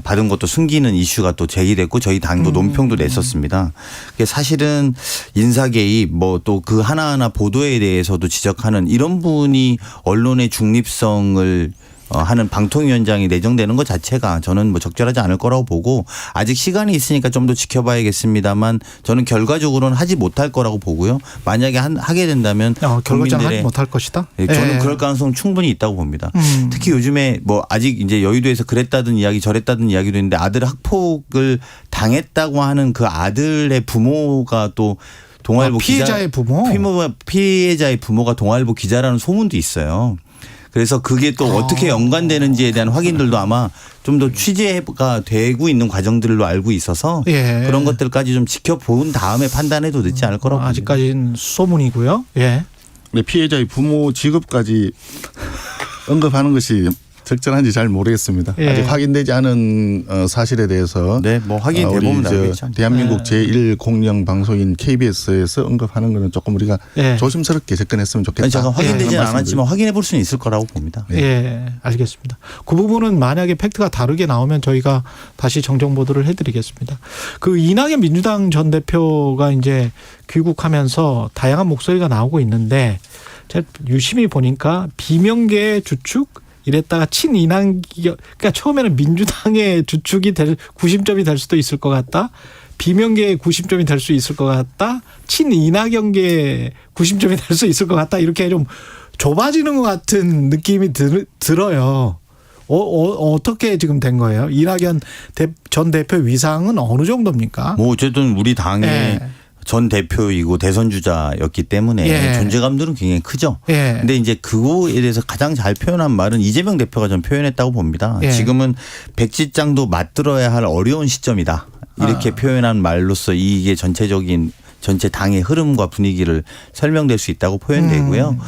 Speaker 19: 받은 것도 숨기는 이슈가 또 제기됐고 저희 당도 논평도 냈었습니다. 사실은 인사 개입 뭐 또 그 하나하나 보도에 대해서도 지적하는 이런 분이 언론의 중립성을 하는 방통위원장이 내정되는 것 자체가 저는 뭐 적절하지 않을 거라고 보고 아직 시간이 있으니까 좀 더 지켜봐야겠습니다만 저는 결과적으로는 하지 못할 거라고 보고요. 만약에 하게 된다면
Speaker 2: 결과적으로 하지 못할 것이다.
Speaker 19: 저는 그럴 가능성 충분히 있다고 봅니다. 특히 요즘에 뭐 아직 이제 여의도에서 그랬다든 이야기 저랬다든 이야기도 있는데 아들 학폭을 당했다고 하는 그 아들의 부모가 또 동아일보
Speaker 2: 피해자의 부모?
Speaker 19: 피해자의 부모가 동아일보 기자라는 소문도 있어요. 그래서 그게 또 어떻게 연관되는지에 대한 확인들도 아마 좀 더 취재가 되고 있는 과정들로 알고 있어서
Speaker 2: 예.
Speaker 19: 그런 것들까지 좀 지켜본 다음에 판단해도 늦지 않을 거라고 봅니다.
Speaker 2: 아직까지는 소문이고요. 예.
Speaker 20: 네, 피해자의 부모 직업까지 언급하는 것이 적절한지 잘 모르겠습니다.
Speaker 2: 예.
Speaker 20: 아직 확인되지 않은 사실에 대해서
Speaker 19: 네, 뭐 확인돼 보면 알겠죠.
Speaker 20: 대한민국
Speaker 2: 예.
Speaker 20: 제1공영 방송인 KBS에서 언급하는 것은 조금 우리가
Speaker 2: 예.
Speaker 20: 조심스럽게 접근했으면 좋겠다.
Speaker 19: 제가 확인되지는
Speaker 20: 그런
Speaker 19: 않았지만 확인해 볼 수는 있을 거라고 봅니다.
Speaker 2: 예, 알겠습니다. 그 부분은 만약에 팩트가 다르게 나오면 저희가 다시 정정 보도를 해드리겠습니다. 그 이낙연 민주당 전 대표가 이제 귀국하면서 다양한 목소리가 나오고 있는데 제가 유심히 보니까 비명계의 주축 이랬다가 친이낙연, 그러니까 처음에는 민주당의 주축이 될 구심점이 될 수도 있을 것 같다. 비명계의 구심점이 될 수 있을 것 같다. 친이낙연계의 구심점이 될 수 있을 것 같다. 이렇게 좀 좁아지는 것 같은 느낌이 들어요. 어떻게 지금 된 거예요? 이낙연 전 대표 위상은 어느 정도입니까?
Speaker 19: 뭐 어쨌든 우리 당의
Speaker 2: 예.
Speaker 19: 전 대표이고 대선 주자였기 때문에
Speaker 2: 예.
Speaker 19: 존재감들은 굉장히 크죠.
Speaker 2: 예.
Speaker 19: 근데 이제 그거에 대해서 가장 잘 표현한 말은 이재명 대표가 좀 표현했다고 봅니다.
Speaker 2: 예.
Speaker 19: 지금은 백지장도 맞들어야 할 어려운 시점이다. 이렇게 표현한 말로써 이게 전체 당의 흐름과 분위기를 설명될 수 있다고 표현되고요.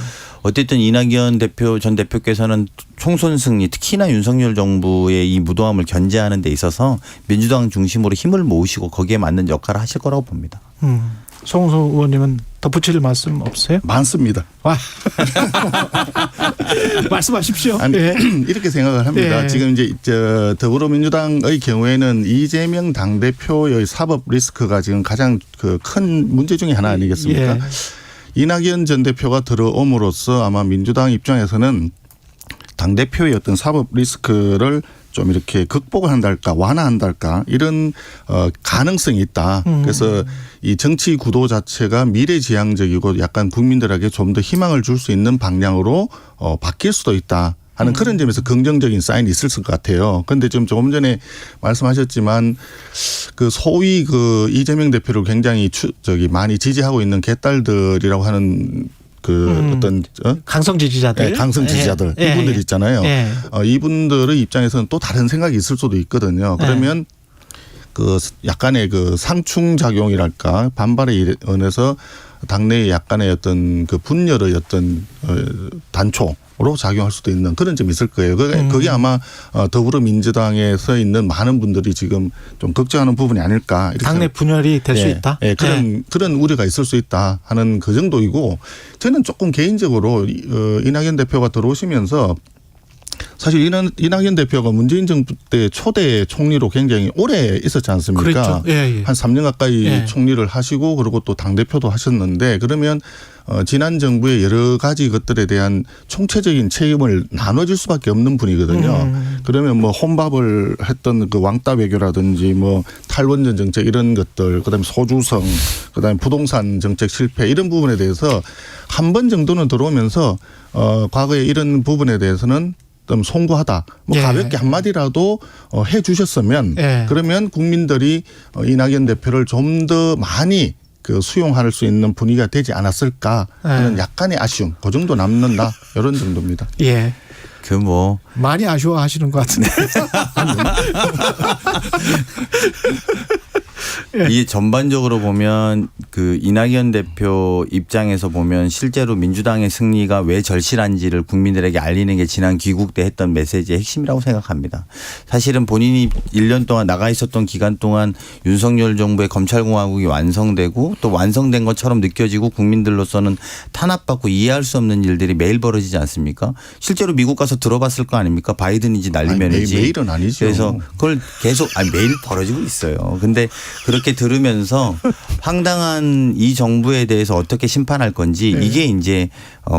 Speaker 19: 어쨌든 이낙연 전 대표께서는 총선 승리, 특히나 윤석열 정부의 이 무도함을 견제하는 데 있어서 민주당 중심으로 힘을 모으시고 거기에 맞는 역할을 하실 거라고 봅니다.
Speaker 2: 송은수 의원님은 덧붙일 말씀 없으세요?
Speaker 20: 많습니다.
Speaker 2: 말씀하십시오.
Speaker 20: 아니,
Speaker 2: 예.
Speaker 20: 이렇게 생각을 합니다.
Speaker 2: 예.
Speaker 20: 지금 이제 더불어민주당의 경우에는 이재명 당대표의 사법 리스크가 지금 가장 그 큰 문제 중에 하나 아니겠습니까?
Speaker 2: 예.
Speaker 20: 이낙연 전 대표가 들어옴으로써 아마 민주당 입장에서는 당대표의 어떤 사법 리스크를 좀 이렇게 극복을 한달까 완화한달까 이런 가능성이 있다. 그래서 이 정치 구도 자체가 미래지향적이고 약간 국민들에게 좀 더 희망을 줄 수 있는 방향으로 바뀔 수도 있다. 하는 그런 점에서 긍정적인 사인이 있을 것 같아요. 그런데 지금 조금 전에 말씀하셨지만 그 소위 그 이재명 대표를 굉장히 많이 지지하고 있는 개딸들이라고 하는 그 어떤
Speaker 2: 강성 지지자들,
Speaker 20: 네, 강성 지지자들
Speaker 2: 예.
Speaker 20: 이분들 있잖아요.
Speaker 2: 예.
Speaker 20: 이분들의 입장에서는 또 다른 생각이 있을 수도 있거든요. 그러면 그 약간의 그 상충 작용이랄까 반발에 의해서 당내에 약간의 어떤 그 분열의 어떤 단초로 작용할 수도 있는 그런 점이 있을 거예요. 그게 아마 더불어민주당에서 있는 많은 분들이 지금 좀 걱정하는 부분이 아닐까. 이렇게
Speaker 2: 당내 분열이 될 수 있다.
Speaker 20: 네, 그런 우려가 있을 수 있다 하는 그 정도이고 저는 조금 개인적으로 이낙연 대표가 들어오시면서 사실 이낙연 대표가 문재인 정부 때 초대 총리로 굉장히 오래 있었지 않습니까?
Speaker 2: 그렇죠. 예, 예.
Speaker 20: 한 3년 가까이
Speaker 2: 예.
Speaker 20: 총리를 하시고 그리고 또 당대표도 하셨는데 그러면 지난 정부의 여러 가지 것들에 대한 총체적인 책임을 나눠줄 수밖에 없는 분이거든요. 그러면 뭐 혼밥을 했던 그 왕따 외교라든지 뭐 탈원전 정책 이런 것들 그다음에 소주성 그다음에 부동산 정책 실패 이런 부분에 대해서 한 번 정도는 들어오면서 과거에 이런 부분에 대해서는 좀 송구하다. 뭐
Speaker 2: 예.
Speaker 20: 가볍게 한마디라도 해 주셨으면
Speaker 2: 예.
Speaker 20: 그러면 국민들이 이낙연 대표를 좀 더 많이 그 수용할 수 있는 분위기가 되지 않았을까 하는 약간의 아쉬움. 그 정도 남는다. 이런 정도입니다.
Speaker 2: 예.
Speaker 19: 그 뭐
Speaker 2: 많이 아쉬워하시는 것 같은데.
Speaker 19: 이게 전반적으로 보면 그 이낙연 대표 입장에서 보면 실제로 민주당의 승리가 왜 절실한지를 국민들에게 알리는 게 지난 귀국 때 했던 메시지의 핵심이라고 생각합니다. 사실은 본인이 1년 동안 나가 있었던 기간 동안 윤석열 정부의 검찰공화국이 완성되고 또 완성된 것처럼 느껴지고 국민들로서는 탄압받고 이해할 수 없는 일들이 매일 벌어지지 않습니까? 실제로 미국 가서 들어봤을 거 아닙니까? 바이든인지 날리면이지.
Speaker 20: 매일은 아니죠.
Speaker 19: 그래서 그걸 계속 매일 벌어지고 있어요. 근데 그렇게 들으면서 황당한 이 정부에 대해서 어떻게 심판할 건지 이게 이제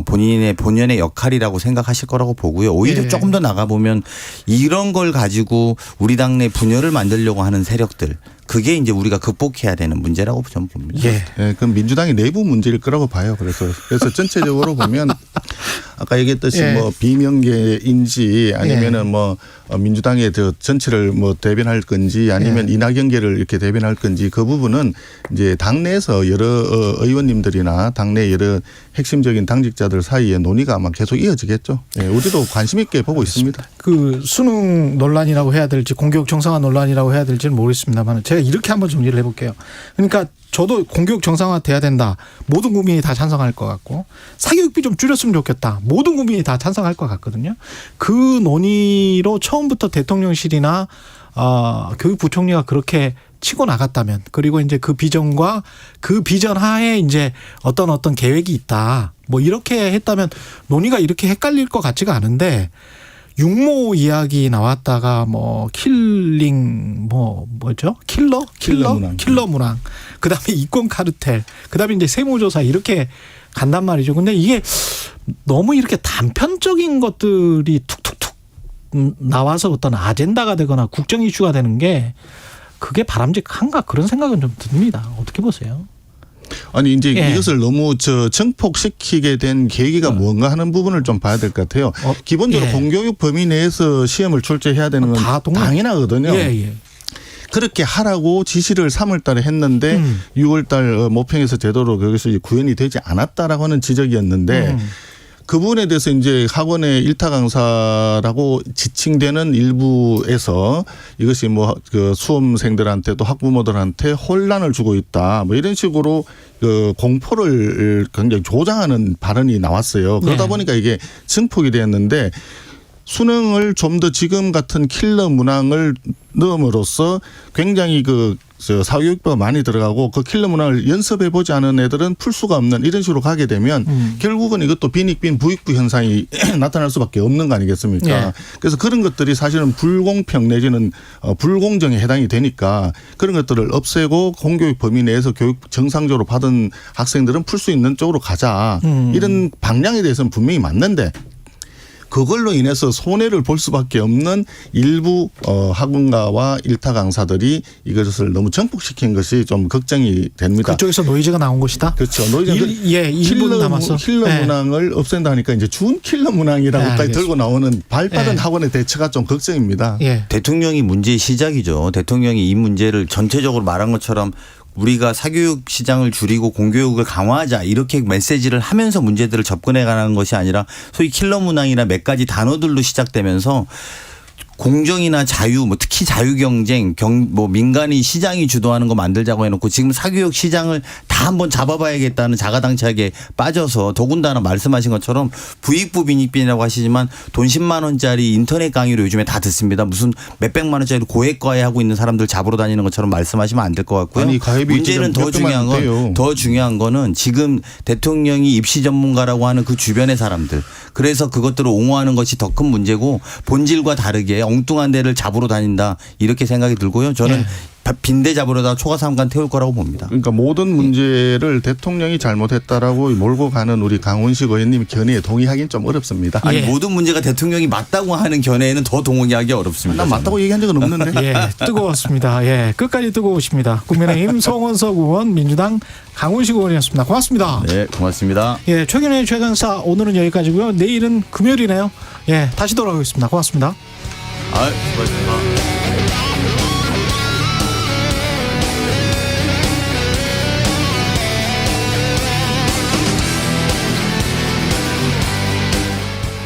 Speaker 19: 본연의 역할이라고 생각하실 거라고 보고요. 오히려 조금 더 나가보면 이런 걸 가지고 우리 당내 분열을 만들려고 하는 세력들 그게 이제 우리가 극복해야 되는 문제라고 저는 봅니다.
Speaker 20: 예. 예, 그건 민주당의 내부 문제일 거라고 봐요. 그래서 전체적으로 보면 아까 얘기했듯이
Speaker 2: 예.
Speaker 20: 뭐 비명계인지 아니면은 뭐 민주당의 저 전체를 뭐 대변할 건지 아니면 이낙연계를 이렇게 대변할 건지 그 부분은 이제 당내에서 여러 의원님들이나 당내 여러 핵심적인 당직자들 사이에 논의가 아마 계속 이어지겠죠. 예, 우리도 관심 있게 보고 있습니다.
Speaker 2: 그 수능 논란이라고 해야 될지 공교육 정상화 논란이라고 해야 될지는 모르겠습니다만 제가 이렇게 한번 정리를 해볼게요. 그러니까 저도 공교육 정상화 돼야 된다. 모든 국민이 다 찬성할 것 같고 사교육비 좀 줄였으면 좋겠다. 모든 국민이 다 찬성할 것 같거든요. 그 논의로 처음부터 대통령실이나 교육부총리가 그렇게 치고 나갔다면 그리고 이제 그 비전과 그 비전 하에 이제 어떤 계획이 있다. 뭐 이렇게 했다면 논의가 이렇게 헷갈릴 것 같지가 않은데 육모 이야기 나왔다가 뭐 킬링 뭐죠? 킬러 문항. 그다음에 이권 카르텔. 그다음에 이제 세무조사 이렇게 간단 말이죠. 근데 이게 너무 이렇게 단편적인 것들이 툭툭툭 나와서 어떤 아젠다가 되거나 국정 이슈가 되는 게 그게 바람직한가 그런 생각은 좀 듭니다. 어떻게 보세요?
Speaker 20: 아니 이제 이것을 너무 증폭시키게 된 계기가 뭔가 하는 부분을 좀 봐야 될 것 같아요. 기본적으로 공교육 범위 내에서 시험을 출제해야 되는 건 당연하거든요. 그렇게 하라고 지시를 3월 달에 했는데 6월 달 모평에서 제대로 거기서 구현이 되지 않았다라고 하는 지적이었는데 그 부분에 대해서 이제 학원의 일타 강사라고 지칭되는 일부에서 이것이 뭐 그 수험생들한테도 학부모들한테 혼란을 주고 있다. 뭐 이런 식으로 그 공포를 굉장히 조장하는 발언이 나왔어요. 그러다 보니까 이게 증폭이 되었는데 수능을 좀 더 지금 같은 킬러 문항을 넣음으로써 굉장히 그 사교육비가 많이 들어가고 그 킬러 문항을 연습해 보지 않은 애들은 풀 수가 없는 이런 식으로 가게 되면 결국은 이것도 빈익빈 부익부 현상이 나타날 수밖에 없는 거 아니겠습니까? 그래서 그런 것들이 사실은 불공평 내지는 불공정에 해당이 되니까 그런 것들을 없애고 공교육 범위 내에서 교육 정상적으로 받은 학생들은 풀 수 있는 쪽으로 가자. 이런 방향에 대해서는 분명히 맞는데 그걸로 인해서 손해를 볼 수밖에 없는 일부 학원가와 일타 강사들이 이것을 너무 전폭시킨 것이 좀 걱정이 됩니다.
Speaker 2: 그쪽에서 노이즈가 나온 것이다?
Speaker 20: 그렇죠. 노이즈가
Speaker 2: 1분 남았어.
Speaker 20: 킬러 문항을 없앤다니까 이제 준 킬러 문항이라고까지 들고 나오는 발빠른 학원의 대처가 좀 걱정입니다.
Speaker 19: 대통령이 문제의 시작이죠. 대통령이 이 문제를 전체적으로 말한 것처럼 우리가 사교육 시장을 줄이고 공교육을 강화하자 이렇게 메시지를 하면서 문제들을 접근해 가는 것이 아니라 소위 킬러 문항이나 몇 가지 단어들로 시작되면서 공정이나 자유, 뭐 특히 자유 경쟁, 뭐 민간이 시장이 주도하는 거 만들자고 해놓고 지금 사교육 시장을 다 한번 잡아봐야겠다는 자가당착에 빠져서 더군다나 말씀하신 것처럼 부익부 빈익빈이라고 하시지만 돈 10만 원짜리 인터넷 강의로 요즘에 다 듣습니다. 무슨 몇백만 원짜리 고액과외 하고 있는 사람들 잡으러 다니는 것처럼 말씀하시면 안 될 것 같고요.
Speaker 20: 아니,
Speaker 19: 문제는 더 중요한 거는 지금 대통령이 입시 전문가라고 하는 그 주변의 사람들. 그래서 그것들을 옹호하는 것이 더 큰 문제고 본질과 다르게 엉뚱한 데를 잡으러 다닌다 이렇게 생각이 들고요. 저는 빈대 잡으러다 초가삼간 태울 거라고 봅니다.
Speaker 20: 그러니까 모든 문제를 대통령이 잘못했다라고 몰고 가는 우리 강훈식 의원님 견해에 동의하기는 좀 어렵습니다.
Speaker 19: 아니 모든 문제가 대통령이 맞다고 하는 견해에는 더 동의하기 어렵습니다.
Speaker 20: 난 맞다고 얘기한 적은 없는데.
Speaker 2: 뜨거웠습니다. 끝까지 뜨거우십니다. 국민의힘 송원석 의원, 민주당 강훈식 의원이었습니다. 고맙습니다.
Speaker 19: 네, 고맙습니다.
Speaker 2: 최경영의 최강사 오늘은 여기까지고요. 내일은 금요일이네요. 다시 돌아오겠습니다. 고맙습니다.
Speaker 19: 수고하셨습니다.